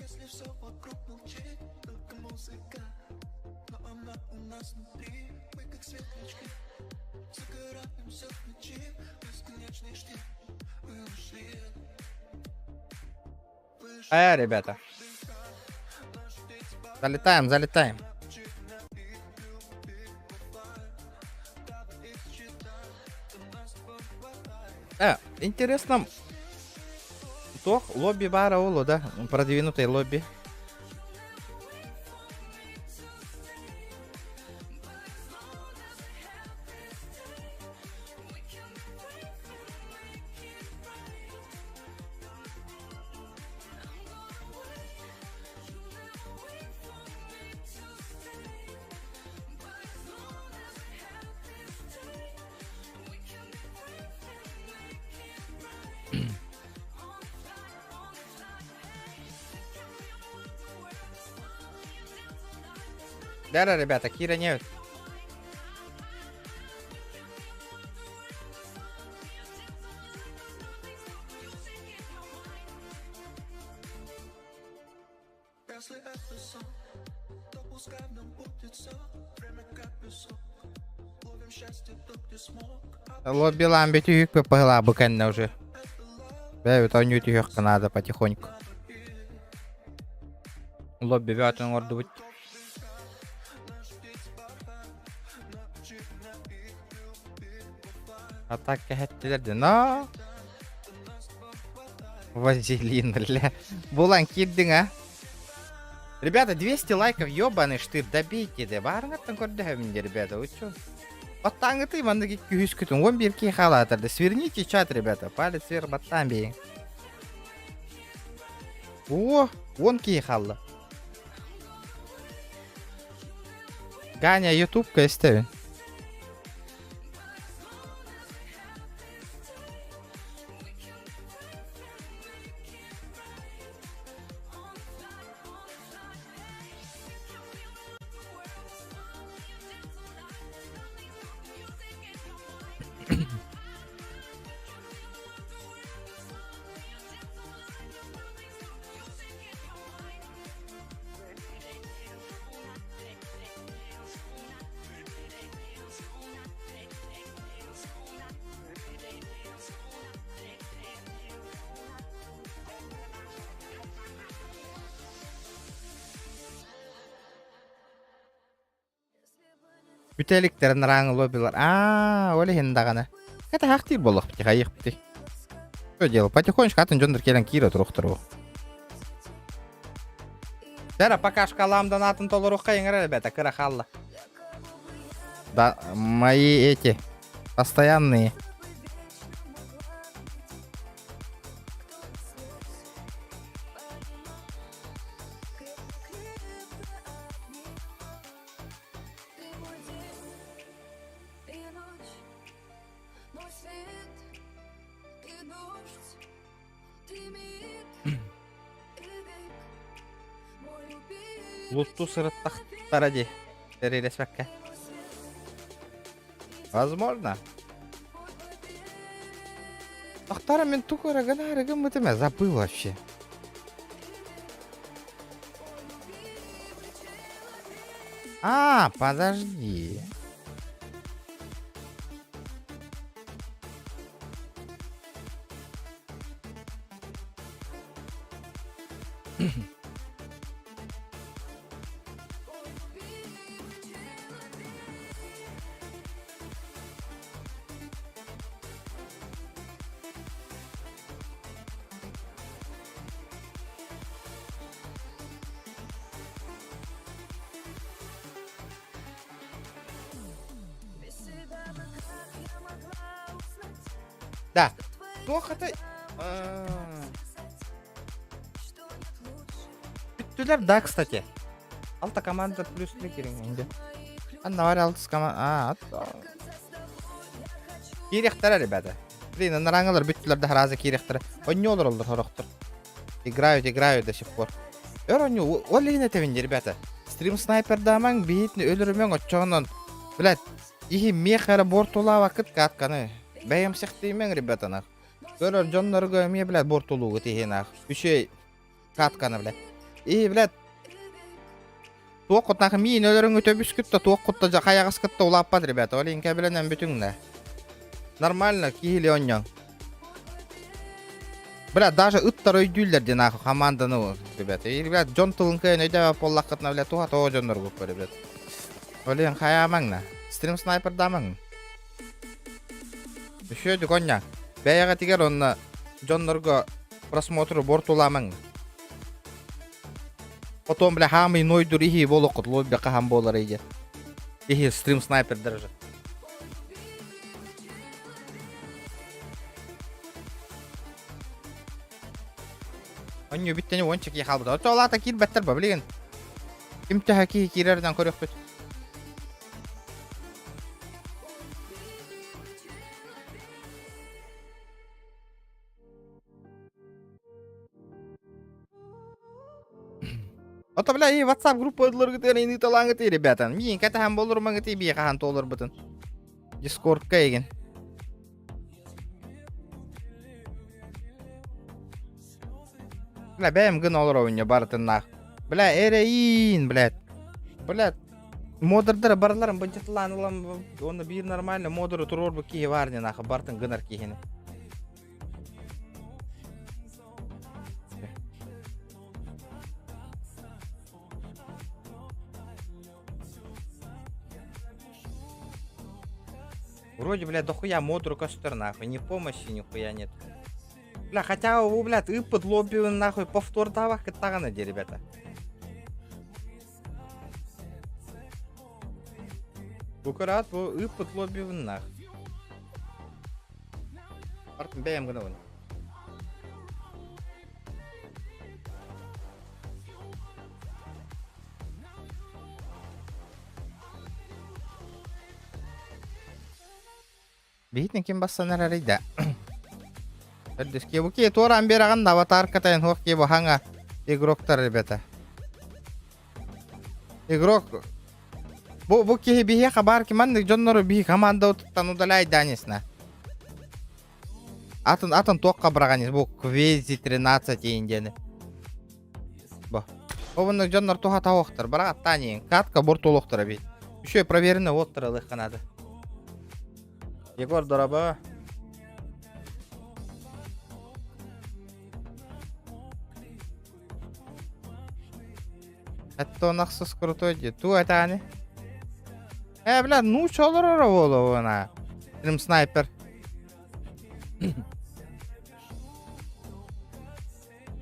[SPEAKER 2] Если все вокруг молчит, только музыка. Но она у нас внутри, мы как светлячки. Загораемся в ночи, бесконечный штиль. Мы ушли.
[SPEAKER 1] Ребята. Залетаем. Интересно. Тох, лобби бара олу, да? Продвинутый лобби. Да, ребята, Кира нет.
[SPEAKER 2] Если это сон, то пускай нам будет сон. Время как песок. Ловим счастье то, где смог.
[SPEAKER 1] Лобби ламби тюк попала бы конечно уже. Да, это не тюк надо потихоньку. Лобби вятен орду быть. Атака хеттелерди, но... Вазелин, бля. Булан киддин, а? Ребята, 200 лайков, ёбаный штырь, добейте, да. Барыңаттан көрдіхімінде, ребята, вы чё? Баттаңы ты, мандыки күйіс күтін, 11 кей халатырды. Сверните чат, ребята, палец вверх, баттан бейін. О, 10 кей халы. Ганя, ютубка істевін. Бүтеліктерін раңы лоббилар. Оле хендағаны. Это хақтир болық бітті, қайық бітті. Что делать? Потихонечку атын жондыр келен киро тұруқтыру. Дәрі, пока шкаламдан атын толыруқ қайыңыр, ребята, кыра қалла. Да, мои эти, постоянные. Лутту сырыттақ таради. Терелес бәкке. Возможно. Тақтара мен тукара гынарыгым бітіме. Забыл вообще. Подожди. Да. Плохо ты... Бүттілер, да, кстати. Алта команда плюс 3 кереңінде. Анна var алтыс команда... Керектері, ребята. Блин, нараңылар бүттілерді харазы керектері. Он не олар хорықтыр. Играют до сих пор. Өрөню, олейін әтевінде, ребята. Стрим снайпердамаң бейтіні өлірімен отчоғынан. Блядь, ихи мехары бортула вақыт катканы. Бәйім сектеймен, ребятанақ. Көрір жонларғы ме, блядь, бортулуғы тейхенақ. Үшей катканы, блядь. Блядь. Туаққытнақы мейін өліріңі төбіс күтті, туаққытта қаяғыз күтті улаппад, ребята. Олейін кәбіленен бүтіңді. Нормально, кейілі оньян. Блядь, даже ыттар өйдүйлер денақы команданы, ребята. Блядь, жон тылын көйін өйдәвә поллаққытна, блядь, туға тоға жонлар көп, ребята. Олейін қаямаңна. Стрим снайпер дамың. Еще дик оньян. Бәйіға тегер онна жонларға просмотры бортуламың. Потом, бля, хамый нойдур ихи болуқыт, лобби қахам болар ейде. Ихи стрим снайпер держи. Онью биттені ончы кей қалбыда. Отча олата кир бәттір ба, білеген. Кімтіға кей кирерден көрек бөт. Ото бля, и WhatsApp группалар гытыр, ини талан гытыр, ребята. Мин катахан болур маңыты бие кахан толур бутын. Discord'ка еген. Бля, бәйім гын олар ойынне барытын нах. Бля, эреин, блядь. Блядь. Модердары барларын бынчатылан улам, оны бир нормально модеры турор бу кие варне нахы, бартын гынар киені. Вроде, блядь, дохуя модеру костер нахуй, ни помощи, нихуя нет. Бля, хотя у, блядь, и под лобби нахуй повтор давах катагана, ребята. Букарат, и под лобби нах. Артем бәйім гына оны. Бейтін кем бассанар арайда. Өрдіс кебу ке торан бераған аватар катайын хоқ кебу хаңа игроктар, ребята. Игрок... Бу ке бихе хабар кеманды жоннору бихе команда отыттан удалай данесна. Атын тоққа бірағанес, бу Квези 13 ейіндені. Бу. Овынны жоннор тоға тауықтыр, бірақ аттан ең. Катка бұр толуқтыр бейт. Үші проверіні оттыры лыққанады. Егор, дораба. Это он ахсус крутой дед. Ту это они. Бля, ну чё лорова она? Стрим снайпер.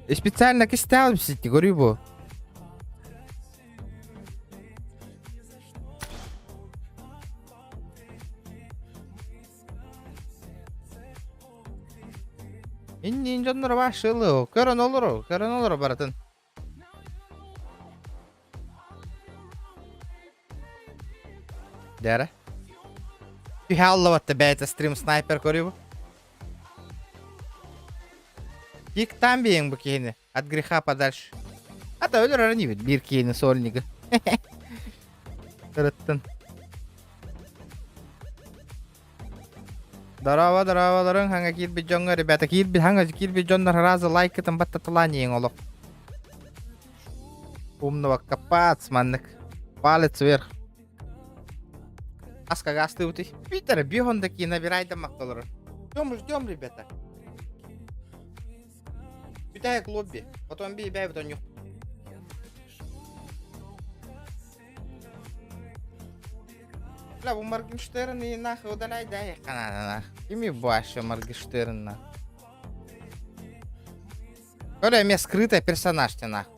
[SPEAKER 1] И специально кистял писать, говорю бо. Инни жоннор башылы. Көрөн олору баратын. Дера. Пихаллаватты бәйті стрим снайпер көрүбу. Тик там бейін бұ кейіні. От греха подальше. Ата өлір арани бет. Бір кейіні сольнигі. Тұрыттын. Дарава-дараваларын ханга кирби жонга, ребята. Кирби жондар разы лайкытын баттатылан ең олық. Умного капац, маннык. Палец вверх. Аска гасты уты. Питер, бегон такие, набирай дамаг долларов. Ждем, ребята. Питай к лобби. Потом бей, потом нюх. Бля, у Моргенштерна и нахуй удаляй, да, я канада нах. Ими больше Моргенштерна. Коля, у меня скрытый персонаж, ты нахуй.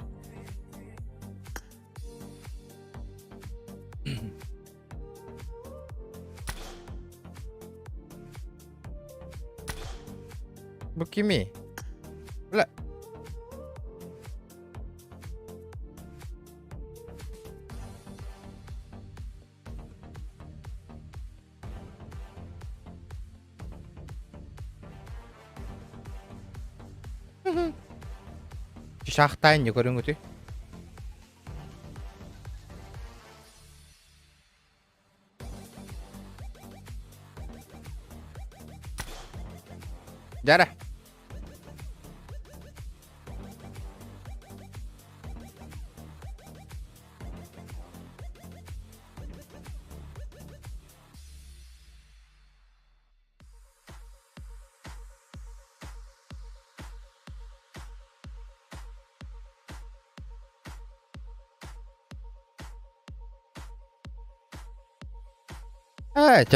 [SPEAKER 1] Букими. Бля. Шахтайн не көрүңү ты. Жара.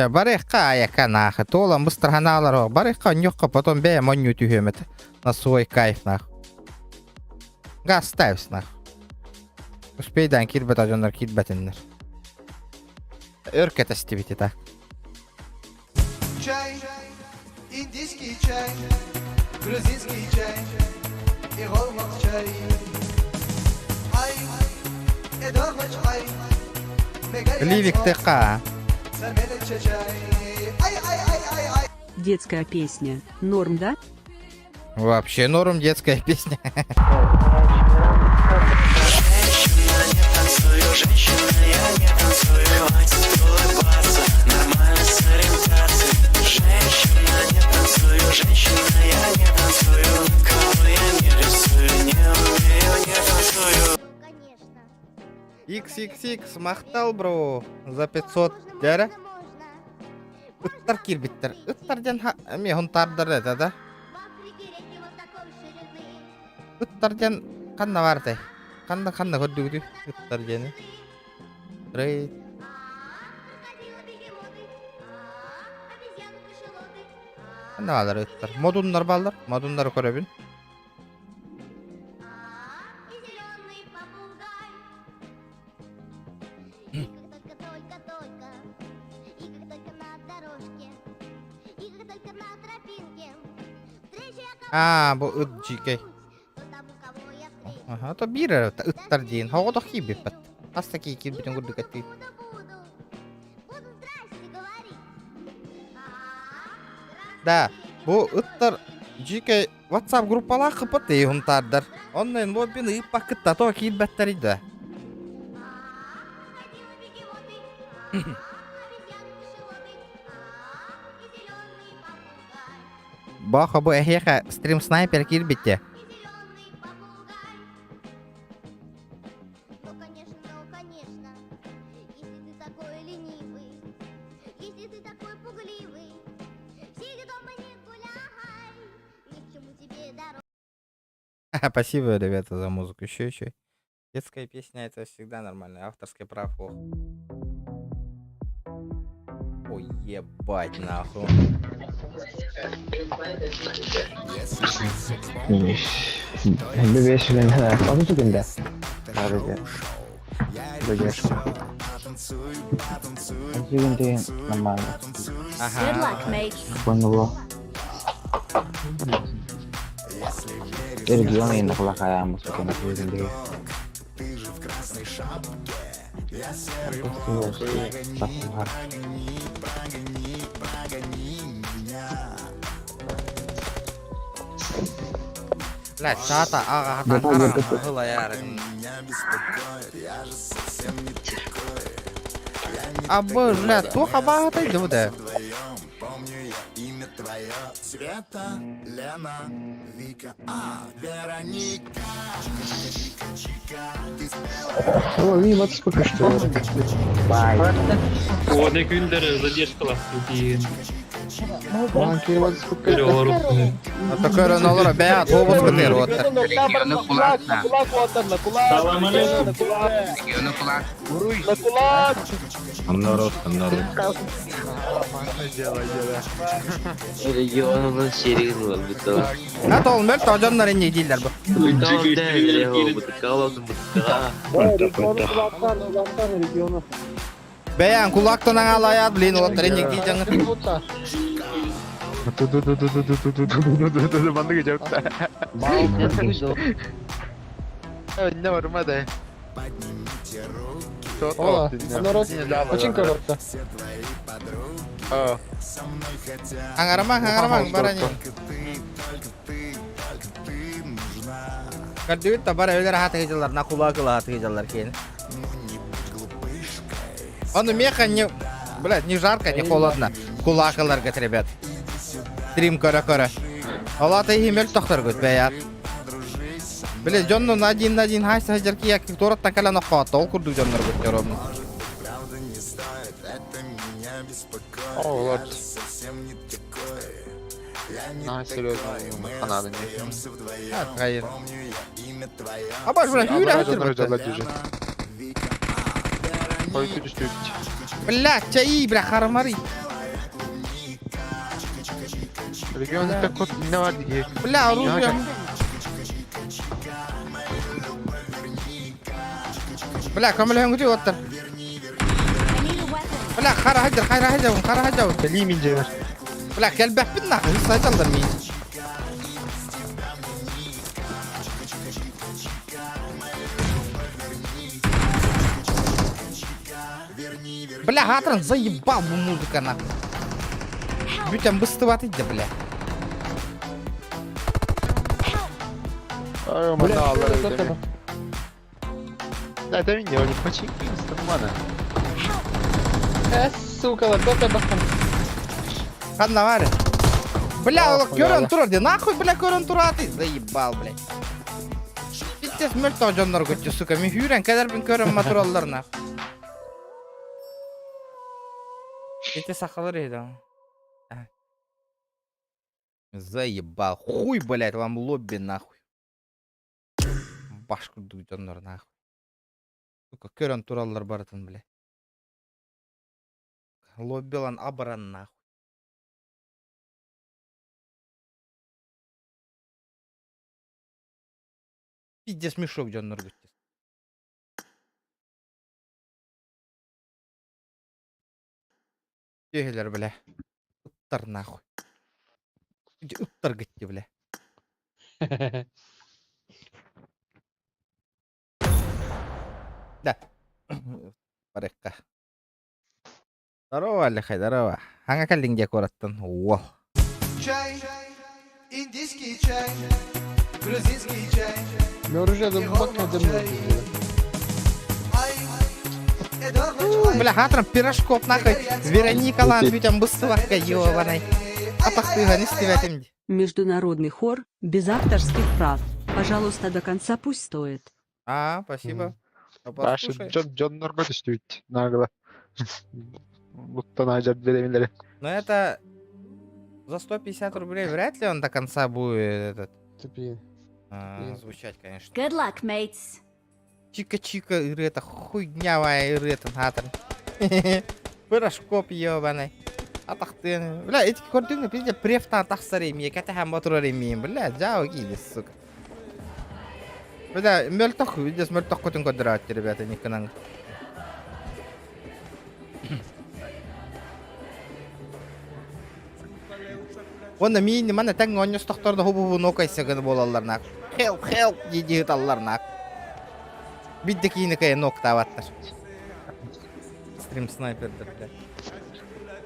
[SPEAKER 1] Барыхка аяка нахы. Толан быстырганалар. Барыхка нюхка, потом бей монью тюхемет. На свой кайф нах. Газ ставишь нах. Успейдан кирбет ажондар кирбетиннер. Өркет астибити так.
[SPEAKER 2] Чай, индийский чай, грузинский чай, и голмак чай. Ай, эдормач ай.
[SPEAKER 1] Ливик ТК.
[SPEAKER 6] Детская песня. Норм, да?
[SPEAKER 1] Вообще норм детская песня.
[SPEAKER 2] женщина, я не танцую. Хватит улыбаться, нормально с ориентацией. Женщина, не танцую, женщина, я не танцую. Кого я не рисую, не умею, не танцую.
[SPEAKER 1] XXX мақтал, бро. За 500 дәрі. Үттар кирбиттер. Үттарден мен хунтардыр это, да? Үттарден қанна барды? Қанна көрдігді? Үттардені. Рейд. Қанна балар үттар? Модунлар балар. Модунлар көребін. Бұл үт жекей. Ага, то бирі үттар дейін. Хауға да кейбіп бәт. Аста кей келбетін көрдік әтті. Да, бұл үттар жекей WhatsApp группала қыпыт дейхімтардар. Онлайн лоббин ұйып бақытта тоға келбәттер еді. Баха bu эхеха стрим снайпер кирбитте.
[SPEAKER 9] Ну конечно. Если ты такой ленивый, если ты такой пугливый, сиди дома не гуляй, ни к чему тебе дорога.
[SPEAKER 1] Спасибо, ребята, за музыку. Еще. Детская песня это всегда нормально. Авторское право. Ой, ебать, нахуй.
[SPEAKER 8] Бебешілен, қасы түгінде? Арыға. Бегешкі. Түгінде нормально.
[SPEAKER 4] Good luck, mate.
[SPEAKER 8] Бұны бұл. Регион енді құлақ аяғымыз өтені түгіндегі.
[SPEAKER 1] Блядь, чата, ага, было ярко. А вы, блядь, туха багатый, да, да?
[SPEAKER 2] Света, Лена, Вика, Вероника.
[SPEAKER 8] О, и вот сколько что. Бай.
[SPEAKER 10] Оны күндері задержкалар кейін
[SPEAKER 8] Оған кейін вот сколько.
[SPEAKER 10] переворотны.
[SPEAKER 1] Такой Роналора, бля, тобус бітер, вот.
[SPEAKER 10] Салам алейкум.
[SPEAKER 7] Регионның серігін болбыты.
[SPEAKER 1] А то ол мөлт, ажанлар енне дейділер бұл. Бәян, кулақтан аңалаяд, блин, олаттар енне дейдіңір.
[SPEAKER 5] Bandı gece yoksa. Ne var mı da?
[SPEAKER 8] Ола, народ, очень коротко.
[SPEAKER 1] Аңарамаң, барани. Кардивит та бара өлер хаты геджалар, на кулакыла хаты геджалар кейін. Он меха не... Блядь, не жарко, не холодно. Кулакылар гет, ребят. Стрим кора-кора. Олата химел тохтар гет, бәят. Блядь, Джонну на один хайса хаджарки яки торат такала на хата, ол курду Джоннар гет, ровно.
[SPEAKER 5] О, вот. На, серьезно, Канада не.
[SPEAKER 1] А, хайыр. А баш, блядь, юля хаджар гет.
[SPEAKER 5] Ой, ты что?
[SPEAKER 1] Блядь, чаи, бля, харамари.
[SPEAKER 5] Регионы так вот не var diye.
[SPEAKER 1] Бля, оружие. Бля, камыл хангути оттар.
[SPEAKER 4] I need a weapon.
[SPEAKER 1] Бля, хара хаджар.
[SPEAKER 5] Сели минже.
[SPEAKER 1] Бля, келбәп бит нахуй, сайдалдар мин. Бля, Хатран заебал бы музыка нахуй. Бютям быстыватый, да, бля.
[SPEAKER 5] Ай, мана алар. Это меня, не починки, нормально.
[SPEAKER 10] Сука, вот это бахом.
[SPEAKER 1] Ладно, Варя. Бля,
[SPEAKER 5] Охуенно.
[SPEAKER 1] көрін тұрар де, нахуй, бля, көрін тұрады. Заебал, бля. Биттес мөлт жонлар көтті, сука. Мен үйрен, кәдір бін көрін мотороллар, нахуй. Биттес ақылыр еді. Заебал. Хуй, блядь, вам лобби, нахуй. Баш күрдік жонлар, нахуй. Сука, көрін тұралар барытын, бля. Лоббилан абыран, нахуй. Пиздец мешок жонлар көтті. Егелер, бля. Уттар, нахуй. Уттар көтті, бля. Да. Парекка. Здорово, Алихай, здорово. Ханга каллинге кораттан. Уол.
[SPEAKER 2] Чай, индийский чай, грузинский чай.
[SPEAKER 1] Бля, хатрам пирожков, нахуй. Вероника лан, бютям быстывакка, ёбаный. А пахтыга не стивятим.
[SPEAKER 6] Международный хор, без авторских прав. Пожалуйста, до конца пусть стоит.
[SPEAKER 1] А, спасибо.
[SPEAKER 5] Наши
[SPEAKER 1] Послушай.
[SPEAKER 5] Джон Норго действует нагло. Будто на джабелемилери.
[SPEAKER 1] Но это за 150 рублей вряд ли он до конца будет этот звучать, конечно.
[SPEAKER 4] Good luck, mates.
[SPEAKER 1] Чика-чика, это хуйнявая, это хатр. Пирожкоп ебаный. А тахты. Бля, эти картины, пиздец, префта тахсареми, катаха моторореми, бля, джао гиди, сука. Бля, мельтох, видишь, мельтох котин квадрат, ребята, не канал. Онда мини мана таң оннос тохторда хубу нокайсагын болаларнак. Help диди талларнак. Бидде кийини кай ноктаваттар. Стрим снайпердер.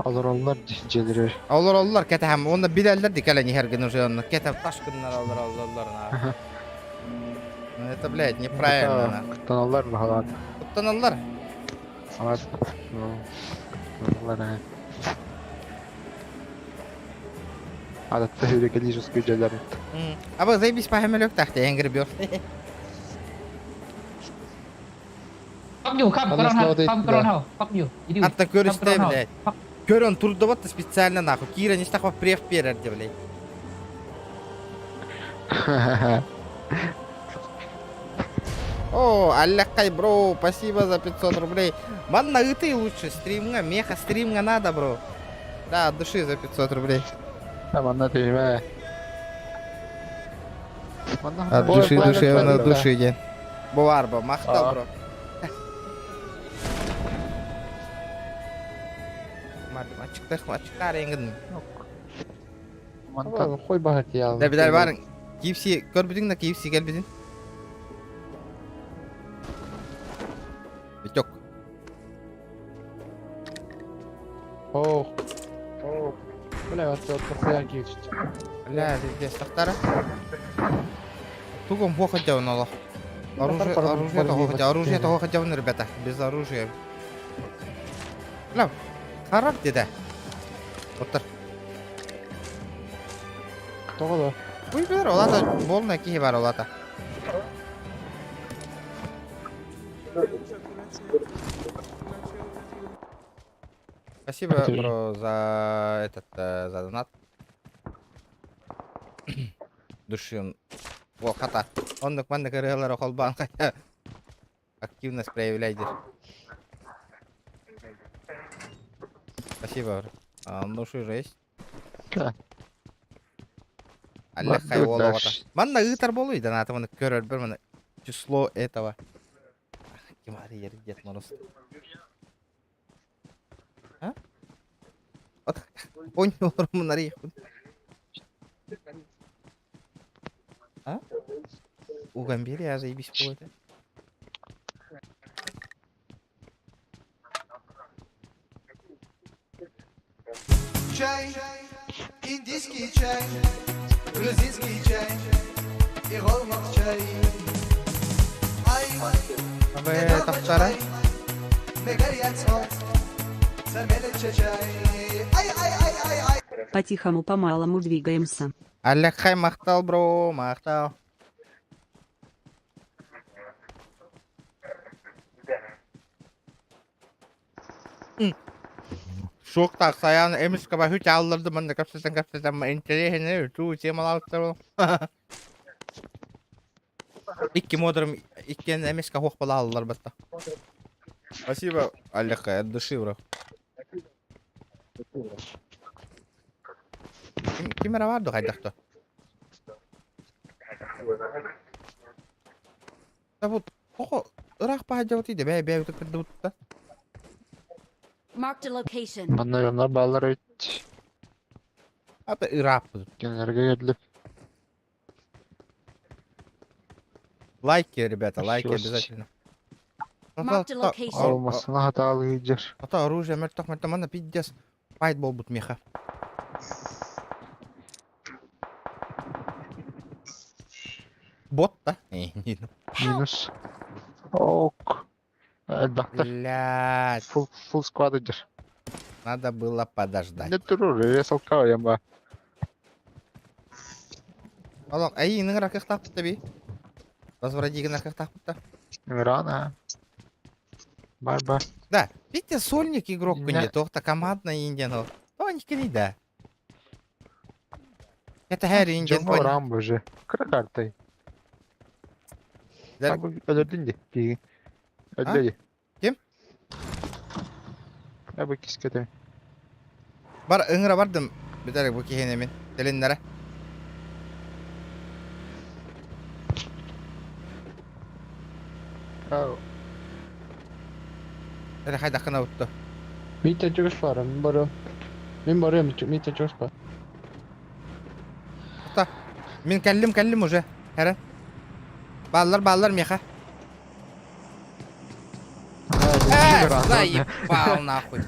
[SPEAKER 5] Алар желери.
[SPEAKER 1] Олар кетем. Онда билелдер дикелени херген уже онда кетем ташкыннар олар. Это, блядь, неправильно.
[SPEAKER 5] Таналар халат.
[SPEAKER 1] Таналар.
[SPEAKER 5] Халат. Таналар. Адатта хирекалижеские желери.
[SPEAKER 1] А вы заебись похмелёк тахте, Angry Bird.
[SPEAKER 10] Fuck you, come corona. Fuck you. Idiot.
[SPEAKER 1] Атта көрісте, блядь. Көрін тұрды батты специально нахуй. Кира не стахва прев перерде, блядь. О, аллахай, бро, спасибо за 500 рублей. Манна, и ты лучше стримга, меха стримга надо, бро. Да, от души за 500 рублей.
[SPEAKER 5] Манна ты ме.
[SPEAKER 1] От души, от души, ден. Буварба, махта, бро. Мачықтар еңгін.
[SPEAKER 5] Қой бағыт я.
[SPEAKER 1] Да, бидар барың. KFC, көрбідің на KFC келбідің. Бітек.
[SPEAKER 5] Бля, вот хуя кичить.
[SPEAKER 1] Бля, здесь тахтара. Тугом хохотявын, Аллах. Оружие-то хохотявын, ребята. Без оружия. Бля, харап деда. Оттар.
[SPEAKER 5] Тоғыда.
[SPEAKER 1] Ой, бер, олата болна кихи бар олата. Спасибо, бро, за за донат. Душин. Во, хата. Он манда карелар холбан, хотя активность проявляйте. Спасибо, бро. Он души же есть?
[SPEAKER 5] Да.
[SPEAKER 1] Аллахай воловата. Манда ытар болуй, донатымын көрөр бір мына число этого. Кемари ердет морос. А? Понял, Романари. А? У Гамбери, я заебись по это.
[SPEAKER 2] Чай, индийский чай, грузинский чай и голмак чай.
[SPEAKER 1] Абе, тахтара.
[SPEAKER 6] По-тихому по-малому двигаемся.
[SPEAKER 1] Аллахай мақтал, бро, мақтал. Шоқтақ саян эмис каба хүч алларды манда капсатан ма интересне ту тема алаттар. Икки модерм иккен эмис ка хох бала аллар батта. Спасибо, Аллахай, от души, бро. Кимера vardı kaydakta. Ya bu koko Irak bahçesi de be utakırdı utta.
[SPEAKER 4] Marked a location.
[SPEAKER 5] Manna yanlar bağlar öt.
[SPEAKER 1] Hatta Irak bu.
[SPEAKER 5] Genlerge geldi.
[SPEAKER 1] Like ребята, лайки
[SPEAKER 5] Спасибо.
[SPEAKER 1] обязательно.
[SPEAKER 4] Marked a location.
[SPEAKER 5] Olmasına hatalı gider.
[SPEAKER 1] Ата оружие мертвых мертвомана пиздец. Файт бол бут меха. Бот да?
[SPEAKER 5] Minus. Ok. Elbette.
[SPEAKER 1] Блядь,
[SPEAKER 5] Full squad gider.
[SPEAKER 1] надо было подождать.
[SPEAKER 5] Ne durur? Resal kavayam ba.
[SPEAKER 1] Oğlum, ay inin rakık taptı tabi. Возвради на как taptı.
[SPEAKER 5] Рано. Бар.
[SPEAKER 1] Да, видите, сольник игрок
[SPEAKER 5] Не.
[SPEAKER 1] не то, командная индиан. Тоненький не да. Это her индиан
[SPEAKER 5] Canım oran böyle. Kıra kartayı.
[SPEAKER 1] Der-
[SPEAKER 5] Abi öldürdün de. Öldürdü.
[SPEAKER 1] Kim?
[SPEAKER 5] Abi kiskete.
[SPEAKER 1] Бар ыңыра бардым. Битәрек бу кихене мен. Теленнәре.
[SPEAKER 5] Oh.
[SPEAKER 1] Әле хайда кына утты.
[SPEAKER 10] Митя чугуш бар, мен барам. Мен барам, Митя чугуш бар.
[SPEAKER 1] Мен кәллем уже. Хәрән. Баллар меха. Заебал нахуй.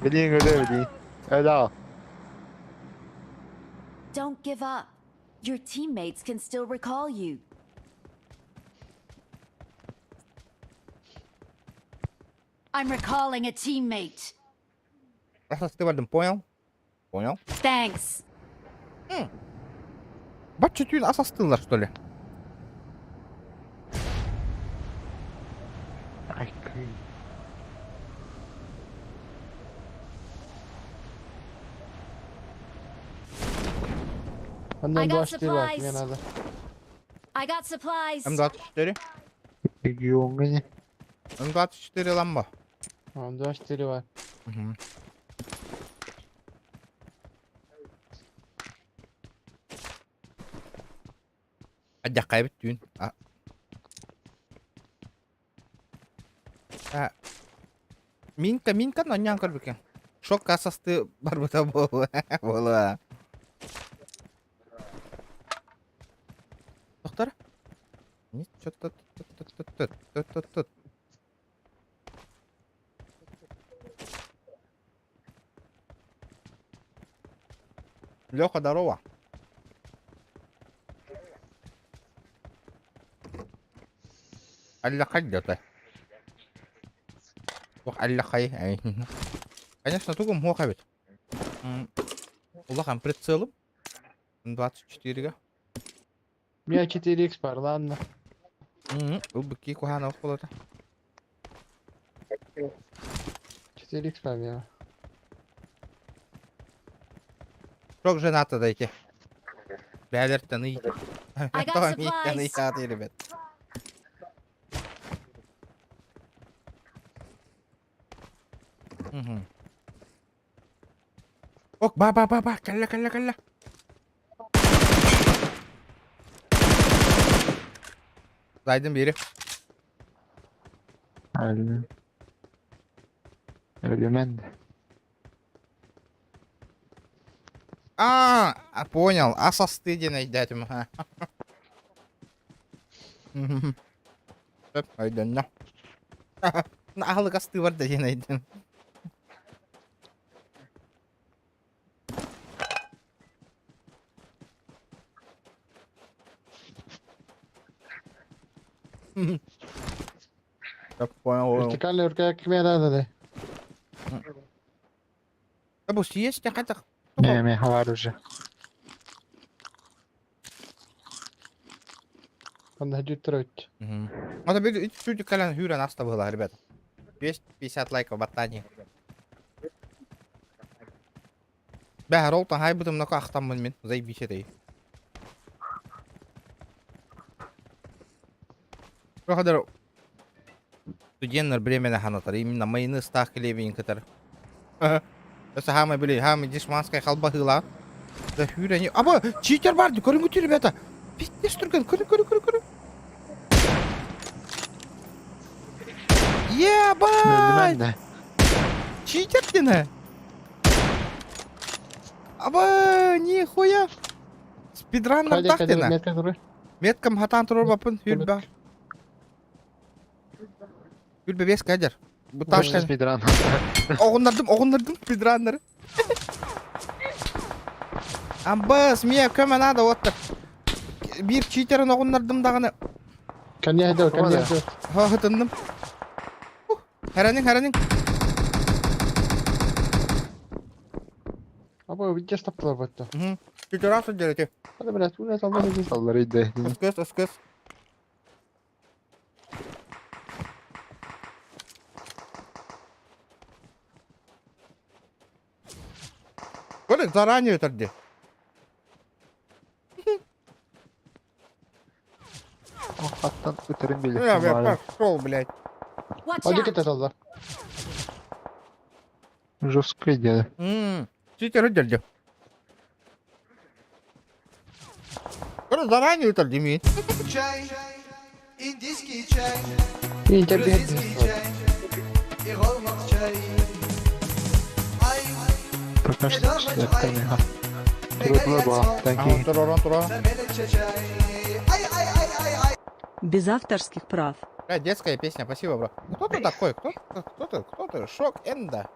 [SPEAKER 5] Bilin öyle. Öyle al.
[SPEAKER 4] Don't give up. Your teammates can still recall you. I'm recalling a teammate.
[SPEAKER 1] Асасты бардым, понял?
[SPEAKER 4] Thanks.
[SPEAKER 1] Бат чуть асастылар, что ли?
[SPEAKER 5] Ay kıy.
[SPEAKER 4] I
[SPEAKER 10] Ondan
[SPEAKER 4] got
[SPEAKER 10] başlığı var,
[SPEAKER 4] supplies.
[SPEAKER 10] genelde.
[SPEAKER 4] I got supplies.
[SPEAKER 1] М24.
[SPEAKER 5] Yongani.
[SPEAKER 1] М24 ламба.
[SPEAKER 10] Ondan başlığı var.
[SPEAKER 1] Адя кайбет түйін. Минка ноннян көрбекен. Шок асасты бар бұта болу. Болу. Тоқтар? Не, что-то тут. Леха, здорово. Аллахай где-то. Ох, аллахай. Конечно, тугом хоха ведь. Улахам прицелом. 24-га.
[SPEAKER 10] У меня 4х var, ладно.
[SPEAKER 1] У быки кухана около.
[SPEAKER 10] 4х var ya.
[SPEAKER 1] Çok женато дайте. Бәлертен ий.
[SPEAKER 4] I got supplies.
[SPEAKER 1] Ий, ребят. Ок, ба, калла. Зайдым бери.
[SPEAKER 5] Öyle. Öyle ben de.
[SPEAKER 1] Понял. А со стыдиной дать ему. Айден, на. Нағылық асты бар да ен айден. Я понял.
[SPEAKER 5] Вертикальный урка кме да.
[SPEAKER 1] Да бус есть я хотя.
[SPEAKER 5] Не, var уже. Он ходит троить.
[SPEAKER 1] Надо быть чуть колен Юра наста была, ребята. 250 лайков баттани. Бә ролтан хай будем на кахтамын мен. Заебись этой. Проходер. Студенттер бремена ханатар. Именно майны стах левин катар. Осы хамы білей, хамы дешманскай халба хыла. Да Юра не... Аба, читер барды, көріңгіте, ребята. Пиздец тұрген, көрің. Ебать!
[SPEAKER 5] Да.
[SPEAKER 1] Читер дені? Аба, нихуя! Спидраннар так дені? Меткам хатан тұрыр бапын, Юрба. Юрба бес кәдер.
[SPEAKER 5] Точно спидран.
[SPEAKER 1] Оғындырдым спидраннары. Амбас, мия көмі нада оттыр. Bir читерін оғындырдым дағыны.
[SPEAKER 5] Конечно.
[SPEAKER 1] Хатындым. Харанин.
[SPEAKER 5] Aba bir kez taptılar batta.
[SPEAKER 1] Читер асы жереті.
[SPEAKER 5] Hadi biraz bu ne salları sallarıydı.
[SPEAKER 1] Үскіз. Böyle zaranı ötürdü.
[SPEAKER 5] Hattan öterim bile.
[SPEAKER 1] Ya bak, sol блядь.
[SPEAKER 4] Watch
[SPEAKER 5] Hadi
[SPEAKER 4] out!
[SPEAKER 5] git Allah. Жесткое дело.
[SPEAKER 1] Читер ötürdü. Böyle zaranı ötürdü mi?
[SPEAKER 2] Чай, индийский чай,
[SPEAKER 5] İyi tabii.
[SPEAKER 2] и голмак чай. Ай,
[SPEAKER 5] Пока что yaptım ha. Трудно было. Такие.
[SPEAKER 1] Туран.
[SPEAKER 2] замелече чай. Ай.
[SPEAKER 6] Без авторских прав.
[SPEAKER 1] Детская песня, спасибо, бро. Кто ты такой? Кто ты? Шок Энда.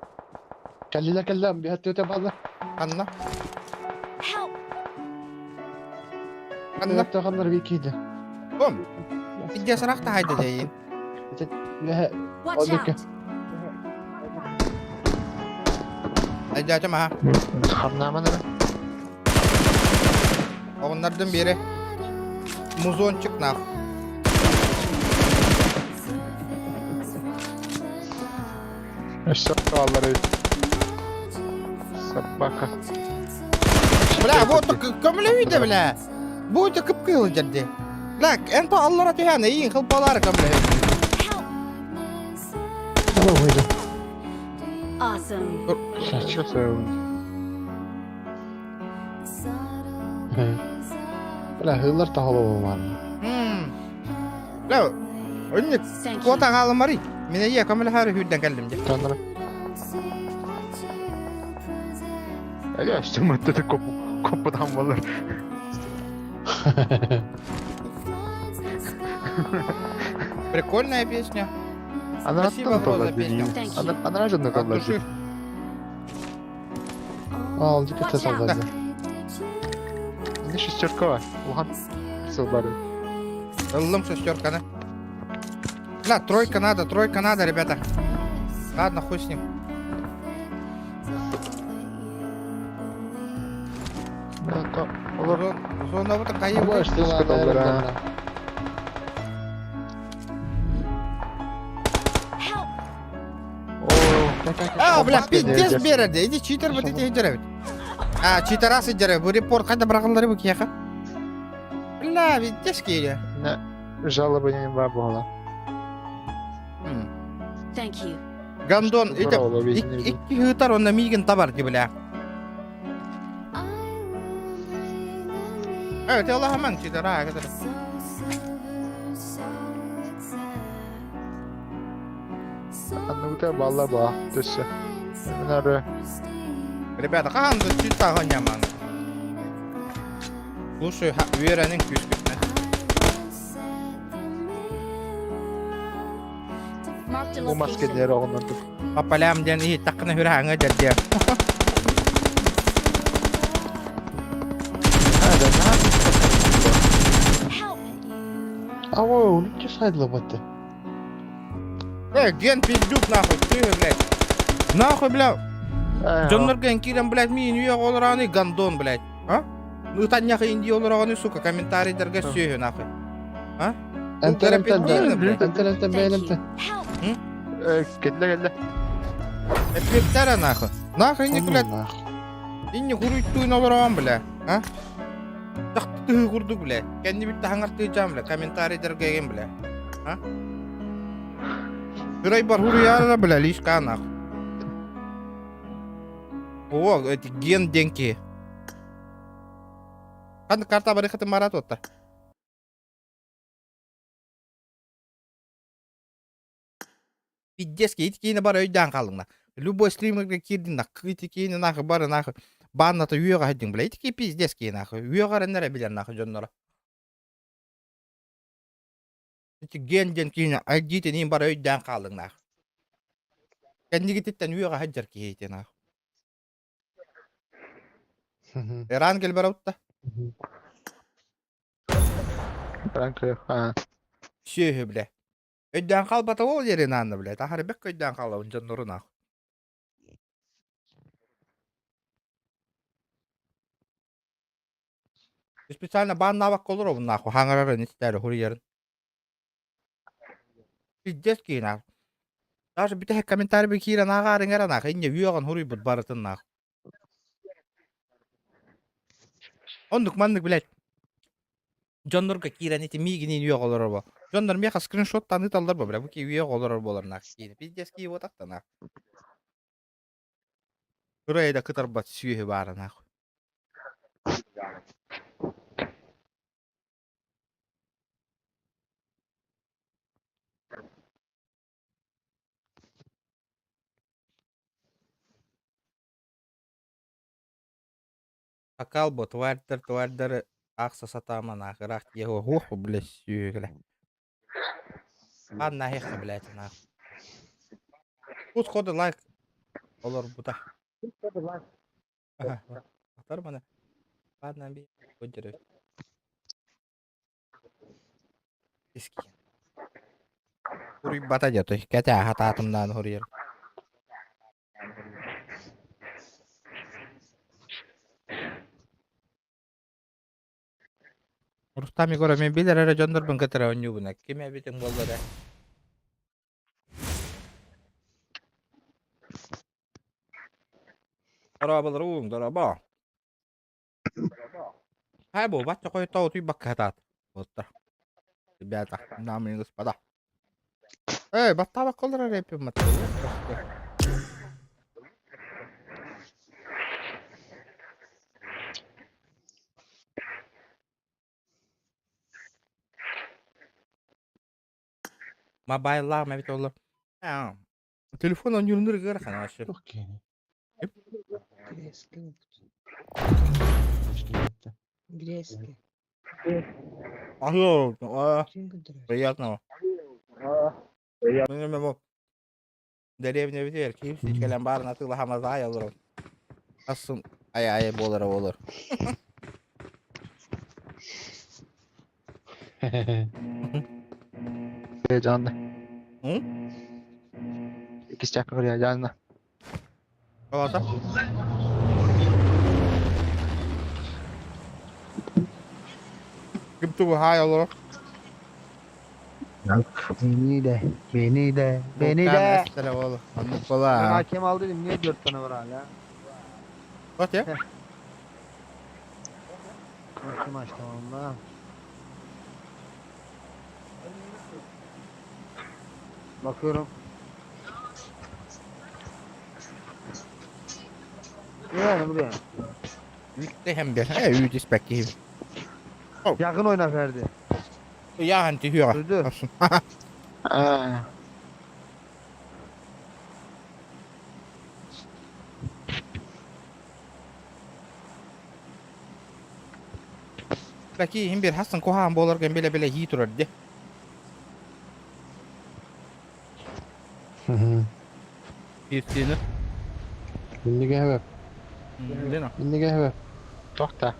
[SPEAKER 5] Kalila kallam bir hatta öte fazla.
[SPEAKER 1] Anna.
[SPEAKER 4] Help!
[SPEAKER 1] Anna.
[SPEAKER 5] Hatta kanlar bir ikiydi.
[SPEAKER 1] Oğlum. İddia sanakta haydi deyin.
[SPEAKER 5] Ne?
[SPEAKER 4] Watch
[SPEAKER 5] Oradaki.
[SPEAKER 4] out!
[SPEAKER 1] Haydi açma ha.
[SPEAKER 5] Hamnama ne?
[SPEAKER 1] Onlardan biri. Muzonçuk nak.
[SPEAKER 5] Şapkaları. Sabaka.
[SPEAKER 1] Бля, вот көмілі үйді, бля. Bu öte kıpkılı geldi. Lak, ento Allah'a tühane yiyin kılpalar kömülü.
[SPEAKER 5] Ama buydu.
[SPEAKER 4] Awesome!
[SPEAKER 5] Şaşırsa. Bля, hırlar tahılı var.
[SPEAKER 1] Bля, önlük.
[SPEAKER 4] Thank you.
[SPEAKER 1] Kuatan alım var. Mine ye kömülü her hürden geldim de.
[SPEAKER 5] Tanrı. Ya işte mutlaka kopudan bulur.
[SPEAKER 1] Прикольная песня.
[SPEAKER 5] Она
[SPEAKER 1] Спасибо,
[SPEAKER 5] оттуда
[SPEAKER 1] бро, за
[SPEAKER 5] тоже
[SPEAKER 1] песню.
[SPEAKER 4] Thank you.
[SPEAKER 5] Она же на
[SPEAKER 1] От души.
[SPEAKER 5] Al dikkat et
[SPEAKER 4] Watch out.
[SPEAKER 5] Allah'ım. Ne şişirka var? Ulan. Сылбары.
[SPEAKER 1] Ыллым шестерканы. Бля, тройка надо, ребята. Ладно, хуй с ним.
[SPEAKER 5] Это olur.
[SPEAKER 1] Зона вот такая.
[SPEAKER 5] Bu işte lan.
[SPEAKER 4] Help!
[SPEAKER 1] Бля, пиздец береді. Иди читер вот эти хиджеревит. Читера сиджеревит. Bu report қайда бұрағылары бұл кияқа. Бля, видишь кейлі.
[SPEAKER 5] Ne жалобы var bu hala.
[SPEAKER 4] Thank you.
[SPEAKER 1] Гандон,
[SPEAKER 5] Что здорово, видно, видно.
[SPEAKER 1] iki hıtar onda miygen tabar ki bля. Evet, Allah hemen çitera kadar.
[SPEAKER 5] Anladım vallahi bu. Dışı. Bunları
[SPEAKER 1] Ребята, хан тут чита гоняман. Слушай, Вераның күскүтне.
[SPEAKER 4] Marked a
[SPEAKER 5] bu
[SPEAKER 4] location.
[SPEAKER 5] maskeleri onlardı.
[SPEAKER 1] Папалям ден и такны хүрәңе дәрдә.
[SPEAKER 4] Help!
[SPEAKER 5] Ау, лучше сайдла батты.
[SPEAKER 1] Ген пиздюк нахуй, ты, блядь. Нахуй, блядь. Джоннорген кирен, блядь, мин уяк олораны гандон, блядь. А? Ну таньяха инди олораны, сука, комментарийдерге сөйі нахуй. А?
[SPEAKER 5] Антен
[SPEAKER 4] Thank you. Help!
[SPEAKER 5] Келле.
[SPEAKER 1] Эппектара нахуй. Нахуй не, блядь. Инни хуруйттуын олоран, блядь. А? Тахты курдук, блядь. Кенди битті хаңарты жам, блядь. Комментарийдерге ген, блядь. А? Хурай бар хуруяра, блядь, лишка нахуй. О, эти ген деньги. Kan karta bari khatım marat otta. Пиздец, кейті бар өйден қалыңна. Любой стримерге кирдин нақ, кейті кейіні нақы бары нақы. Банната үйеға хайдың біле. Кейті пиздец кей нақы. Үйеға рәнлері білер нақы жонлары. Генден кейіні айдейтін ең бар өйден қалың нақы. Кәнді кететтен үйеға хайдар кейті нақы. Эран кел бар аутта.
[SPEAKER 5] Frank, ha.
[SPEAKER 1] Сөйі біле. Өйден қал бата ол ерен анны біле. Тахары бек өйден қалы ұнжан нұрын ақ. Специально банна бақ қолыр оғын нақы. Хаңырарын істері хұры ерін. Пиздес кейін ақ. Даже біте комментарий бір кейрен ағарын әрін ақ. Инне үйеғын хұры бұд барытын ақ. Ондық мандық білет. Жоннорга кирен эти мигинин үйе қолырыр ба. Жоннор меха скриншот таныт алдар ба, бля, бұке үйе қолырыр болар нақ. Пиздес кейіп отақта нақ. Үрайда қытар бат сүйе бары нақ. Акал бо, твардыр, ақса сатаман ақырақ его хуху, бля, сүйегілі. Анна хеқі, блядь, нақ. Пусть ходы лайк олар бұта. Ақтар мана. Ладно, бей, көндірі. Ескі. Үрі бата жаты, кәте ағата атымдан хұрыр. Рустами гора мен билер әрі жондар бұн кәтірі өңі бұна. Кеме бетің болдар ә? Дара болар оң, дара ба. Хай бұл, батча қой тау түй баққа хатат. Болттар. Бәді, намын ғыспада. Эй, батта бақ қолдар әрі әпен матты. Мобайлар, ма бит олар. Телефон он юрныр гөр хана ашы.
[SPEAKER 10] Грязки.
[SPEAKER 1] Алло, приятного. Приятного. Деревня битер, кип сичкелен барын атыла хамазай алыр. Асын ай болар.
[SPEAKER 5] Canlı.
[SPEAKER 1] Hı?
[SPEAKER 5] İkisi çakır ya canlı.
[SPEAKER 1] Kalata. Kim tu hay alır.
[SPEAKER 5] Beni de.
[SPEAKER 1] Mesele oğlum. Anlık kola.
[SPEAKER 5] Hakem aldı dedim. Niye 4 tane var hala?
[SPEAKER 1] Bak ya.
[SPEAKER 5] Hakem açtı valla. Bakıyorum. Yani buraya.
[SPEAKER 1] Yükte hem bir. Üydüs bakayım.
[SPEAKER 5] Yakın oyna Ferdi.
[SPEAKER 1] Ya hanti hüya.
[SPEAKER 5] Duydu.
[SPEAKER 1] Bakayım bir Hasan Kohan bolarken bile iyi durur de. Bir seni.
[SPEAKER 5] Şimdi gel.
[SPEAKER 1] Lena.
[SPEAKER 5] Şimdi gel. Dokta.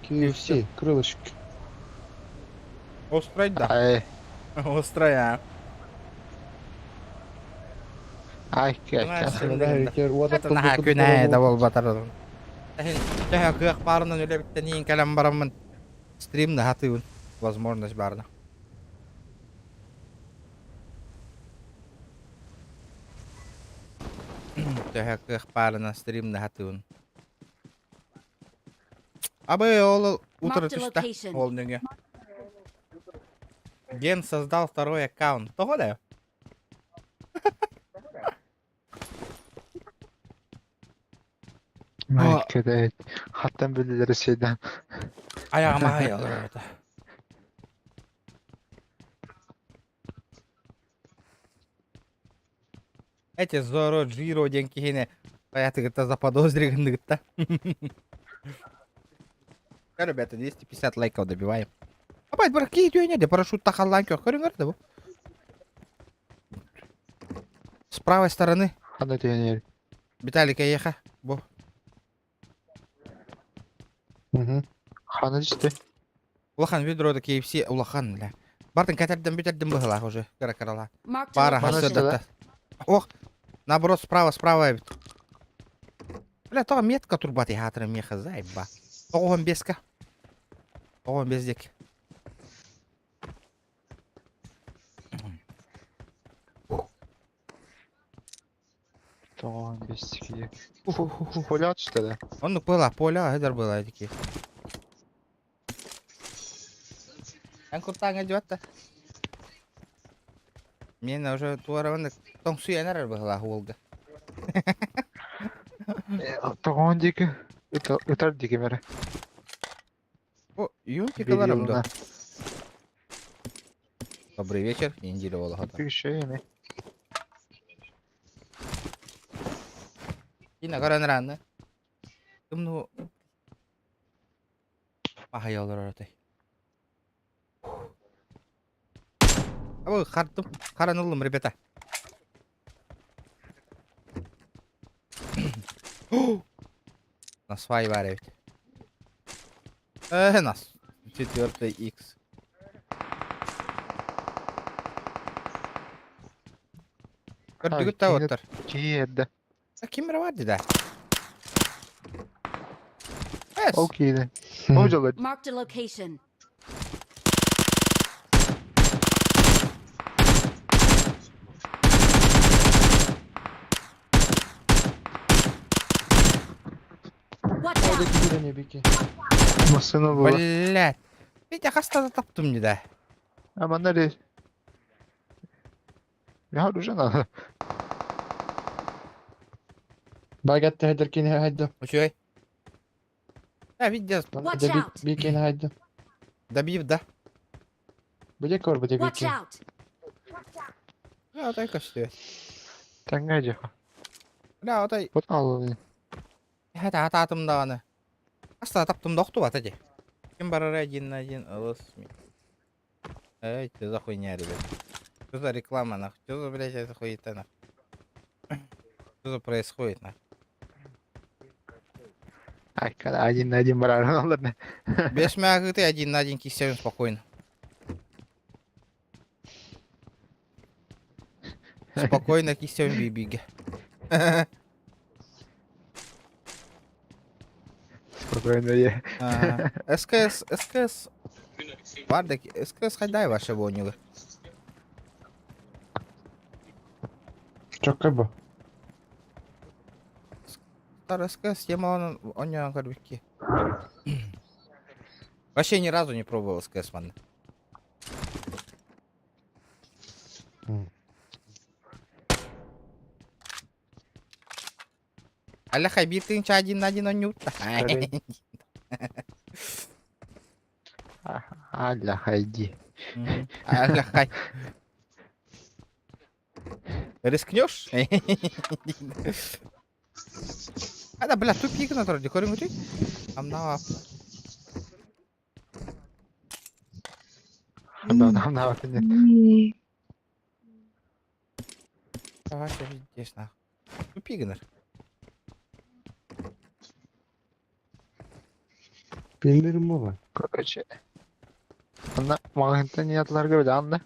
[SPEAKER 5] KFC, крылышки.
[SPEAKER 1] Острой, да.
[SPEAKER 5] Ай,
[SPEAKER 1] Острая.
[SPEAKER 5] ай,
[SPEAKER 1] Это на күнә да бол батар. Тәһә кык барынан үле биттен калам барамын. Стрим на хатыын. Возможность барна. Тәһә кык барынан стрим на хатыын. Абы ол утро
[SPEAKER 4] Marked a
[SPEAKER 1] түстә.
[SPEAKER 4] location.
[SPEAKER 1] Ол неге. Ген создал второй аккаунт. Того да?
[SPEAKER 5] Ай, кеде. Хаттан бөлелері şeyden.
[SPEAKER 1] Ayağıma ayılır orada. Эти Зоро, Джиро, деньги хине. Понятно, заподозренный-то. Ребята, 250 лайков добиваем. Опять, браки, идёт, не, парашют тахаланки, охренеть, да? С правой стороны.
[SPEAKER 5] Хана тенер.
[SPEAKER 1] Виталика еха. Бо.
[SPEAKER 5] Хана işte.
[SPEAKER 1] Улахан ведро такие все. Улахан, ля. Бартын катерден бютерден быгала уже. Кара-карала.
[SPEAKER 4] Marked a
[SPEAKER 1] Пара,
[SPEAKER 5] Бана
[SPEAKER 1] хасы
[SPEAKER 4] location.
[SPEAKER 5] сюда.
[SPEAKER 1] да. Ох, наоборот, справа. Бля, то метка турбаты хатра меха заеба. Оғын беске. Оғын бездек.
[SPEAKER 5] Tamam, bestiye. Поле at işte de.
[SPEAKER 1] Он была, поля, эдер была такие. Ан куртан идёт-то. Мен уже туараваны том суянар была Волга.
[SPEAKER 5] Tamam diki. Öter diki mere.
[SPEAKER 1] О, юнки
[SPEAKER 5] Biliyorum
[SPEAKER 1] каларым
[SPEAKER 5] da.
[SPEAKER 1] да. Добрый вечер, неделя Волгода.
[SPEAKER 5] Bir şey mi?
[SPEAKER 1] Yine karanıranda. Bunu ahayallar orada. Abi karttım. Karanıldım rебята. На свай варит. Нас. 4 X. Gördük de
[SPEAKER 5] yine-
[SPEAKER 1] otur.
[SPEAKER 5] Yerde.
[SPEAKER 1] Kim vardı da? Evet.
[SPEAKER 5] Okey de. Hocalar.
[SPEAKER 4] Marked a location. Watch out!
[SPEAKER 5] Masını bu.
[SPEAKER 1] Блядь. Ведь я хasta таптым не да.
[SPEAKER 5] Ama nereye? Ya Rujana.
[SPEAKER 10] Багатты хайдар кейн хайда.
[SPEAKER 1] Учой. А, видишь,
[SPEAKER 4] Watch out!
[SPEAKER 10] Би кейн хайда.
[SPEAKER 1] добив, да?
[SPEAKER 10] Буде кор, буде
[SPEAKER 4] Watch
[SPEAKER 10] кейн.
[SPEAKER 4] out!
[SPEAKER 1] Ja, tai kasvaa.
[SPEAKER 5] Tengece.
[SPEAKER 1] Да, tai.
[SPEAKER 5] Bu da alalım.
[SPEAKER 1] Hätä tatum daana. Hasta taптым докту атади. Кем барара 1-1 алыс. Эй, что за хуйня, ребят? Что за реклама, нахуй? Что за, блядь, это хуета, нахуй? Что за происходит, нахуй?
[SPEAKER 5] Ay kada один barar alır ne?
[SPEAKER 1] Без мягы ты 1-1 кисем спокойно. Спокойно кисем бибиги.
[SPEAKER 5] Spokojno je.
[SPEAKER 1] СКС. Vardı ki СКС хайдай ваша вонюга.
[SPEAKER 10] Çok kaba.
[SPEAKER 1] Старый СКС я мало он не горбики. Вообще ни разу не пробовал СКС, man. Аля Хабир ты 1-1 он нюта.
[SPEAKER 5] Allah haydi.
[SPEAKER 1] Аля Хай. Рискнешь? А да, бля, тупик на троде, корень ты? Там на
[SPEAKER 5] Adam ne yapıyor?
[SPEAKER 1] Давай, здесь нахуй. Тупик,
[SPEAKER 11] Bildirim baba.
[SPEAKER 5] Короче. Ана магазинда не отларга да анда.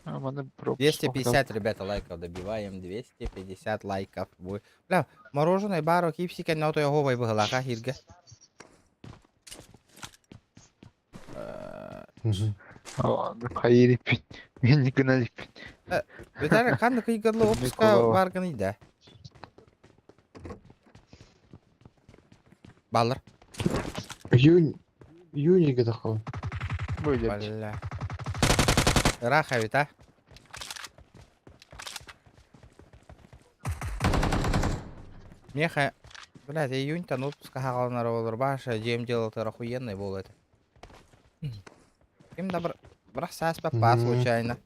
[SPEAKER 5] Аманы пропуск.
[SPEAKER 1] 250, ребята, лайков добиваем. 250 лайков. Бля, мороженое баро кипсика на то його вайбгалака хирге.
[SPEAKER 5] Хайыр иппин. Мен гына иппин.
[SPEAKER 1] Бетер канды кыйгырлы опуска баргын иде. Балыр.
[SPEAKER 11] Июньге тахал.
[SPEAKER 5] Böyle.
[SPEAKER 1] Бля. Раха ведь, а? Меха, блядь, июнь-то отпуска хагалнар olur. Баша, жем делал-то охуенный был это. Кем добр... Бросать попал случайно.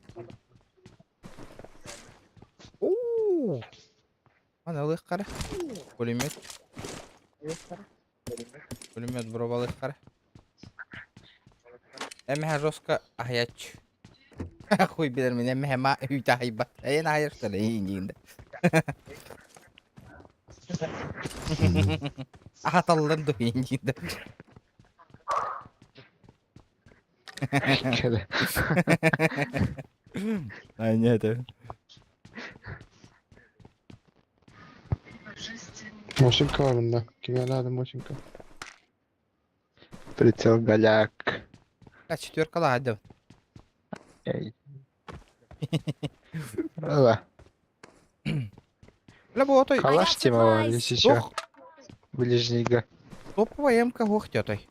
[SPEAKER 1] Ууу. Ана лыхкара. Пулемет. Пулемет броба лыхкара. Эмеха жестко ахяч. Хуй билер мен эмеха ма үйта хайбат. Эйен айырштыр эйин Аталылар да эйин жинде. Aynen öyle.
[SPEAKER 11] Машинка var bunda. Kime lazım машинка?
[SPEAKER 5] Прицел голяк.
[SPEAKER 1] А четверка ладно.
[SPEAKER 5] Эй. Ла.
[SPEAKER 1] Работай.
[SPEAKER 5] Калаш тема var здесь еще. Ближнего.
[SPEAKER 1] Топовая МК гохтя той.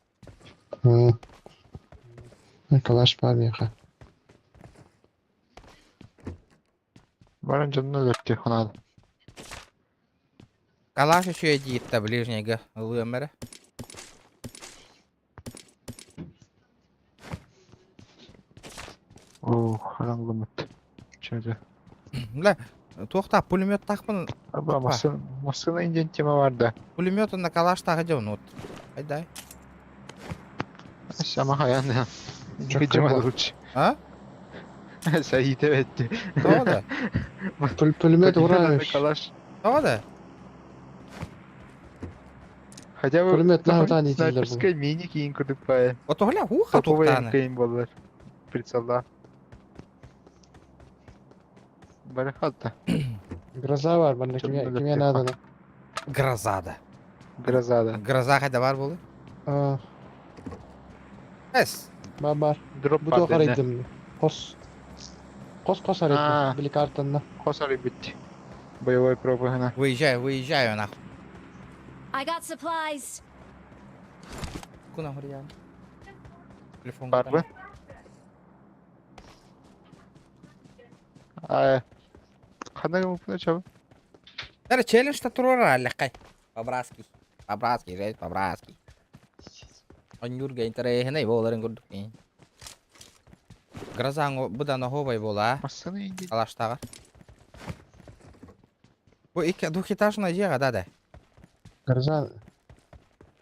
[SPEAKER 11] Kalaş var meха.
[SPEAKER 5] Баран жанына лөпте ханады.
[SPEAKER 1] Калаш еще идет-то ближнего лымера.
[SPEAKER 5] О, хараңлымыт. Чöde.
[SPEAKER 1] Бля, тоқта пулемет тақпын.
[SPEAKER 5] Аба масына инден тема var da.
[SPEAKER 1] Пулеметын калаш тағыден вот. Айдай.
[SPEAKER 5] Сама хаянда. Гыжыма лучше.
[SPEAKER 1] А?
[SPEAKER 5] Саид evet.
[SPEAKER 1] Doğru.
[SPEAKER 11] Пулемет уравниваешь.
[SPEAKER 5] Калаш.
[SPEAKER 1] Doğru.
[SPEAKER 5] Хотя бы
[SPEAKER 11] Пулемет на тани
[SPEAKER 5] снайперская мини кейін күдік бай.
[SPEAKER 1] Отоғля хуха
[SPEAKER 5] Топовый
[SPEAKER 1] тоқтаны.
[SPEAKER 5] МК болар. Прицелда. Барахатта.
[SPEAKER 11] Гроза var bende. Kime надо?
[SPEAKER 1] Грозада.
[SPEAKER 5] Грозада.
[SPEAKER 1] Гроза қайда бар болды? Эс.
[SPEAKER 11] Бар.
[SPEAKER 5] Дроп
[SPEAKER 11] Bu
[SPEAKER 5] бар
[SPEAKER 11] da
[SPEAKER 5] деді.
[SPEAKER 11] karaydım. Kos araydım. Bili kartında.
[SPEAKER 5] Қосары бітті. Боевой пробы.
[SPEAKER 1] Выезжаю нахуй.
[SPEAKER 4] I got supplies.
[SPEAKER 1] Куда хурия? Телефон.
[SPEAKER 5] Бар бы? Қандай мүмкін чабы?
[SPEAKER 1] Дәрі челлендж-та тұрыр әліқай. Побратский, жесть, побратский. Онюрга интерейхіне боларын көрдік кейін. Грозаң бұдан оғобай бола,
[SPEAKER 5] Масыны инди.
[SPEAKER 1] алаштаға. Бұл двухэтажный жеға, да.
[SPEAKER 11] Гроза.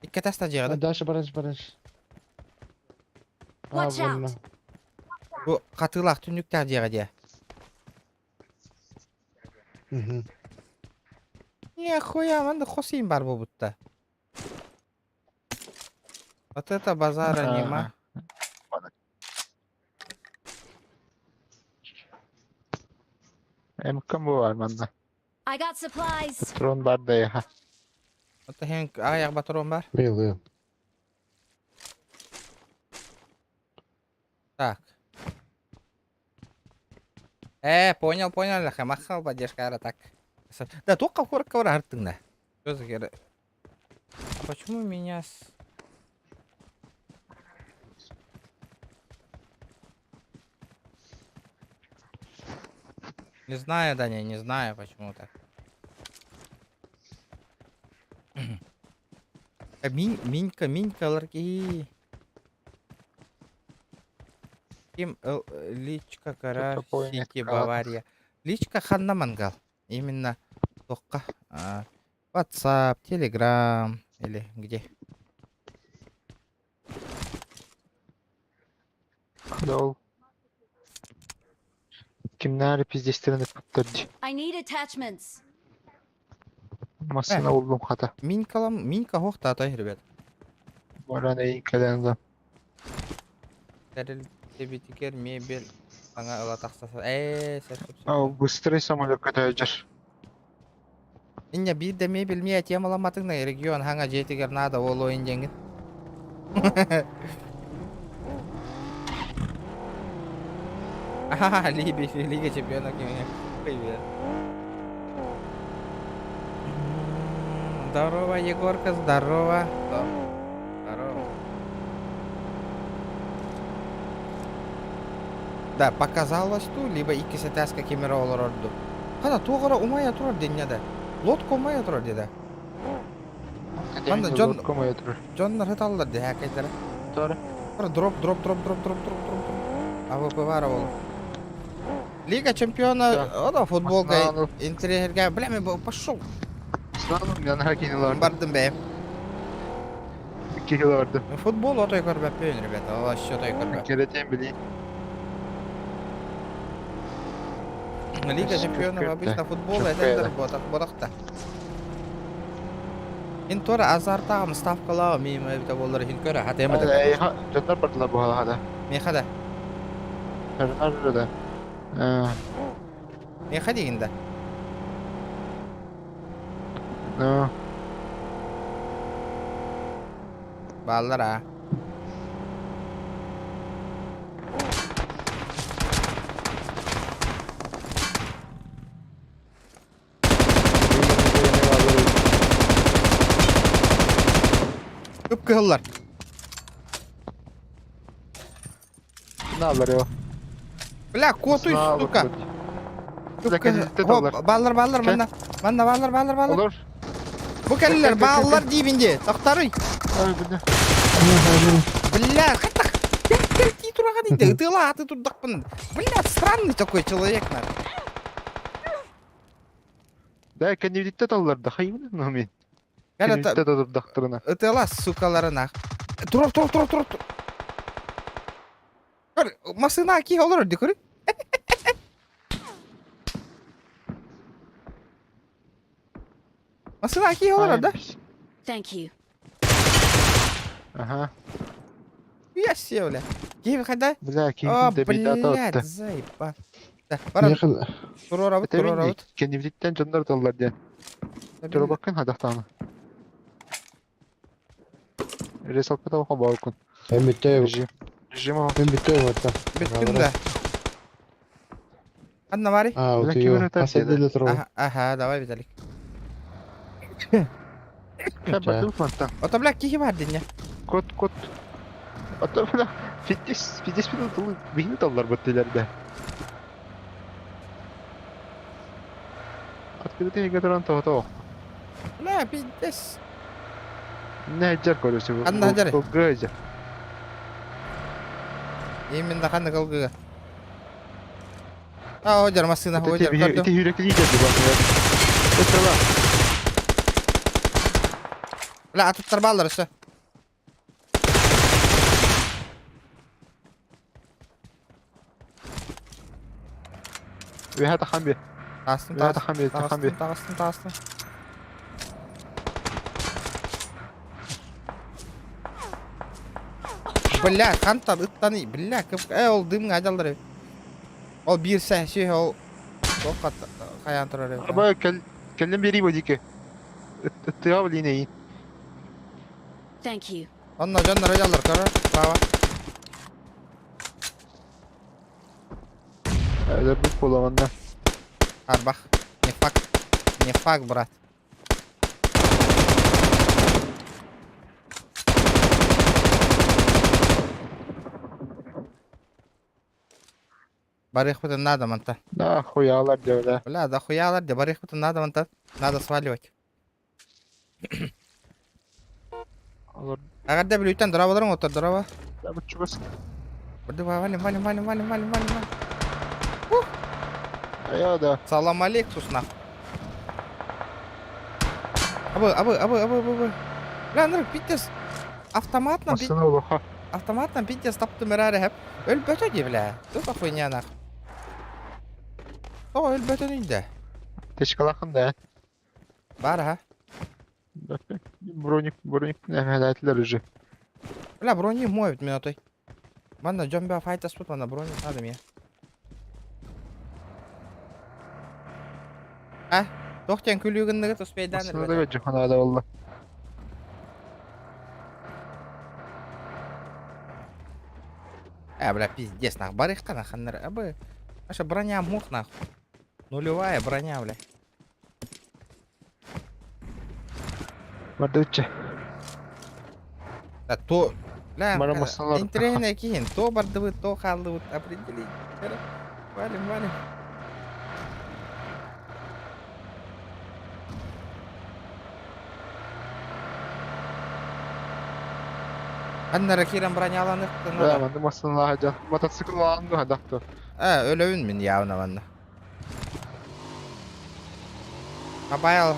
[SPEAKER 1] Икке таста жеға, да.
[SPEAKER 11] Дальше бараш.
[SPEAKER 4] Watch out.
[SPEAKER 1] Бұл қатылақ түніктер жеға, де. Нихуя, манда қосейін бар бұл бұтта. Вот это базара нема.
[SPEAKER 5] МК var bende.
[SPEAKER 4] I got supplies.
[SPEAKER 5] Patron var da ya.
[SPEAKER 1] Вот хен аяқ батырон бар.
[SPEAKER 11] Был.
[SPEAKER 1] Так. Понял, хамахал поддержка так. Да, только корка артында. Что за хер? А почему меня Не знаю, Даня, не знаю, почему так. Минька, ларки. Ким личка, гараж,
[SPEAKER 5] такое нет,
[SPEAKER 1] Сити,
[SPEAKER 5] сказал.
[SPEAKER 1] Бавария. Личка Ханна Мангал. Именно только WhatsApp, Telegram или где.
[SPEAKER 5] Дол. Kimler pizdeslerini tutturdu.
[SPEAKER 4] I need attachments.
[SPEAKER 5] Masına oldum hata.
[SPEAKER 1] Минька хохта, ребят.
[SPEAKER 5] Baran iyi kalanza.
[SPEAKER 1] Teril tebitiker mebel sana ıla taksasa. Sen tut.
[SPEAKER 5] Bu stres amına kadar.
[SPEAKER 1] İnce bir de mebel miyet yamalamadın da region hanga jetiger nada ol oyun jengin. Aha, Liga Чемпионов меня. Привет. Здорово, Егорка, здорово. Здорово. Да, показалось ту, либо икisi таска кемера олар орду. Кана тугара умая турар деньяда. Лодка умая турар деда. Анда Джоннар хаталлар де хакайдара.
[SPEAKER 5] Doğru.
[SPEAKER 1] Дроп. АВП var oğlum. Liga Çempiyonu o da futbolga
[SPEAKER 5] Aslanım.
[SPEAKER 1] intriherga bileme bu пошел.
[SPEAKER 5] Slanım yani her kini vardı.
[SPEAKER 1] Bardım be.
[SPEAKER 5] 2 yıl vardı.
[SPEAKER 1] Футбол отой көрбөппүн ребята. Вообще отой көрбөп.
[SPEAKER 5] Kereteyim bileyim.
[SPEAKER 1] Liga Çempiyonu обычно футбол эдендер бодакта. Ин тора азартагым ставкалаа мим эбите болор хин көрө хата эмеде.
[SPEAKER 5] Canlar partılar bu hala.
[SPEAKER 1] Мехада.
[SPEAKER 5] Canlar da.
[SPEAKER 1] Меха дегенде. Балдар а. Көп кыллар.
[SPEAKER 5] Ne haber ya?
[SPEAKER 1] Бля, котуй, сука. Балдар балдар.
[SPEAKER 5] Olur.
[SPEAKER 1] Bu kelleler bağlılar dibinde. Doktoruy. Бля, хата. Ты турага дейді. Тыла аты турдақпын. Бля, странный такой человек, нар.
[SPEAKER 5] Да, кандидатта таллар да хайвын номин.
[SPEAKER 1] Кәлі
[SPEAKER 5] Кандидатта да докторына.
[SPEAKER 1] Ытыла, сукаларына. Тур. Көр, масына ки olur ди көрі. Масына ки olur да?
[SPEAKER 4] Thank you.
[SPEAKER 5] Ага.
[SPEAKER 1] Я сел, бля. Гейм хада?
[SPEAKER 5] Бля,
[SPEAKER 1] О,
[SPEAKER 5] ким de bir data
[SPEAKER 1] блядь,
[SPEAKER 5] attı.
[SPEAKER 1] заебал. Барам,
[SPEAKER 11] Михаил,
[SPEAKER 1] турорабыт.
[SPEAKER 5] Kandidattan canlar dallar diye. Dur bakın hadi tahtanı. Resalpata bakın balkon.
[SPEAKER 11] ben bitteyim.
[SPEAKER 5] Rejim ama.
[SPEAKER 11] Ben bitteyim hatta.
[SPEAKER 1] Bitkün de. Anna var.
[SPEAKER 11] А, вот
[SPEAKER 5] Блядь,
[SPEAKER 11] ее.
[SPEAKER 5] кибернет
[SPEAKER 11] Посадили трое.
[SPEAKER 1] Aha, давай, Виталик.
[SPEAKER 5] Ben bakıyorum hatta.
[SPEAKER 1] Ото, бля, кихи var din ya.
[SPEAKER 5] Kod. Hatta bana fitness bir dolu beyni dallar battilerde. Открытый гидрант то.
[SPEAKER 1] Бля, пиздец.
[SPEAKER 5] Ne hacer koruyorsun bu?
[SPEAKER 1] Anla hacer.
[SPEAKER 5] Bu gıcı.
[SPEAKER 1] Именно ханна калгыга. А, одер масына, одер.
[SPEAKER 5] Ити yürekli yiyeceğiz bak ya. Oturma.
[SPEAKER 1] Бля, а тут торбалдар işte.
[SPEAKER 5] Ve hadi hambi.
[SPEAKER 1] Tağыстым,
[SPEAKER 5] Ve hadi hambi.
[SPEAKER 1] tağыстым. Бля, хантар ыттаны. Бля, ол дымың ажалдыр. Ол bir сәші, ол... Ол қаян тұрар.
[SPEAKER 5] Ama kellim vereyim o dike. Ittığa bile ineyin.
[SPEAKER 4] Thank you.
[SPEAKER 1] Onunla canlar ajallar, kara. Bravo.
[SPEAKER 5] Öyle bir bulamandan.
[SPEAKER 1] Арбах. Не факт, брат. Барих бутын надо, манта.
[SPEAKER 5] Da хуяlar diyor öyle.
[SPEAKER 1] Бля, да хуялар, да барих бутын надо, манта. Надо сваливать.
[SPEAKER 5] Olur.
[SPEAKER 1] Агарда билуйтан дырабаларың отыр, дыраба.
[SPEAKER 5] Ya bu çubası.
[SPEAKER 1] Бұрды валим.
[SPEAKER 5] Ya da.
[SPEAKER 1] Салам алейк, сусна. Абы. Бля, нырық, биттес.
[SPEAKER 5] Masına olur ha.
[SPEAKER 1] Автоматна биттес таптым әрәрі хәп. Өл бөті де, бля. Дөп ахуйнянақ. О, өл бөті нүйді.
[SPEAKER 5] Teşkilatın da.
[SPEAKER 1] Бар, ha.
[SPEAKER 5] Bроник ne helaletler ucu.
[SPEAKER 1] Бля, брони моет меня той. Банда жомба файта спут, банда брони надо мне. А, тоқтен күлігіндігі тұспейдан
[SPEAKER 5] Masını da verecek ona da valla.
[SPEAKER 1] Бля, пиздец, нах, барыхка нах, абы. Наша броня мух, нах. Нулевая броня, бля.
[SPEAKER 5] Vardı üçe.
[SPEAKER 1] Да то... Бля,
[SPEAKER 5] Бара масалар.
[SPEAKER 1] интернет кейін, то барды вы, то қалды вы, определить. Валим, валим. Аннары кирен броня аланы.
[SPEAKER 5] Да, ben de masını lahacağım. Motosikl alandı hadi dur.
[SPEAKER 1] Ölövün min явно ванна. Абайл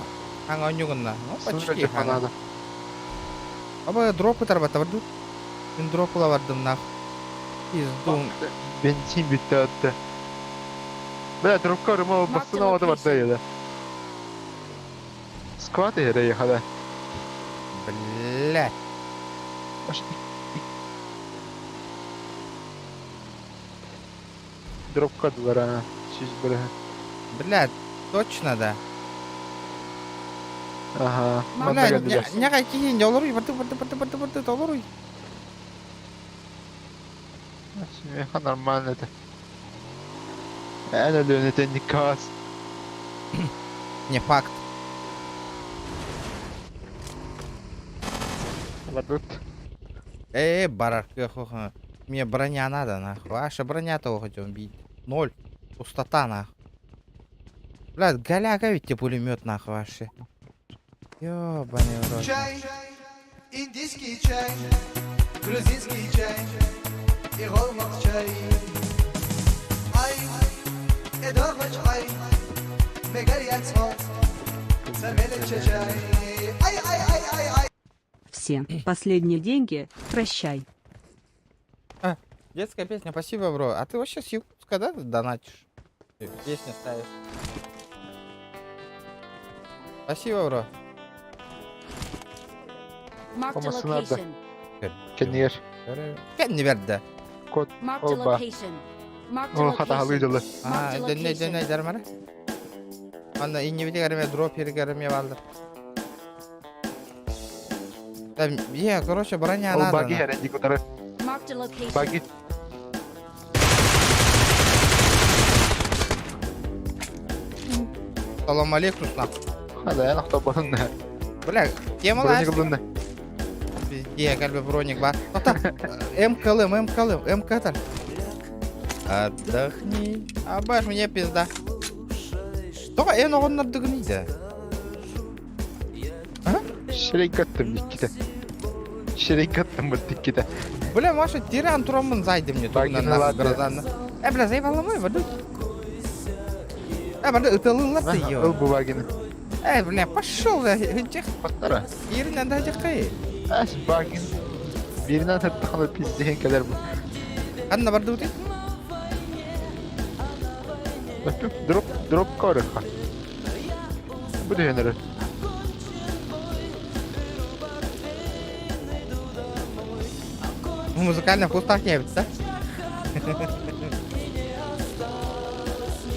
[SPEAKER 1] ханга онюгунна. Ну,
[SPEAKER 5] Masını
[SPEAKER 1] почти
[SPEAKER 5] verecek
[SPEAKER 1] ханга.
[SPEAKER 5] ona da.
[SPEAKER 1] Аба дропы тарбата барды. Мен дропыла бардым нах. Пиздун.
[SPEAKER 5] Benzin bitti hatta. Bля, трубка рыма basına oldu vardı ya da. Squat yere hadi.
[SPEAKER 1] Блядь.
[SPEAKER 5] Дропка var ha. Siz böyle.
[SPEAKER 1] Блядь, точно да.
[SPEAKER 5] Aha. Bana
[SPEAKER 1] Блядь,
[SPEAKER 5] geldiler.
[SPEAKER 1] няга кейін жолуруй, барды, толуруй.
[SPEAKER 5] Смеха нормально это. Эна лёнетен никас.
[SPEAKER 1] Не факт.
[SPEAKER 5] Вадут.
[SPEAKER 1] Барар, мне броня надо, нахуй. Ваша броня-то хоть бить. 0. Пустота, нахуй. Блядь, голяга ведь тебе пулемет, нахуй, вообще. Ёбаный в рот.
[SPEAKER 2] Чай, индийский чай, грузинский чай, и голмак чай. Ай, эдорвач ай, мегар яцмо, самелече чай. Ай, ай, ай, ай, ай.
[SPEAKER 6] Все. Последние деньги. Прощай.
[SPEAKER 1] Детская песня, спасибо, бро. А ты вообще с Якутска, да, донатишь? Песню ставишь. Спасибо, бро.
[SPEAKER 4] Marked a
[SPEAKER 5] Olması nerede?
[SPEAKER 4] location.
[SPEAKER 5] Kendi yer.
[SPEAKER 1] Kendi verdi.
[SPEAKER 5] Kod.
[SPEAKER 4] Marked a
[SPEAKER 5] Oba.
[SPEAKER 4] location. Marked a
[SPEAKER 5] O hatahalıydı
[SPEAKER 4] location.
[SPEAKER 5] la.
[SPEAKER 1] А,
[SPEAKER 4] Marked a
[SPEAKER 1] дэнэ
[SPEAKER 4] location.
[SPEAKER 1] дэрмара. Анда иннибити гарме дроп гарме балдыр. Да, короче, броня
[SPEAKER 5] Ол
[SPEAKER 1] надо.
[SPEAKER 5] баги herhangi kutarı.
[SPEAKER 4] Marked a location.
[SPEAKER 5] Баги.
[SPEAKER 1] Салам алейкум, нахуй.
[SPEAKER 5] Hadi ya nokta bakın ne.
[SPEAKER 1] Бля, темалар.
[SPEAKER 5] Броник alın ne.
[SPEAKER 1] Пизде, кальбе броник бар. Тоқта, МК-тар. Отдохни. Абаш, мне пизда. Тоқа, оғынларды күнейді.
[SPEAKER 5] Şirek attım dikide. Şirek attım bu dikide.
[SPEAKER 1] Бля, Маша, тиран турамын зайды мне.
[SPEAKER 5] Багины ладно.
[SPEAKER 1] Грозанны. Бля, заебаламай, барды. Барды, ытылыларды,
[SPEAKER 5] Al
[SPEAKER 1] ё.
[SPEAKER 5] bu bagini.
[SPEAKER 1] Бля, пошел, хынчех.
[SPEAKER 5] Patlara.
[SPEAKER 1] Yerine de acıkayı.
[SPEAKER 5] As bagin. Birinden tırtık alıp pizdiğin kadar bu.
[SPEAKER 1] Anna bardı uti.
[SPEAKER 5] Bakın drop cover. Bu da yenir.
[SPEAKER 1] Музыкальная вкусняшка, да?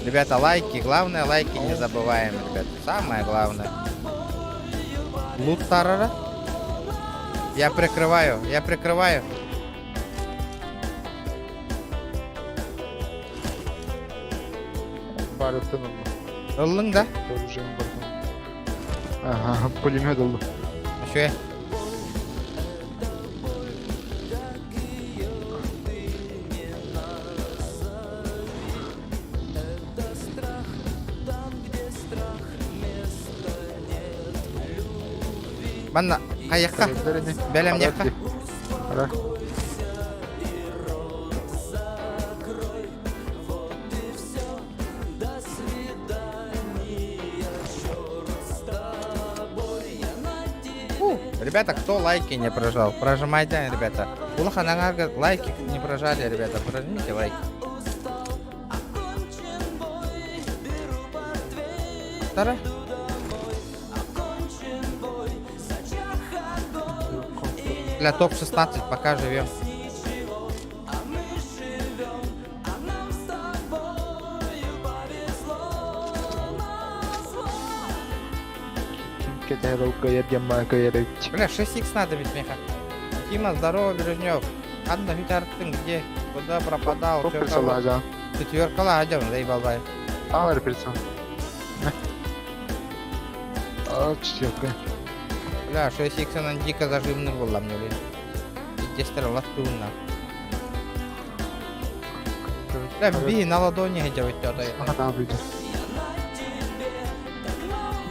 [SPEAKER 1] Ребята, лайки. Главное, лайки не забываем, ребят. Самое главное. Лут тарара. Я прикрываю.
[SPEAKER 5] Barutun mu?
[SPEAKER 1] Öldün da.
[SPEAKER 5] Göreceğim bakın. Aha, pulemyot oldu.
[SPEAKER 1] Şöyle. Bana ayakta. Belem yakta.
[SPEAKER 5] Ara.
[SPEAKER 1] Ребята, кто лайки не прожал, прожимайте, ребята. Улаханангарга лайки не прожали, ребята, прожмите лайки. Вторая. Бля, топ-16, пока живем.
[SPEAKER 5] Кетер кайер ма кайер.
[SPEAKER 1] Бля, 6х надо ведь, Миха. Тима, здорово, Бережнев. Анда Хитартын где? Куда пропадал?
[SPEAKER 5] Çok присылажан.
[SPEAKER 1] Четверкала, адем, заебалбай.
[SPEAKER 5] Алар присыл. А, четверка.
[SPEAKER 1] Бля, 6х дико зажимный был, мне, блин. И латунна. Бля, би, на ладони где у тебя
[SPEAKER 5] Ага, да, выйдет.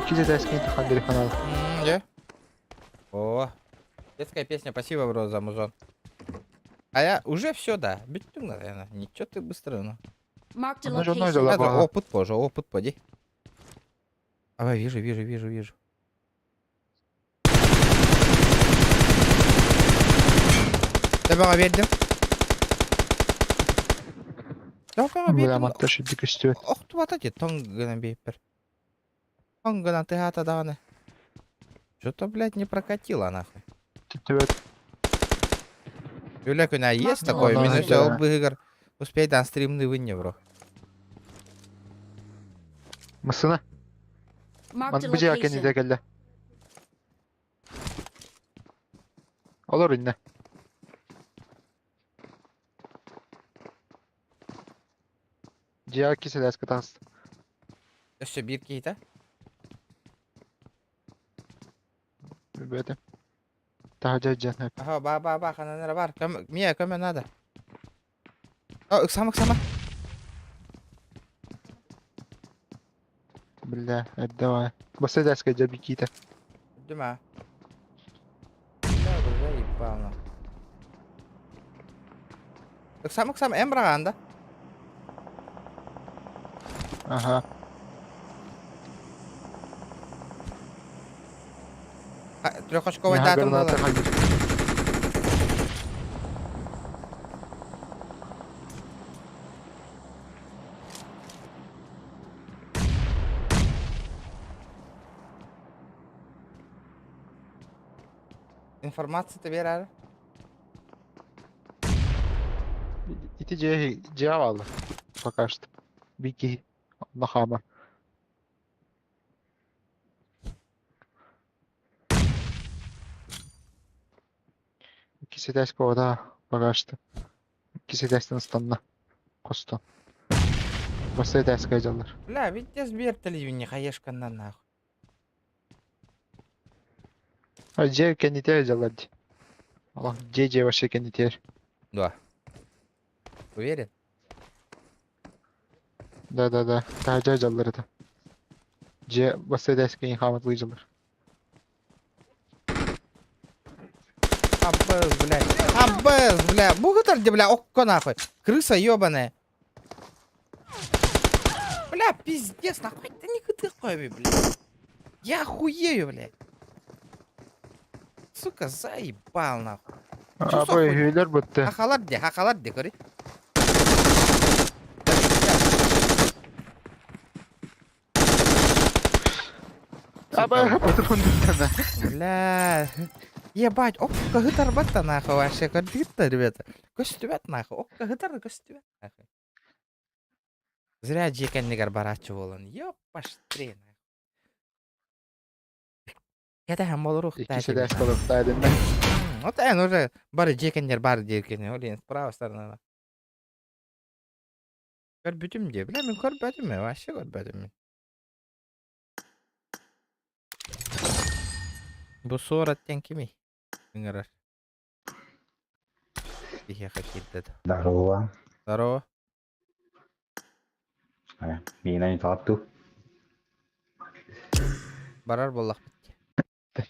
[SPEAKER 5] Кизе дайскин тахан бери канал.
[SPEAKER 1] Где? О, детская песня, спасибо, бро, за музон. А я уже все, да. Битюн, наверное. Ничего ты быстро, ну.
[SPEAKER 4] Marked a
[SPEAKER 5] Ну, же одно
[SPEAKER 4] location.
[SPEAKER 5] дело.
[SPEAKER 1] Это
[SPEAKER 5] Ага.
[SPEAKER 1] опыт позже, опыт поди. А, вижу. Ты бана вердin. Да, бана
[SPEAKER 5] Бля,
[SPEAKER 1] вердin.
[SPEAKER 5] монтаж дико стёт.
[SPEAKER 1] Ох, tu атати, тонгана бейпер. Тонгана ты ата даны. Что-то, блядь, не прокатило, нахуй.
[SPEAKER 5] Тетевет.
[SPEAKER 1] Юля, kuna есть
[SPEAKER 4] Ну,
[SPEAKER 1] такой,
[SPEAKER 5] да,
[SPEAKER 1] минус
[SPEAKER 5] да.
[SPEAKER 1] игр. Успей дан стримный вынне, бро.
[SPEAKER 5] Мısına?
[SPEAKER 4] Marked a
[SPEAKER 5] Bıcı hakkını
[SPEAKER 4] location.
[SPEAKER 5] da geldi. Olur yine. Ciğer kisi de eskatans.
[SPEAKER 1] Еще бирки-то?
[SPEAKER 5] Böyle. Daha cennet.
[SPEAKER 1] Ага, ба, хананера бар. Мия, кому надо? О, Иксама.
[SPEAKER 5] Бля, давай. Басы да ска джаби кита.
[SPEAKER 1] Дима. Бля, заебал, ну. Иксама, Эмбраганда.
[SPEAKER 5] Ага.
[SPEAKER 1] Трехочковый
[SPEAKER 5] Ага,
[SPEAKER 1] датум
[SPEAKER 5] граната
[SPEAKER 1] было.
[SPEAKER 5] ходит.
[SPEAKER 1] Информация-то верара.
[SPEAKER 5] İti cevap aldı. Пока что. Бики. Нахама. İkisi de eski orada. Пока что. İkisi de eski stanna. Kosta. Bası da eski ajallar.
[SPEAKER 1] Бля, ведь я сбер не хаешка на нахуй.
[SPEAKER 5] Ha C kendi ter ajallar. Allah C başı kendi ter.
[SPEAKER 1] Да. Уверен?
[SPEAKER 5] Да. Daha C ajalları da. C bası da eski inhamatlı ajallar.
[SPEAKER 1] Абез, бля. Бугатар, бля, окко нахуй. Крыса ебаная. Бля, пиздец, нахуй ты не такой, бля. Я охуею, бля. Сука, заебал, нахуй.
[SPEAKER 5] Abi hüyler bitti.
[SPEAKER 1] Хахалар де, говори.
[SPEAKER 5] Abi потом bitti.
[SPEAKER 1] Бля. Ебать, окко гитар бата, нахуй, вообще, конфликтно, ребята. Костюмет, нахуй, окко гитар, костюмет, нахуй. Зря жекеннигер барачы болын. Ёпаштре, нахуй. Я һәм болурук,
[SPEAKER 5] İkisi de eski olup da edin.
[SPEAKER 1] Вот он уже бары жекендер бары жекенер, олен, справа сторона. Көрбүтүм де, бля, мен көрбөдүм, вообще көрбөдүм. Бу сураттен кими? Ыңырар. Тихе хакирдет.
[SPEAKER 8] Здорово.
[SPEAKER 1] Здорово.
[SPEAKER 8] Mina не тапту.
[SPEAKER 1] Барар боллак битти.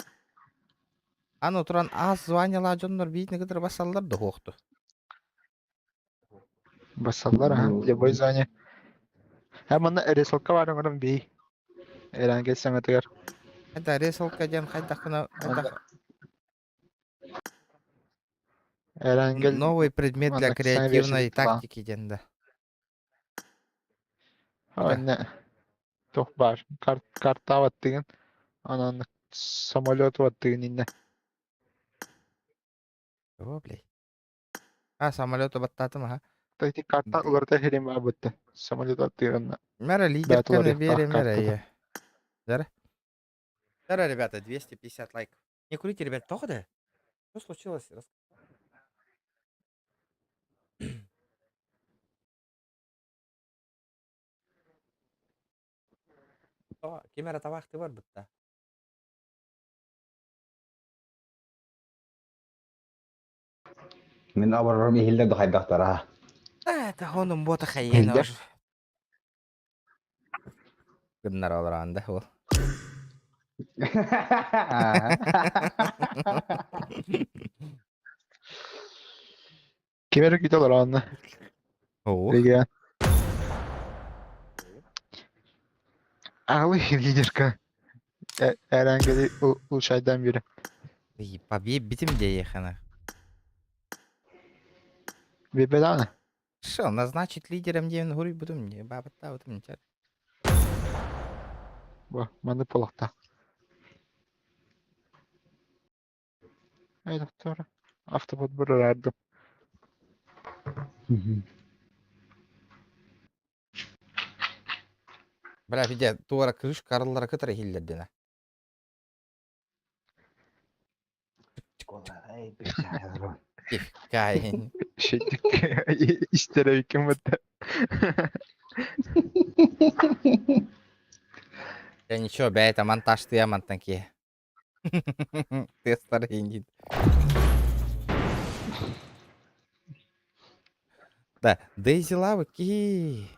[SPEAKER 1] Аны туран аз званияла жоннор бийни кыдыр басаллар да хокту.
[SPEAKER 5] Basallar ha. Lebay zani. Hem ona eresolka var onun bir. Eren geçsen atıgar.
[SPEAKER 1] Айда ресолка жан кайдакына
[SPEAKER 5] Eren gel.
[SPEAKER 1] новый предмет для
[SPEAKER 5] Ладно, сами
[SPEAKER 1] креативной
[SPEAKER 5] решите, да.
[SPEAKER 1] тактики денда.
[SPEAKER 5] Anne. Çok var. Kartta vattığın. Ananı. Samolot vattığın inne.
[SPEAKER 1] О, блядь. А, самолету баттатым, ага.
[SPEAKER 5] Тайти карта уларда херем бабытты. Самолет аттыгынна.
[SPEAKER 1] Мэра лидер
[SPEAKER 5] Бәтуар
[SPEAKER 1] кәне
[SPEAKER 5] яқтақ
[SPEAKER 1] бере, мэра,
[SPEAKER 5] картада.
[SPEAKER 1] я. Дара? Дара, ребята, 250 лайков. Не курите, ребят, только да? Что случилось? Кемера табақты бар бұтта.
[SPEAKER 8] Мен абарарым ехелдерді қайдақтар,
[SPEAKER 1] Это оның боты қайын
[SPEAKER 5] Елдер?
[SPEAKER 1] уже. Гыннар олырағанда ол.
[SPEAKER 5] Кемері күйталар анны.
[SPEAKER 1] О,
[SPEAKER 5] Деген. Ағылы лидерка. Әрәңгеді ұл шайдан бері.
[SPEAKER 1] побей битим де ехана.
[SPEAKER 5] Бебеданы.
[SPEAKER 1] Что, назначить лидером девін ғұрый бұдым не? Бабытта бұдым не?
[SPEAKER 5] Ба, маны полақта. Ай, доктора. Автобот бұрыр ардым.
[SPEAKER 1] Бля, биде туара кыш карыллара кытыры хиллердена. Кайын.
[SPEAKER 5] Шеттік. Истері екен бұтты.
[SPEAKER 1] Я ничего, бля, это монтаж ты амантан ки. Тестер индит. Да, Дейзи лавы ки.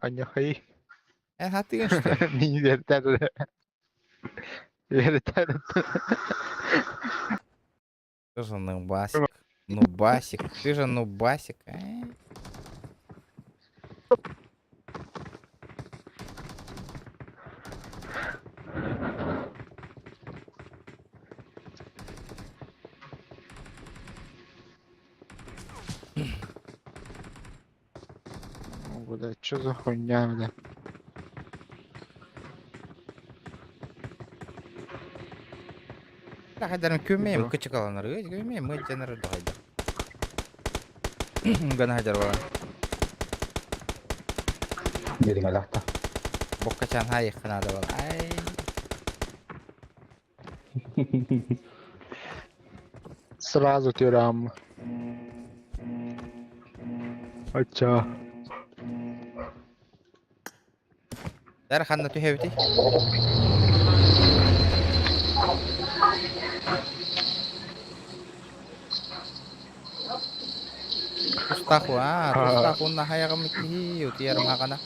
[SPEAKER 5] Аня хай.
[SPEAKER 1] А ты что?
[SPEAKER 5] Мені вертер. Вертер.
[SPEAKER 1] Ты же нубасик. Нубасик. Ты же нубасик.
[SPEAKER 5] Бля, що за хуйня, бля?
[SPEAKER 1] Да, хайдар көмейм кычык аланар. Көмейм мыйжанар да хайдар. Гана хайдар бала.
[SPEAKER 8] Берің әлақта.
[SPEAKER 1] Боккачан хайық қынады бала. Ай.
[SPEAKER 5] Сразу тюрям. Ача.
[SPEAKER 1] Дар ханна түйеуті. Тустаху, тустаху на хаяғым ки, өтиярым ағана.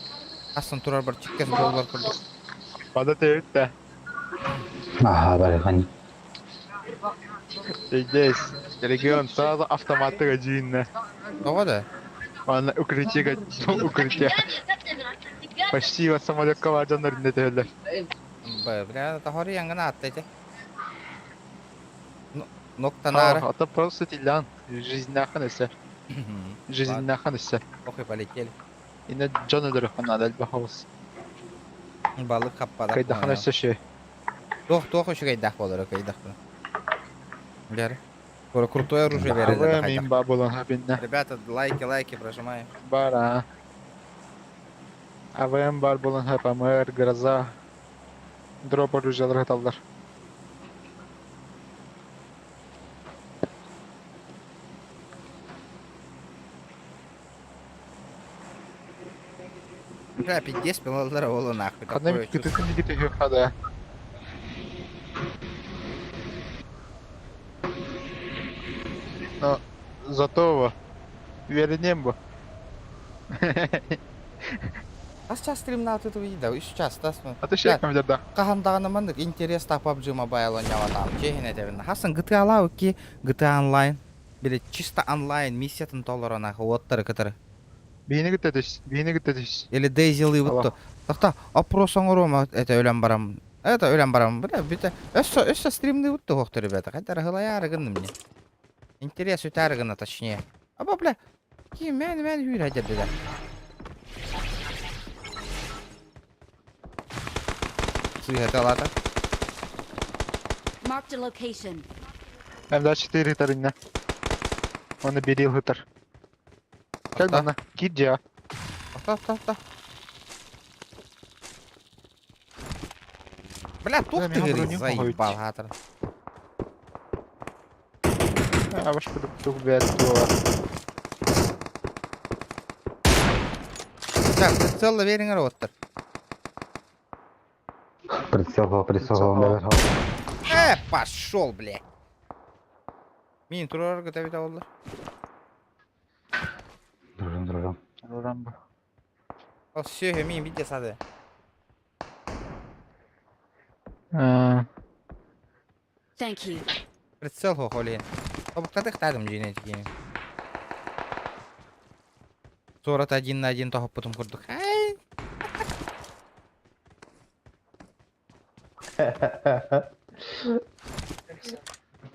[SPEAKER 1] Асын тұрар бір чеккес болар күрді.
[SPEAKER 5] Бада тәуітті.
[SPEAKER 8] Бәрі қани.
[SPEAKER 5] Здесь регион сразу автоматтыға жиынна.
[SPEAKER 1] Оғады?
[SPEAKER 5] Аны укрытие. Почти вот самолетка бар жандарында тәуілер.
[SPEAKER 1] Бля, тахори яңғана аттайды. Ноктанары.
[SPEAKER 5] Это просто тилян. Жизнь нахын өсі. Жизнь нахын өсі.
[SPEAKER 1] Оқи полетели.
[SPEAKER 5] Ине жон өлірі қана дәл бақауыз.
[SPEAKER 1] Балық қаппадақ.
[SPEAKER 5] Кайдақын өсі ше.
[SPEAKER 1] Тоқ үші кайдақ болыр, кайдақ. Бәрі. Крутое оружие береді.
[SPEAKER 5] Мен ба болын хабинна.
[SPEAKER 1] Ребята, лайки прожимаем.
[SPEAKER 5] Бара. АВМ бар болын хап, АМР, Гроза. Дроп оружиялар хаталдар.
[SPEAKER 1] Бля, 50 пилотlara олы нахуй.
[SPEAKER 5] Қандай күтісін дегеті хада. Но зато вернем бы.
[SPEAKER 1] Аз час стримна от этого видео, еще час, да, смотри.
[SPEAKER 5] А ты ще кем да?
[SPEAKER 1] Қағандағына мандық интерес та PUBG Mobile ойнаватам. Чехіне дәвін. Хасын GTA лау ки, GTA Online. Біле, чисто онлайн миссиятын толыр анағы, оттары кітірі.
[SPEAKER 5] Бейіні күттетіш.
[SPEAKER 1] Или Дейзилы бұтты. Тақта, опросың ұрума, это өлем барам. Это өлем барам, бля, біті. Өссі стримны бұтты қоқты, ребята. Қайдар ғылая арығынды мне. Интерес өте арығына, точнее. Аба, бля, ки, мән үйір әдер, бля. Сүйет алады.
[SPEAKER 4] Marked a location.
[SPEAKER 5] М24 hıtarınla. Onu bir yıl hıtar. Gel
[SPEAKER 1] Ата.
[SPEAKER 5] bana. Git ya.
[SPEAKER 1] Ата. Бля, тух
[SPEAKER 5] Да,
[SPEAKER 1] ты,
[SPEAKER 5] меня
[SPEAKER 1] говорит,
[SPEAKER 5] броню
[SPEAKER 1] заебал,
[SPEAKER 5] погодите.
[SPEAKER 1] гатер.
[SPEAKER 5] Я ваш продуктов бедствовал.
[SPEAKER 1] Так, прицел вериңер оттыр.
[SPEAKER 8] Прицел, наверх.
[SPEAKER 1] Пошел, блядь. Мин турар готовить алdılar.
[SPEAKER 8] Durun.
[SPEAKER 5] Oradan bu.
[SPEAKER 1] Al söyle min bir de sade.
[SPEAKER 4] Thank you.
[SPEAKER 1] Прицел хохолин. Тобуктадык тадым жинетики. Сорат 1 на 1 тохып потом курдук. Ай.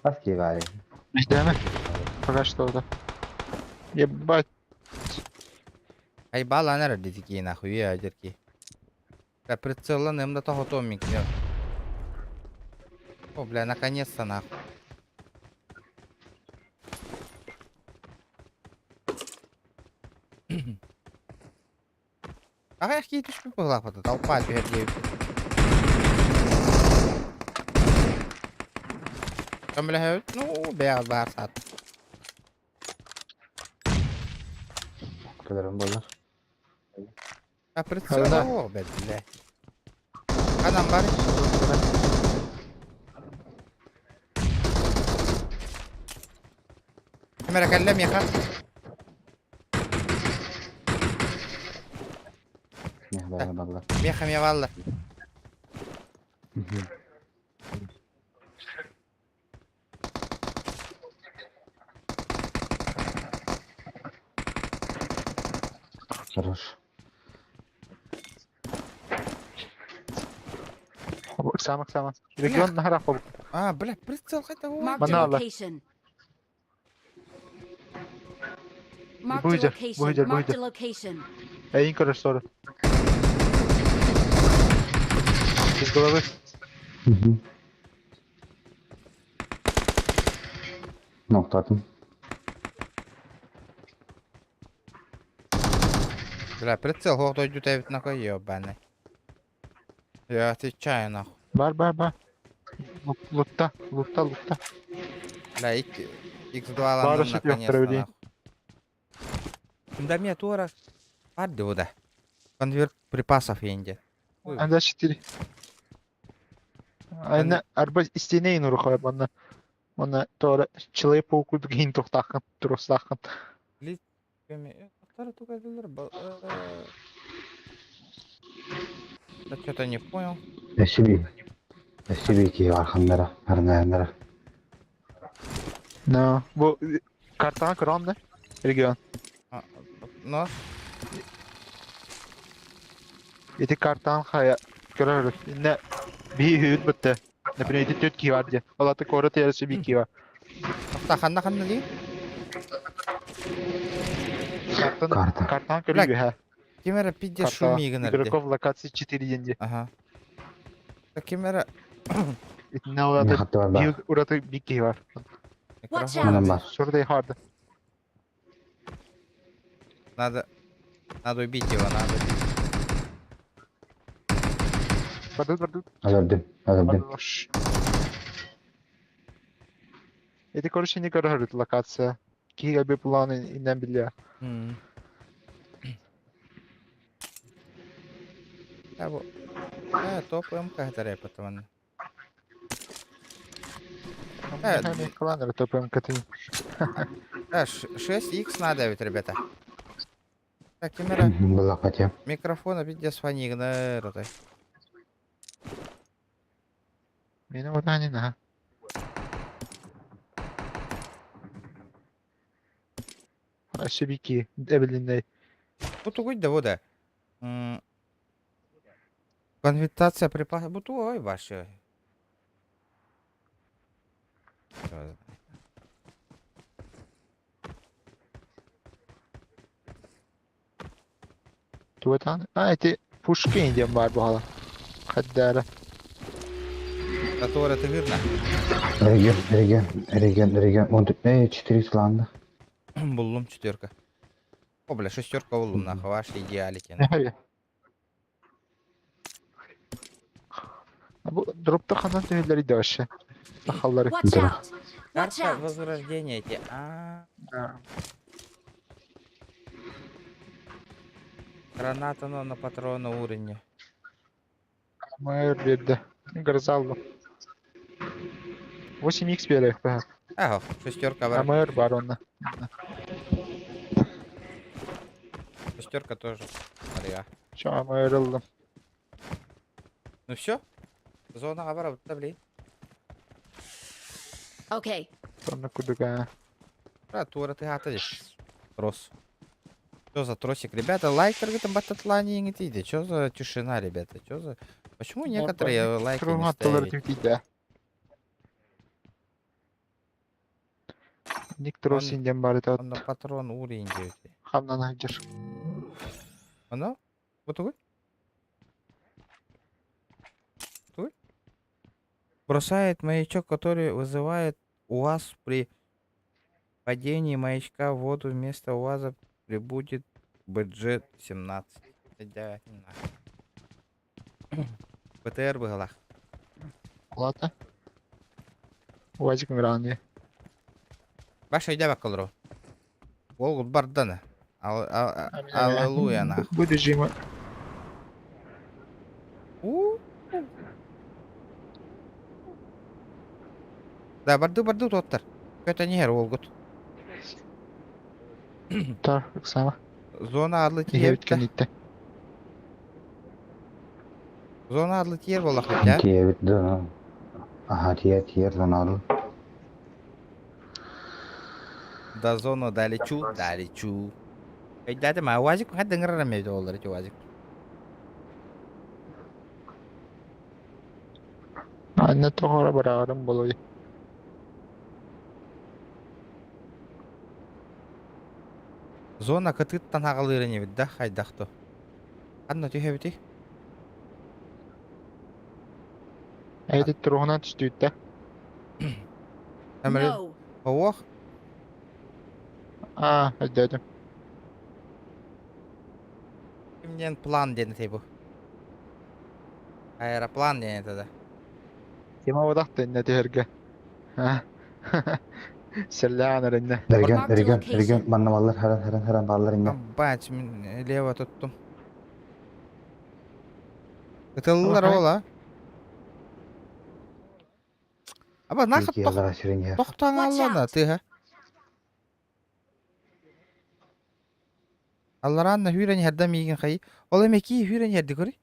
[SPEAKER 8] Аски гали.
[SPEAKER 5] İşte mi? Пока что orada. Ебать.
[SPEAKER 1] Ай бала нара дитики нахуй я дерки. Как прицелла нем да тохо томик. О, бля, наконец-то нахуй. Ага, я какие-то шпи пылапата, толпа перед. Там, бля, ну, бегал барсат.
[SPEAKER 8] Kadarım bunlar.
[SPEAKER 1] А прицел,
[SPEAKER 5] Да.
[SPEAKER 1] о, бля. Адам бар. Камера каллем яхар.
[SPEAKER 8] Ne dayanamadılar.
[SPEAKER 1] Мехам я валла.
[SPEAKER 8] Хорош.
[SPEAKER 5] Сама. Регион на горах.
[SPEAKER 1] А, бля, прицел хотя бы.
[SPEAKER 4] Marked a
[SPEAKER 5] Manala.
[SPEAKER 4] location. Marked a
[SPEAKER 5] Buydu,
[SPEAKER 4] location.
[SPEAKER 5] buydu,
[SPEAKER 4] Marked
[SPEAKER 5] buydu.
[SPEAKER 4] a location.
[SPEAKER 5] En yukarı soru. Biz головы.
[SPEAKER 8] Nokta atın.
[SPEAKER 1] Бля, прицел хохтой дютевит на кой ебаный. Я отвечаю нахуй.
[SPEAKER 5] Бар. Лутта.
[SPEAKER 1] Бля, X2 ландым
[SPEAKER 5] Барышек yok,
[SPEAKER 1] наконец-то
[SPEAKER 5] провели.
[SPEAKER 1] нахуй. Да мне тура. Пади вода. Конверт припасов енде.
[SPEAKER 5] М4. Aynen araba isteğine ruh koyup ona doğru çılıyı poukuldu giyin tohtakın, turostakın.
[SPEAKER 1] Второй только Да что-то не понял.
[SPEAKER 8] SCV arkamlara, arnayanlara.
[SPEAKER 5] No, bu kartana kıran ne? Region.
[SPEAKER 1] Но
[SPEAKER 5] Yedi kartan kaya görürüz. Ne bir hüyüt bitti. Ne bir yedi tüt ki var diye. Olatı korat yarısı bir ki var.
[SPEAKER 1] Ханна ли?
[SPEAKER 8] Kartan.
[SPEAKER 5] Kartan körüyor ha.
[SPEAKER 1] Кемера пиздец
[SPEAKER 5] Karta.
[SPEAKER 1] шуми гнарди.
[SPEAKER 5] Игроков локации 4 yenди.
[SPEAKER 1] Ага. Кемера
[SPEAKER 5] Ne
[SPEAKER 8] Ne
[SPEAKER 5] olatı
[SPEAKER 8] hattı var bak.
[SPEAKER 5] bir uğratı bir ki var.
[SPEAKER 4] Watch
[SPEAKER 1] микрофон.
[SPEAKER 8] Hemen
[SPEAKER 4] out.
[SPEAKER 8] var.
[SPEAKER 5] Şurada hardı.
[SPEAKER 1] Надо убить его, надо.
[SPEAKER 5] Pardon.
[SPEAKER 8] Öldüm.
[SPEAKER 5] Хорош. Yedi koruş yeni görürüz lokация. Ki gibi planı inden biliyor.
[SPEAKER 1] Да, вот. Топаем как-то репотом.
[SPEAKER 5] Hani kalanları toplayalım katayım.
[SPEAKER 1] 6X надо ведь, ребята. Так, камера,
[SPEAKER 8] Была хотя.
[SPEAKER 1] микрофона пиздец фони гнарди.
[SPEAKER 5] Benim o da hani ne? Aşı bir ki. Evelyn'de.
[SPEAKER 1] Буту гудь да вода. Конвертация припаса. Буту ой ваше.
[SPEAKER 5] Tuvatan. Ha eti puşka indiyem var bu hala. Kaddara.
[SPEAKER 1] Который тыгырна.
[SPEAKER 8] Реген. Он тут, 4 сланды.
[SPEAKER 1] Буллум 4. О, бля, 6 буллум, нахуй, ваш идеалики.
[SPEAKER 5] Ne Bu dropta kanan tüyleri de aşağı. Takalları.
[SPEAKER 4] Watch out! Watch
[SPEAKER 1] Карта
[SPEAKER 4] out!
[SPEAKER 1] возрождения эти. Граната на патрона уровня.
[SPEAKER 5] Mayır verdi. Gırza aldım. 8x vererek be.
[SPEAKER 1] Ага, 6 var.
[SPEAKER 5] Mayır var onda.
[SPEAKER 1] 6 тоже. Смотри,
[SPEAKER 5] Şu an mayır aldım.
[SPEAKER 1] Ну все. Зона говора, блин.
[SPEAKER 4] Okay.
[SPEAKER 5] Sonra kuduk ha.
[SPEAKER 1] Тура ты гатадишь. Трос. Что за тросик? Ребята, лайк там бататлане не идите. Что за тишина, ребята? Что за... Почему некоторые лайки
[SPEAKER 5] Kırım
[SPEAKER 1] не
[SPEAKER 5] attılar
[SPEAKER 1] ставят?
[SPEAKER 5] tüyde. Ник трос инден бары
[SPEAKER 1] Он на
[SPEAKER 5] тот.
[SPEAKER 1] патрон уровень идет.
[SPEAKER 5] Хамнан hayır.
[SPEAKER 1] Оно? Вот такой? Такой? Бросает маячок, который вызывает УАЗ при падении маячка в воду. Вместо УАЗа прибудет бюджет 17. Да, не знаю. БТР была.
[SPEAKER 5] Kulata. Uvacık mırağını.
[SPEAKER 1] Баша, иди бакалро. Волгут бардана. Аллилуйя, нахуй.
[SPEAKER 5] Bu rejimi.
[SPEAKER 1] Да, барды тоттар. Это не Волгут.
[SPEAKER 5] Tar. Sana.
[SPEAKER 1] Зона адлы
[SPEAKER 5] İhe
[SPEAKER 1] тиер.
[SPEAKER 5] bitken gitti.
[SPEAKER 1] Зона адлы тиер болақ бит,
[SPEAKER 8] Тие да. Ага, тие Роналду.
[SPEAKER 1] До зону долечу. Дядя, ма УАЗик хат denger ме доллар эти УАЗик.
[SPEAKER 5] Anne tohara bırakırım buluyu.
[SPEAKER 1] Зона кытыттан ағылыры не бит, да, хайдақты. Анна түйе бити.
[SPEAKER 5] Eydi truhuna düştüydü de.
[SPEAKER 1] Әмірі,
[SPEAKER 4] No.
[SPEAKER 1] оқ,
[SPEAKER 5] Aa, ödedim.
[SPEAKER 1] кімден план дені тей бұл. Аэроплан дені теді.
[SPEAKER 5] Kime odaktı inne tüherge. Ha. Sellanır inne.
[SPEAKER 8] Реген. Манна баллар, харан баллар инге.
[SPEAKER 1] Бач, мен лево тұттым. Кытылылар
[SPEAKER 5] Охай.
[SPEAKER 1] ола. Аба, нақыт
[SPEAKER 8] Яллага сүрен
[SPEAKER 1] тоқтан
[SPEAKER 4] Watch
[SPEAKER 1] аллана,
[SPEAKER 4] out.
[SPEAKER 1] тыға. Алларанна хүрен ярдам еген қайы. Ол емеки хүрен ярды көрі.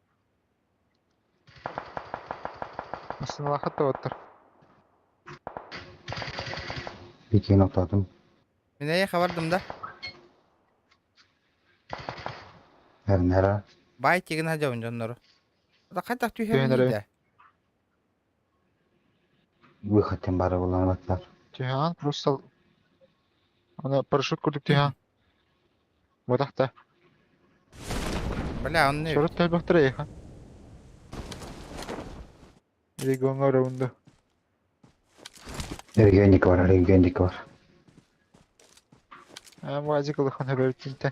[SPEAKER 5] Aslında vakit da otur.
[SPEAKER 8] Бики ноктадым.
[SPEAKER 1] Мен әйе қабардым да.
[SPEAKER 8] Әрнәра.
[SPEAKER 1] Бай теген хажауын жонлары. Ода қайтақ түйе
[SPEAKER 5] Түйенері.
[SPEAKER 1] дейді.
[SPEAKER 8] Выходтен бары булган батлар.
[SPEAKER 5] Tühan просто ana парашют kurduk Tühan. Odakta.
[SPEAKER 1] Бля, он не...
[SPEAKER 5] Şurada təlbəxtər eyxan. Regiona raundu.
[SPEAKER 8] Регендик бар.
[SPEAKER 5] Ha, vacı qılıqın həbər etdin.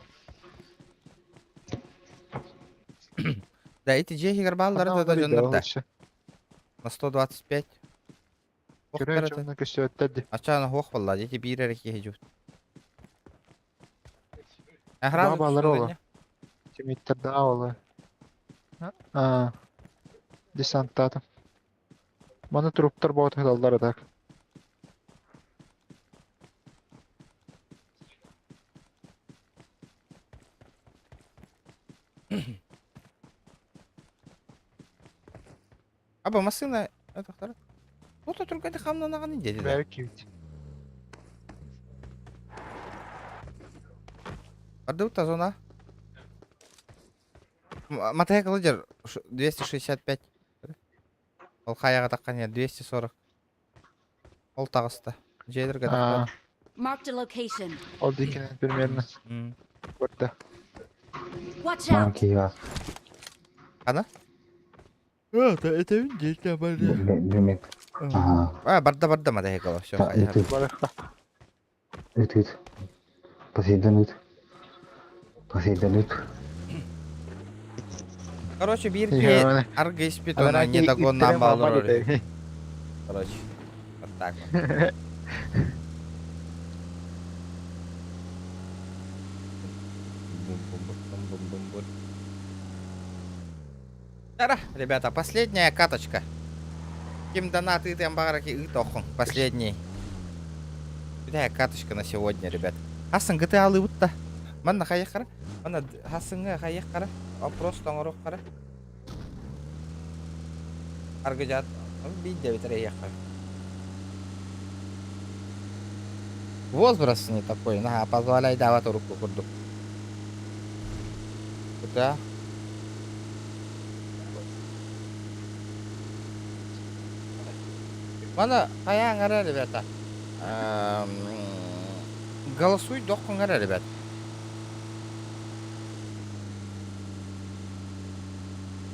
[SPEAKER 1] Да, эти джехи баллары да жонларда. На 125.
[SPEAKER 5] Görüyor canına köşettədi.
[SPEAKER 1] Açana hoq vallahi эти биререк ехежут.
[SPEAKER 5] Babaları ola. Kimitler daha ola. Ha. Desantladım. Bana truplar bot aldılar atak.
[SPEAKER 1] Аба машина это второй. Вот только это хамна на не деди.
[SPEAKER 5] Belki.
[SPEAKER 1] Ардута зона. Матай кылыжыр 265. Ол қаяға таққан я 240. Ол тағыста. Жедерге
[SPEAKER 5] Ha.
[SPEAKER 1] таққан.
[SPEAKER 4] Marked a location.
[SPEAKER 5] Oldu ikinin примерно. Burada.
[SPEAKER 4] Watch out!
[SPEAKER 8] Манки бар.
[SPEAKER 1] Қана? Это не
[SPEAKER 8] Демек Ага.
[SPEAKER 1] Барда мада хекало, все.
[SPEAKER 8] Так, ит.
[SPEAKER 5] Барыха.
[SPEAKER 8] Ит. Посейден ит. Посейден ит.
[SPEAKER 1] Короче, бирки
[SPEAKER 5] Я-
[SPEAKER 1] арга испит,
[SPEAKER 5] Она
[SPEAKER 1] он не догон нам баллар.
[SPEAKER 5] баллар.
[SPEAKER 1] Короче, вот так вот. Бум-бум-бум-бум-бум-бум. Тара, ребята, последняя каточка. Ким донаты там бараки и тохун. Последний. Бля, каточка на сегодня, ребят. Хасан GTA алыбытта. Манна хаяк кара. Манна хасынга хаяк кара. Вопрос тоңорок кара. Аргыжат. Видео битре Возраст не такой. На, позволяй давать руку курду. Да. Mana kayak ngara rебята. Голосуй док ngara ребят.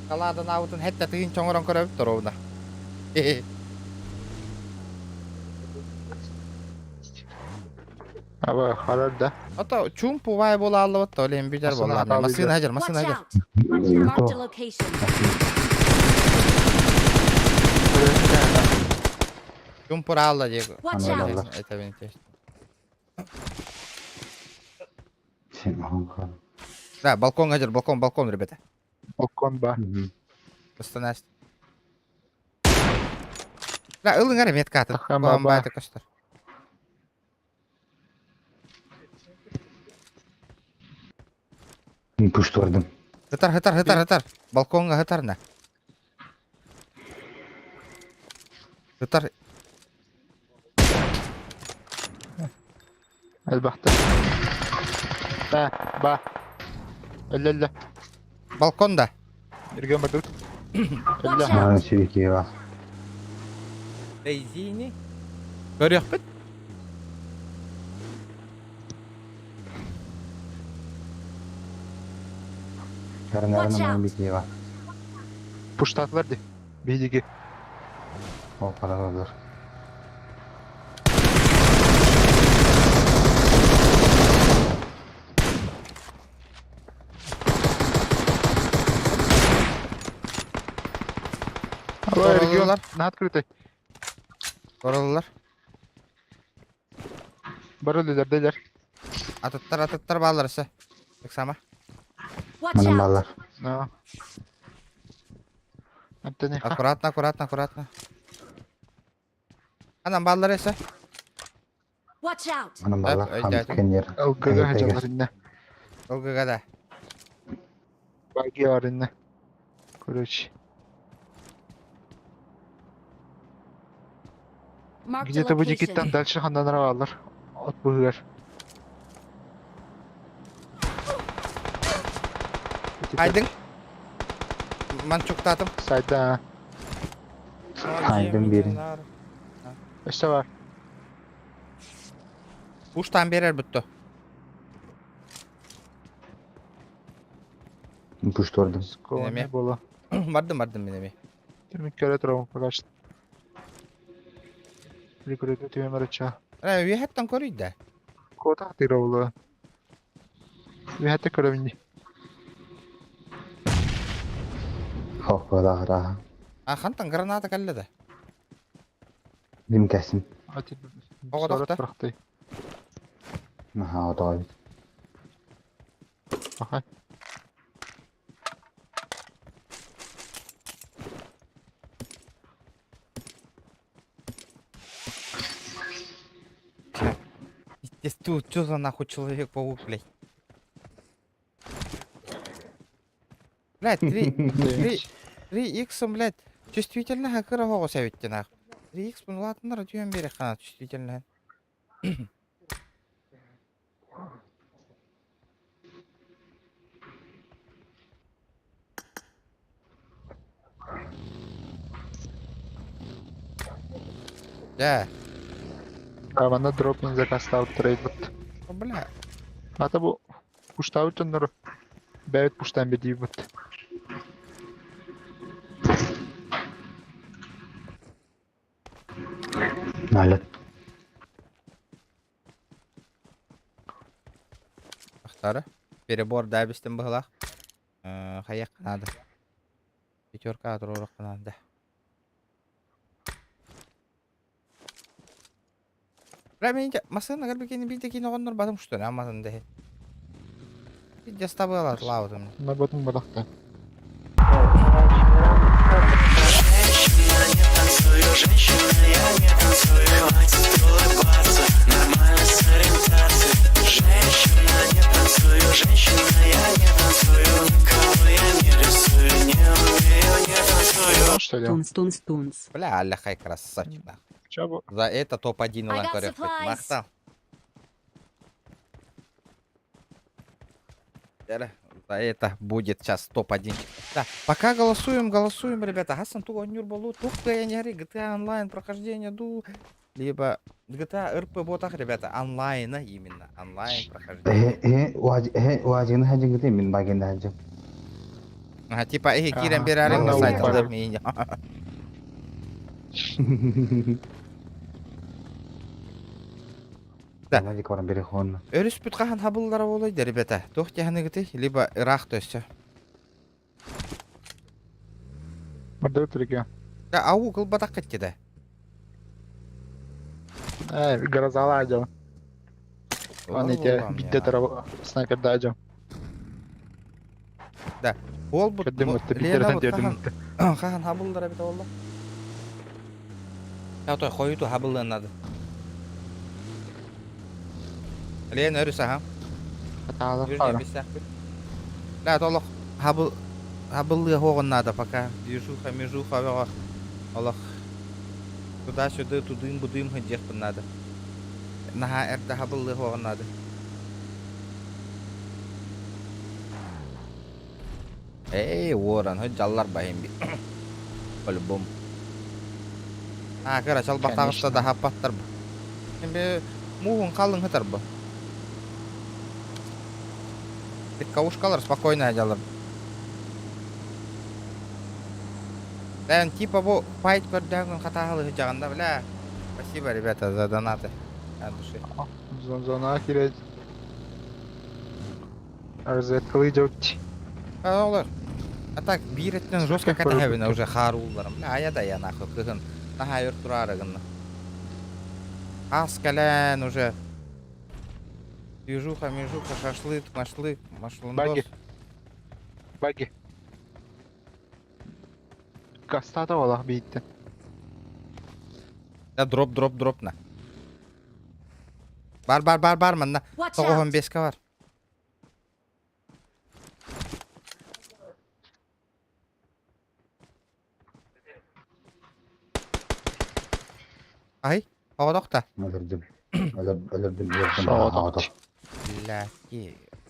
[SPEAKER 1] Каладан аутын хетта тыгын чоңорон көрөп туруна.
[SPEAKER 5] Aba harar da.
[SPEAKER 1] Ото чумпу вай бола алып атты олем бидер
[SPEAKER 5] Масына
[SPEAKER 1] болла.
[SPEAKER 5] аталы
[SPEAKER 1] Масына хажар,
[SPEAKER 4] Watch
[SPEAKER 1] масына хажар.
[SPEAKER 4] out! Marked a location.
[SPEAKER 1] Чумпур алла дейг.
[SPEAKER 4] Watch
[SPEAKER 8] Ана
[SPEAKER 4] out!
[SPEAKER 1] Это мен теш.
[SPEAKER 8] Сен ага.
[SPEAKER 1] Да, балкон хажар, балкон, ребята.
[SPEAKER 5] Okon ba.
[SPEAKER 1] Остановись. Да, ылың аре меткаты.
[SPEAKER 5] Ахама
[SPEAKER 1] Коам
[SPEAKER 5] ба.
[SPEAKER 1] байты көстөр.
[SPEAKER 8] Пуштвардым.
[SPEAKER 1] Хытар. Балконга хытарна. Хытар.
[SPEAKER 5] Elbette. Ba. Ölle.
[SPEAKER 1] Балконда.
[SPEAKER 5] Irgen batık.
[SPEAKER 4] Watch
[SPEAKER 5] Ölle.
[SPEAKER 4] out!
[SPEAKER 8] Ана чирики ва.
[SPEAKER 1] Бейзини. Көрөк бит.
[SPEAKER 8] Карнарына
[SPEAKER 4] Watch out.
[SPEAKER 8] мамбики ва.
[SPEAKER 5] Puştat verdi. Bilgi.
[SPEAKER 8] О, паралар.
[SPEAKER 5] Aba irgen.
[SPEAKER 1] Oralar.
[SPEAKER 5] Ne открытой.
[SPEAKER 1] Короллар.
[SPEAKER 5] Barıldılar deler.
[SPEAKER 1] Атыттар балларысы. Так сама.
[SPEAKER 4] Watch
[SPEAKER 8] Манын
[SPEAKER 4] out!
[SPEAKER 8] балар.
[SPEAKER 5] No. Антони.
[SPEAKER 1] Аккуратно. Анан баллар эсе.
[SPEAKER 4] Watch out!
[SPEAKER 8] Манын балар.
[SPEAKER 1] Öyle
[SPEAKER 8] Хам
[SPEAKER 1] dedim.
[SPEAKER 8] кенер.
[SPEAKER 5] Gaga hacalar inne.
[SPEAKER 1] Олгагада.
[SPEAKER 5] Bagi var inne. Короче.
[SPEAKER 4] Marked a
[SPEAKER 5] Где-то bu cekitten
[SPEAKER 4] location.
[SPEAKER 5] дальше ханданара alır. От бұғыр.
[SPEAKER 1] Айдың. Манчуктатым.
[SPEAKER 5] Sayda.
[SPEAKER 8] Айдың берин.
[SPEAKER 5] İşte var.
[SPEAKER 1] Уштан берер бүттү.
[SPEAKER 8] Пуштвардым.
[SPEAKER 5] Скованный
[SPEAKER 1] Неме?
[SPEAKER 5] было.
[SPEAKER 1] Бардым менеме.
[SPEAKER 5] Türmük köre тұрауын қағашты. Bir көреді түйемер açа.
[SPEAKER 1] Виһеттен көрүйдө.
[SPEAKER 5] Кота тыра олы. Bir hette körevindi.
[SPEAKER 8] Хох балахра.
[SPEAKER 1] Хантан граната келледе.
[SPEAKER 8] Дим кәсим.
[SPEAKER 5] Ati
[SPEAKER 1] Oğa
[SPEAKER 5] sonra
[SPEAKER 1] doktor.
[SPEAKER 5] bıraktı.
[SPEAKER 8] Аха, отой.
[SPEAKER 5] Aha.
[SPEAKER 1] Естественно, что за нахуй Человек-паук, блядь? Блядь, 3х, блядь, чувствительно хакера хого сәвитте нах. 3х бун латындар түйен бере қана чувствительно. Да,
[SPEAKER 5] Bana drop in заказ ставит трейд.
[SPEAKER 1] бля.
[SPEAKER 5] Ата bu puşta uçunları. Evet puştan bir deyip bit.
[SPEAKER 8] Налет.
[SPEAKER 1] Ақтары. Перебор дәбістен бұғылақ. Қаяқ қанады. Пятерка атырорық қанады. Бәрі масына кәрбекені бейді кейін оғынлар батым күшті. Амазын дәхе. Жастабы алады лауытым.
[SPEAKER 5] На ботом балақта. Что ли?
[SPEAKER 6] Тунс.
[SPEAKER 1] Бля, аляхай красавчик.
[SPEAKER 5] Чё бы?
[SPEAKER 1] За это топ-1
[SPEAKER 4] I
[SPEAKER 1] улан
[SPEAKER 4] got
[SPEAKER 1] коррект.
[SPEAKER 4] supplies.
[SPEAKER 1] Мақтал. За это будет сейчас топ-1. Да, пока голосуем, ребята. Хасан туго нюр болу, тухка я не говори, GTA онлайн прохождение ду, либо GTA RP ботах, ребята, онлайна именно, онлайн прохождение.
[SPEAKER 8] Wajin haji gitu min bagian haji.
[SPEAKER 1] Ага, типа, кирен
[SPEAKER 5] Ага,
[SPEAKER 1] берарин на
[SPEAKER 5] ну,
[SPEAKER 1] сайте,
[SPEAKER 5] упорно.
[SPEAKER 1] да, меня. Да.
[SPEAKER 8] Haji koran beri hon.
[SPEAKER 1] Өріс бүт қахан хабылдары олайды, ребята. Тоқ тяханы гіті, либо Ирақ төсі.
[SPEAKER 5] Мордой түрге.
[SPEAKER 1] Да, ау қыл батақ кетті да.
[SPEAKER 5] Грозала адил. Он эти
[SPEAKER 1] Олам
[SPEAKER 5] битте
[SPEAKER 1] я.
[SPEAKER 5] тарабы снайпер да адил.
[SPEAKER 1] Да, ол бұт,
[SPEAKER 5] Кәдім өтті,
[SPEAKER 1] Лена
[SPEAKER 5] биттерден
[SPEAKER 1] бұт
[SPEAKER 5] дердім
[SPEAKER 1] қахан,
[SPEAKER 5] өтті.
[SPEAKER 1] қахан хабылдары біті олда. Я той қойыту хабылданады. Лена өріс аға.
[SPEAKER 5] Хаталы
[SPEAKER 1] Жүрден
[SPEAKER 5] қара.
[SPEAKER 1] бісәк бір. Да, толық хабылы хоғын надо пока. Движуха, межуха, веға. Олық. Туда-сюда, тудым-будым хыджеқпін надо. Наха әрді хабылы хоғын надо. Эй, Уоррен, хыджаллар байым би. По-любому. Кара, чал бақтағышта да хаппаттар бұл. Енді муғын қалың хытар бұл. Каушкалар спокойно делал. Да, типа во пайт көрдәгін қатағылы жағында, бля. Спасибо, ребята, за донаты. От души.
[SPEAKER 5] Зона кирет. Арзеткалы жауч.
[SPEAKER 1] Олар. А так, биреттен жестко катахабина уже харулларым. Бля, аяда я нахуй кыгын. Наха өр турарыгын. Ас калән уже. Движуха, межуха, шашлык, машлындос.
[SPEAKER 5] Баги. Баги. Кастата олақ бейтті.
[SPEAKER 1] Да, дроп на. Бар, мында.
[SPEAKER 4] Watch
[SPEAKER 1] 95 бар. Ай, оғдоқта.
[SPEAKER 8] Öldürdüm. Öldürdüm.
[SPEAKER 5] Sağ ol.
[SPEAKER 1] Бля,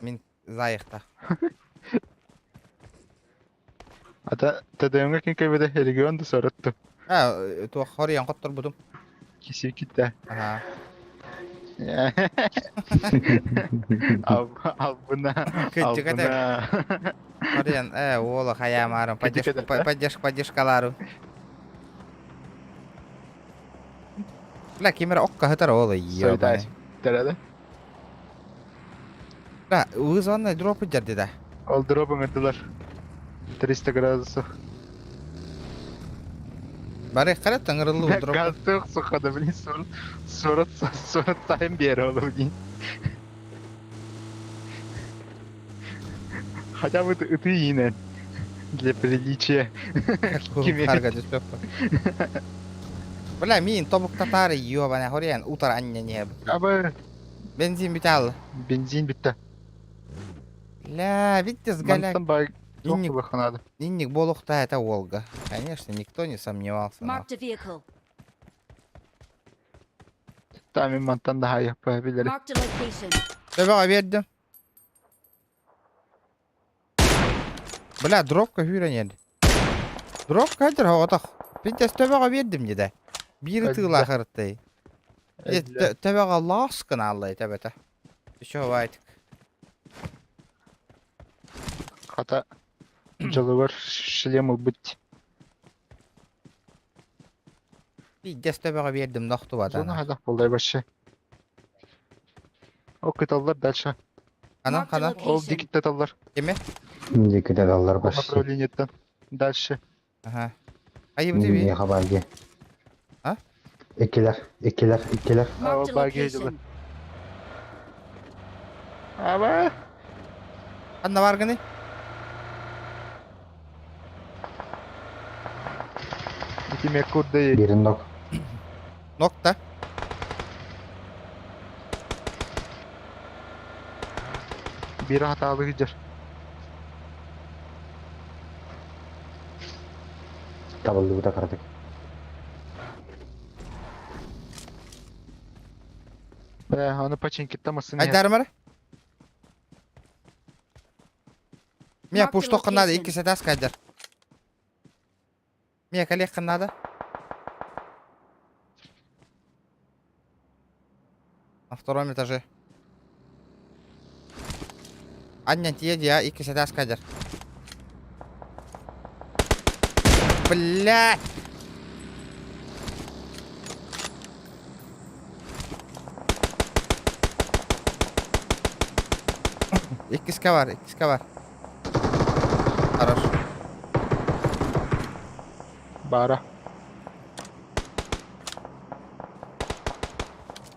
[SPEAKER 1] мен зайықта.
[SPEAKER 5] Ата тәдәңгә кин кәбедә регионды сорытты.
[SPEAKER 1] То хориян қоттыр бұдым.
[SPEAKER 5] Кисе китә.
[SPEAKER 1] Ага.
[SPEAKER 5] Ал буна.
[SPEAKER 1] Хориян, олы хаямарым.
[SPEAKER 5] Кеттік
[SPEAKER 1] Поддержкаларым. Бля, кемер оққа хытар олы, ебаный.
[SPEAKER 5] Тәрәдә.
[SPEAKER 1] Бля, вызванный дропы жерде да.
[SPEAKER 5] Ол дробың өттілер. 300 градусов.
[SPEAKER 1] Бары қарат таңырылы бұл дропы.
[SPEAKER 5] Газдық сұқады, блин, сорат сайын бері олы, блин. Хотя бы ты инен. Для приличия.
[SPEAKER 1] Харга дespеппа. Бля, мен тобук татары, ебаный, хориян, утар анне не.
[SPEAKER 5] Абы
[SPEAKER 1] Бензин бітал.
[SPEAKER 5] бензин бітті.
[SPEAKER 1] Ля, видите, с голяк.
[SPEAKER 5] Мантан бай
[SPEAKER 1] Инник.
[SPEAKER 5] тоқы бақынады.
[SPEAKER 1] Инник болуқта это Волга. Конечно, никто не сомневался. но-
[SPEAKER 4] Marked a vehicle.
[SPEAKER 5] Тами мантан да хайық бай білері.
[SPEAKER 4] Marked a location.
[SPEAKER 1] Төбеға бердім. Бля, дропка хүйрен еді. Дропка әдір хоғатақ. Пентес төбеға бердім деді. Бірі
[SPEAKER 5] Әдді.
[SPEAKER 1] тығыла қырыттай. Төбеға ласкын аллай төбеті. Еще байтық.
[SPEAKER 5] Хата жылығыр шлемі бұт.
[SPEAKER 1] Bir destöböge verdim noktu
[SPEAKER 5] Зона
[SPEAKER 1] badana.
[SPEAKER 5] хайдах болдай башы. О, кыталлар дальше.
[SPEAKER 1] Ana
[SPEAKER 4] Marked a
[SPEAKER 1] kana.
[SPEAKER 5] Ол
[SPEAKER 4] location.
[SPEAKER 5] дикитте таллар.
[SPEAKER 1] Kimi?
[SPEAKER 8] Дикий даллар
[SPEAKER 5] Ол
[SPEAKER 8] башчы.
[SPEAKER 5] направлениеттен. Дальше.
[SPEAKER 1] Aha. Ayıp değil mi?
[SPEAKER 8] Меха баги.
[SPEAKER 1] Ha?
[SPEAKER 8] Экилер.
[SPEAKER 4] Marked a
[SPEAKER 5] baggy
[SPEAKER 4] location.
[SPEAKER 5] Aba.
[SPEAKER 1] Anna var gani?
[SPEAKER 5] İki mekur değil.
[SPEAKER 8] Бирин нок.
[SPEAKER 1] Nokta.
[SPEAKER 5] Biri hatalı gider.
[SPEAKER 8] Табылды бута кардык.
[SPEAKER 5] Onu paçinkitte mısın ya?
[SPEAKER 1] Aydarım ara. Mia
[SPEAKER 4] Mark
[SPEAKER 1] push
[SPEAKER 4] the
[SPEAKER 1] token надо,
[SPEAKER 4] location.
[SPEAKER 1] ikisi de askaydır. Mia коллега надо. На втором этаже. Аня, тебе я ikisi de askaydır. Блядь! İkisi var, ikisi var. Хорош.
[SPEAKER 5] Bara.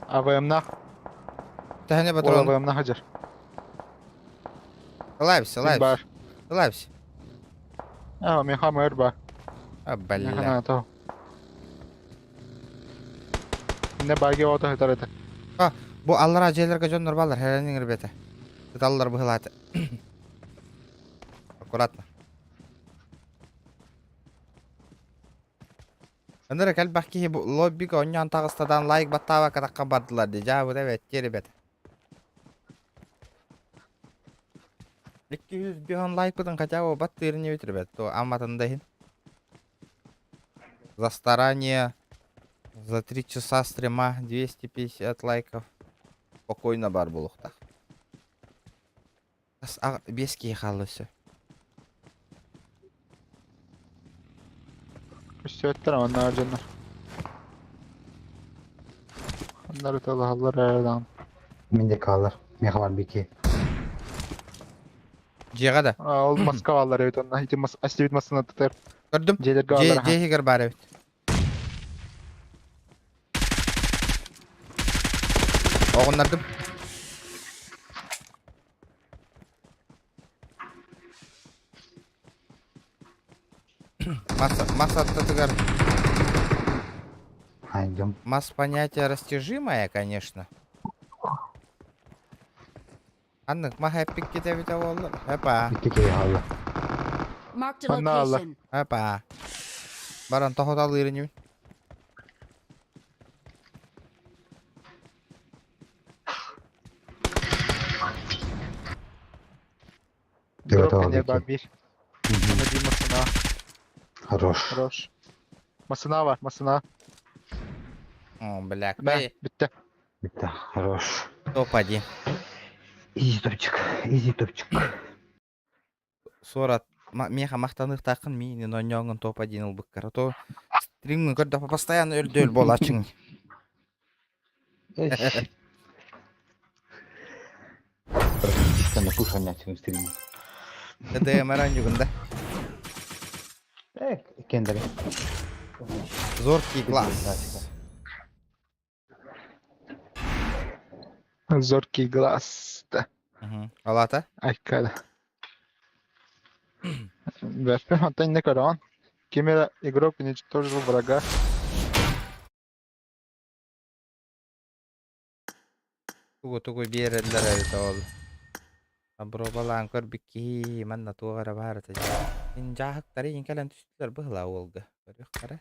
[SPEAKER 5] AVM'na.
[SPEAKER 1] Тяни
[SPEAKER 5] O
[SPEAKER 1] патрон.
[SPEAKER 5] AVM'na hacer.
[SPEAKER 1] Лайвся, лайвся.
[SPEAKER 5] Бар.
[SPEAKER 1] Лайвся.
[SPEAKER 5] Men hammer бар.
[SPEAKER 1] А,
[SPEAKER 5] Men
[SPEAKER 1] блядь.
[SPEAKER 5] hana to. Ne bagi o da hitar ete.
[SPEAKER 1] Bu аллара жерлерге жон нурбалар, херенин ребята. Тут аллар быхлаты. Аккуратно. Андыра калбахки бу лоббига оньян тагыстадан лайк баттаба катакка бардылар ди. Жабы да бет, ребята. 200 бион лайк бутын хотя бы баттырыны бит, ребят. То аматындайын. За старание. За 3 часа стрима 250 лайков. Спокойно бар булуктак. Бес кей қалысы.
[SPEAKER 5] Üstü ettiler ama onlar canlar. Onlar öteli hallar ayardan.
[SPEAKER 8] Менде калар. Меха бар бики.
[SPEAKER 1] Жеға да.
[SPEAKER 5] Ol maska vallar evet onlar. Hiç asli masasını tutar.
[SPEAKER 1] Gördüm.
[SPEAKER 5] Celir gallar.
[SPEAKER 1] Jehigер бар evet. Оғындардым. Масса тыгар.
[SPEAKER 8] Айдым.
[SPEAKER 1] Масс понятие растяжимое, конечно. Аннык ма хэппик кете бите болду. Хэпа.
[SPEAKER 8] Бики кей алла.
[SPEAKER 4] Marked a
[SPEAKER 5] Anna Allah.
[SPEAKER 4] location.
[SPEAKER 1] Хэпа. Баран тохот алырыны.
[SPEAKER 8] Evet
[SPEAKER 5] Drop
[SPEAKER 8] abi
[SPEAKER 5] iner var
[SPEAKER 8] ki.
[SPEAKER 5] bir. Onu bir masına.
[SPEAKER 8] Хорош.
[SPEAKER 5] Roş. Masına var masına.
[SPEAKER 1] О, бляк.
[SPEAKER 5] Ben bitti.
[SPEAKER 8] Bitti. Хорош.
[SPEAKER 1] Топ-1.
[SPEAKER 8] Изи топчик. Изи топчик.
[SPEAKER 1] Сорат. Меха мақтанык такын мини ноньоңун топ-1 ылбыккар. То стримин көрдө постоянно өлдөл болачың.
[SPEAKER 8] Sen de puşan açın stream'i.
[SPEAKER 1] ДДМ ранжугунда.
[SPEAKER 8] Kendere.
[SPEAKER 1] Зоркий глаз.
[SPEAKER 5] Зоркий глаз. Да.
[SPEAKER 1] Алата.
[SPEAKER 5] Айкада. ВП Антон не каран. Кемера игрок уничтожил врага.
[SPEAKER 1] Тугу берелер это ол. Абро балан көрбикки манна тугара барата. Ин жахыктары инкалан түстүлөр быхла олга. Көрбүк кара.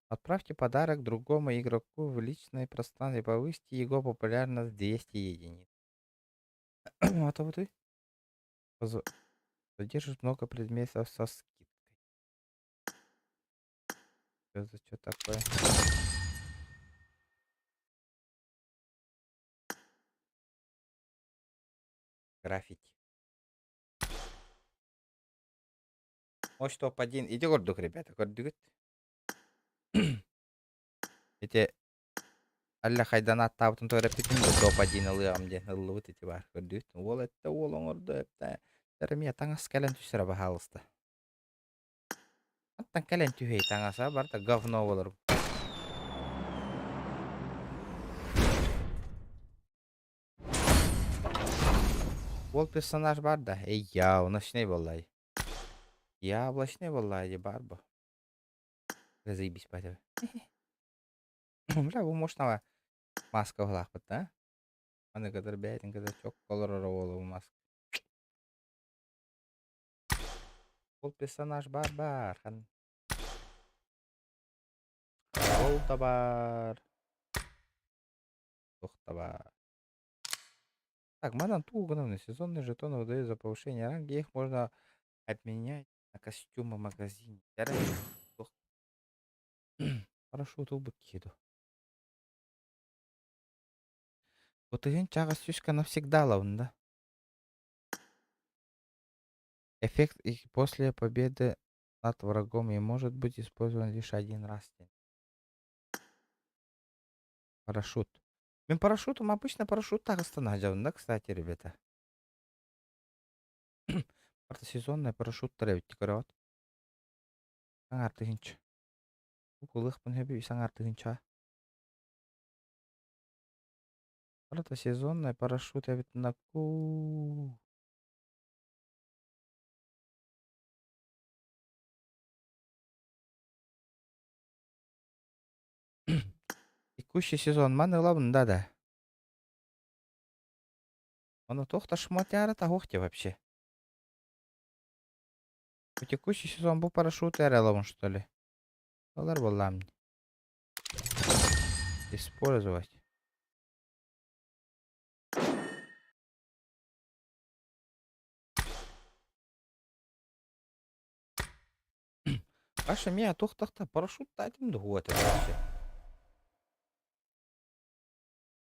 [SPEAKER 1] Отправьте подарок другому игроку в личное пространство и повысьте его популярность 200 единиц. А то вот ты содержит много предметов со скидкой. Что за что такое? Граффити. Ось топ-1. Иди гордук, ребята, гордук. Ити алла хайдан аттабытын төрөп битин де топ-1 ылыгам ден ыллыбыт ити бар. Көрдүт. Ол этте ол оңорду эпте. Термия таңас кален түсүрө бахалыста. Аттан кален түһей таңаса бар да говно болор. Ол персонаж бар да. Явночный боллай. Яблочный боллай бар бу. Заебись батя. Бля, бу мощного маска глахпыт, да? Аны кадar бәйтин кадar çok колор болу маска. Ол персонаж бар. Ол да бар. Тох да бар. Так, манан тугановный сезонный жетон выдает за повышение ранга. Их можно обменять на костюмы в магазине. Парашют убыкиду. Вот и чага сюшка навсегда лавнда. Эффект и после победы над врагом и может быть использован лишь один раз. Парашют. Мен парашютом обычно парашют так останавливаем, да, кстати, ребята? Арта сезонная парашют тревит көрөт. Саңар тыгынча. Укулык мен хеби саңар тыгынча. Арта сезонная парашют я ведь на ку. Текущий сезон маны лавында да. Он тохта шматяра тахохте вообще. Текущий сезон был парашют эрелован, что ли? Алар болам. Использовать. Ваша мия тохтахта парашют тайтим дугу это вообще.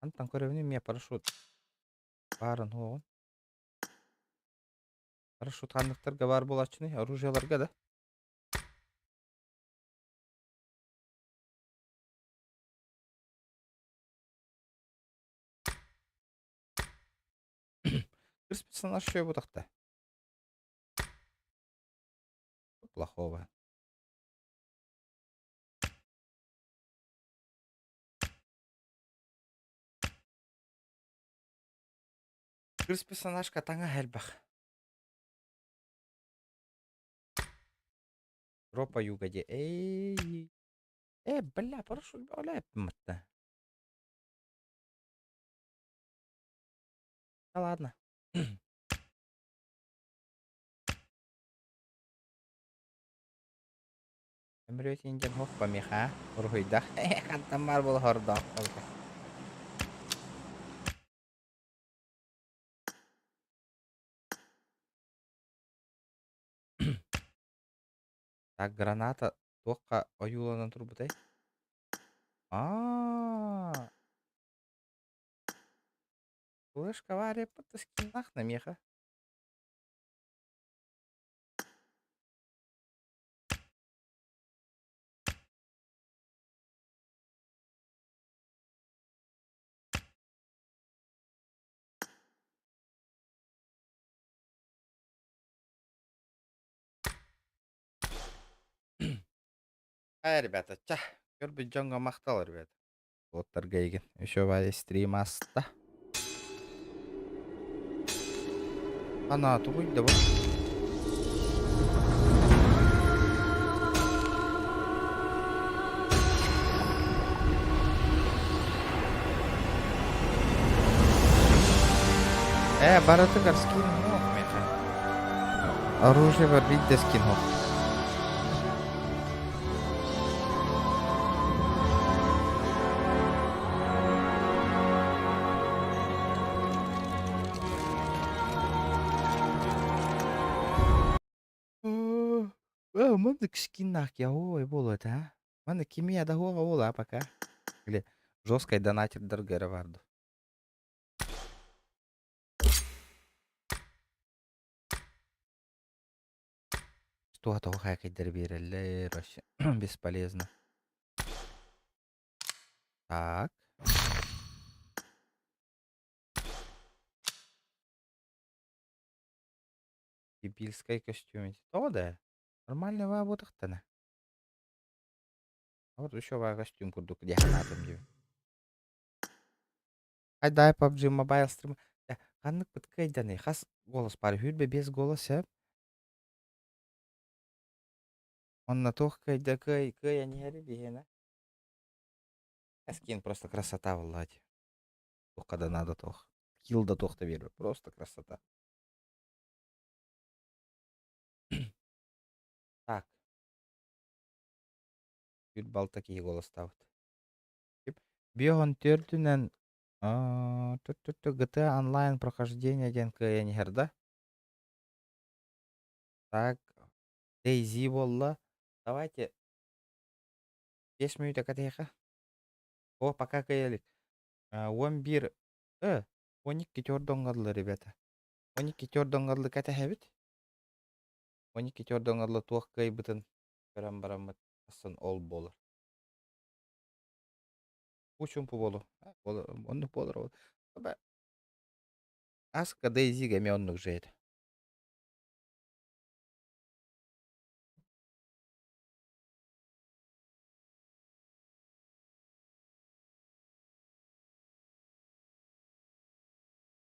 [SPEAKER 1] Антан көрөвүнү мия парашют. Барын оғын. Парашют хандықтарға бар болачыны, оружияларға да. Бір персонаж что его так-то? Плохого. Бір персонажка таңа хәлбах. Ропа югаде. Эй. Бля, парашют бауляет мытта. Да ладно. Эмрёт инден хоппа меха. Ургуйда. Хантамар бол хорда. Так, граната тоққа оюланан турбутай. Флешка варя по скинах на меха. Ребята, көрбі жоңға мақтал, ребята. Оттарға еген. Еще бар стрим аста. Ана, тугуйда бұл. Бараты бар скин хок, меха. Оружие бар, видде скин хок. Мандык скиннах я ой болот, а? Мандык кимия да хога ола пока. Или жесткой донатер дыргара варду. Что то хакай дербиреллер вообще бесполезно. Так. Дебильская костюме. О, да. Нормальный работа-то. А вот еще костюм курдук где ханатым gibi. Дай PUBG Mobile стрим. Каннык біткейдені. Хас голос бар. Хүрбе без голос, я. Он на тох кайда кай они говорили, на. Скин просто красота, Влади. Тох, когда надо тох. Килл до тох-то верю. Просто красота. Так. Хүрбал такие голос ставят. Биогон төрдүнен GTA онлайн прохождение ден кайын да? Так. Дейзи болла. Давайте 5 минут катайха. О, пока каялик. 11 12 төрдөңгөрлө, ребята. 12 төрдөңгөрлө катахабит. 12 төрдөңгөрлө туак кайбытын. Барам асын ол болор. Учумпу болу. Оннук болор. Аска Дейзига ме оннук жейд.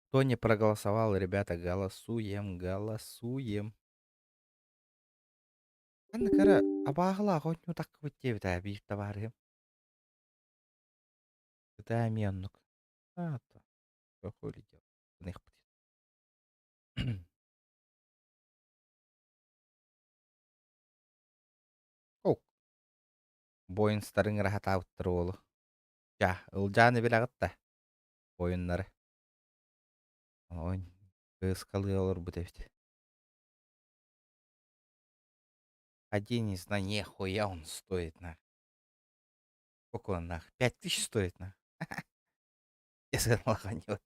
[SPEAKER 1] Кто не проголосовал, ребята, голосуем. Анна кара абагла хотню так вытев да биф товары. Это меннук. То какой летел. Них О. Бойынстарын рахат ауттыр олу. Ылжаны белагытта. Ойыннары. Ойын. Кыскалы олар бутевте. Один из на нехуя он стоит на. Сколько он нах? 5000 стоит на. Если лоханет.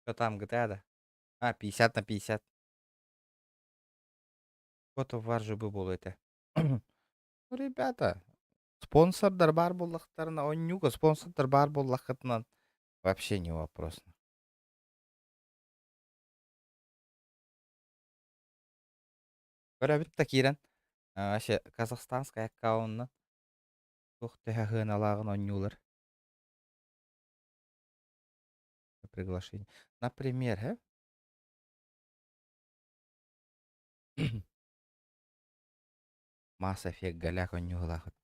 [SPEAKER 1] Что там GTA, да? 50 на 50. Что-то варжы бы было это. Ну, ребята, спонсордар бар боллақтарына, оннюга спонсордар бар боллақытынан вообще не вопрос. Көрәбіт та кирен. Вообще, казахстанская аккаунтны. Тоқты хахын алағын оннюлар. Приглашение. Например, Mass Effect галяк оннюлағыт.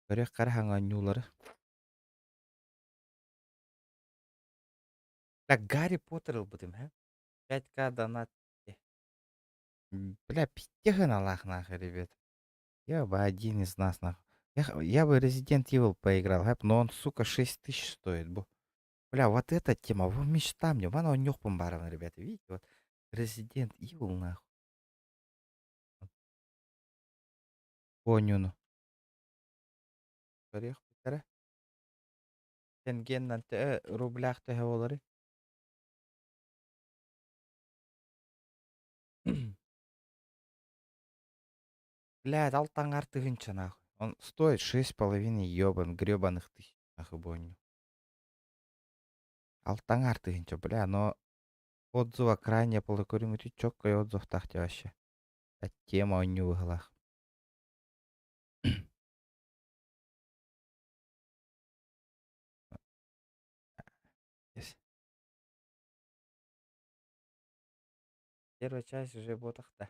[SPEAKER 1] Көрек қарахан оннюлары. Так, Гарри Поттер будем, 5К донат. Бля, пиздехын аллах нахуй, ребят. Я бы один из нас нахуй. Я бы Resident Evil поиграл, но он, сука, 6000 стоит. Бля, вот эта тема, вот мечта мне. Вон он нюх помбарован, ребята. Видите, вот Resident Evil нахуй. Понюну. Орех бітірі. Тенгеннен рублях тігі олары. Блядь, алтан артығынша нахуй. Он стоит 6,5 ёбан, грёбаных тысяч нахуй бойню. Алтан артығынша, бля, но отзыва крайне полыкорим үті чоккой отзыв тахте вообще. Тема он не выглах. Первая часть уже ботахта.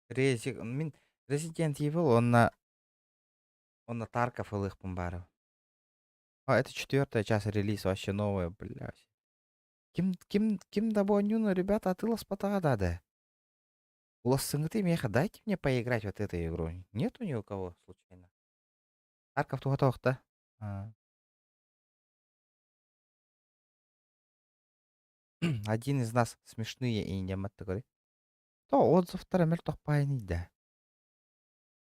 [SPEAKER 1] Resident Evil, он на Тарков илых помбаров. Это 4-я часть релиз, вообще новая, блядь. Ким да бонюну, ребята, от Илос Патагада. У вас сынгты меха, дайте мне поиграть вот этой игру. Нету ни у кого, случайно? Тарков то готов, да? Один из нас смешные и не говорит. То отзыв второй тохпайный, да.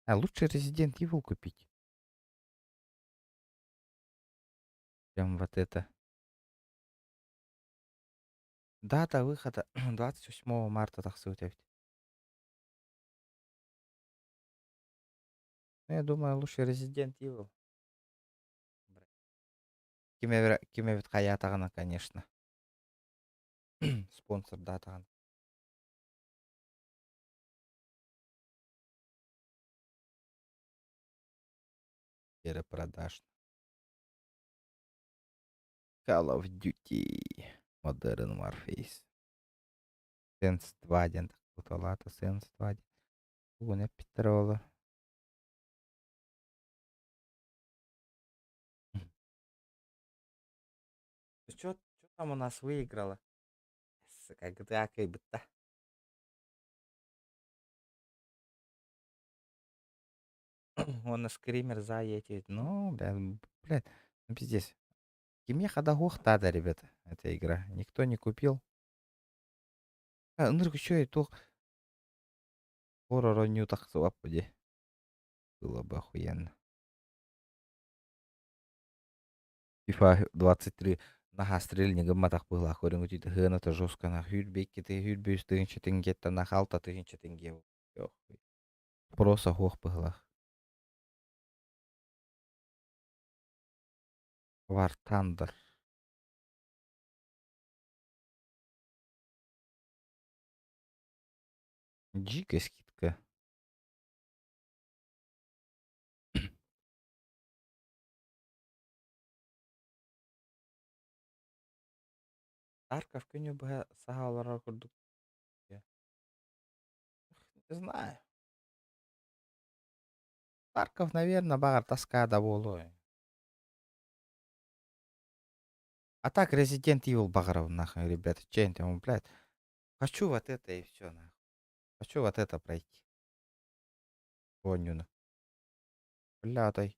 [SPEAKER 1] А лучше Resident Evil купить. Прям вот это. Дата выхода 28 марта, так сказать. Ну, я думаю, лучше Resident Evil. Кеме бит кая атагана, конечно. Спонсор да атаган. Перепродаж. Call of Duty. Modern Warfare. Сенс 2 ден куталата, Сенс 2. Уне Петрола. Что там у нас выиграла? Как GTA кайбыта. Он на скример за эти. Ну, блядь, ну пиздец. Кимеха да да, ребята, эта игра. Никто не купил. Ну, что это? Хоррор не так свапуди. Было бы охуенно. FIFA 23 наха стрельнигы матах была. Хорин гути тыгын это жестко на хюрбек ките хюрбюс тыгынча тенге та на халта тыгынча тенге. Просто хох была. War Thunder. Дикая скидка. Тарков күнү бу сагалара курдук. Не знаю. Тарков, наверное, багар таскада болу. А так Resident Evil багаров нахуй, ребята. Чейн там, блядь. Хочу вот это и все, нахуй. Хочу вот это пройти. Воню. Бля, тай.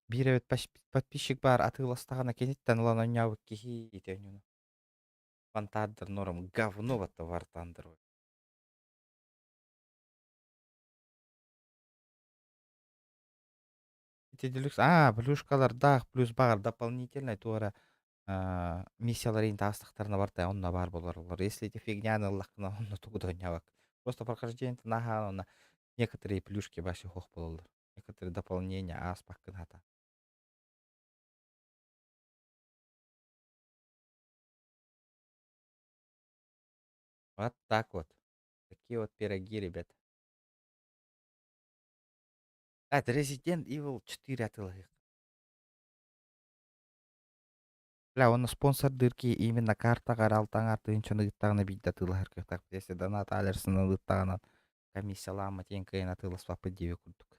[SPEAKER 1] Биребет подписчик бар, атыластагана кенеттен улан онябык кихи итеню. Вантандер норм говно вот вартандер. Эти делюкс. Плюшкалар да, плюс багар дополнительный туара миссияларын тастыктарына барта, онна бар боларлар. Если эти фигняны лакна, онна тугуда онябык. Просто прохождение наха, онна некоторые плюшки баши хох болалар. Некоторые дополнения аспакын хата. Вот так вот. Такие вот пироги, ребят. Это Resident Evil 4 атылыгы. Бля, он спонсор дырки именно карта гаралтан артынча ныгыттагына бидда тылыгыр кыктак. Если донат алерсын ныгыттагынан комиссиялама тең кыйын атылы свапы дебе курдук.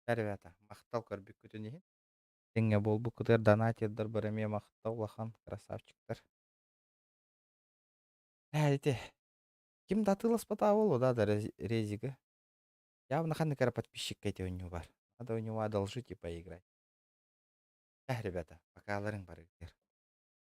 [SPEAKER 1] Ребята, мактал көрбүк күтүнү. Теңге болбу кытыр донатердер биреме мактал лахан красавчиктер. Эти ким датылас пата болу да резига. Явно ханыкара подписчик эти у него бар. Надо у него одолжить и поиграть. Ребята, пока ларың бар.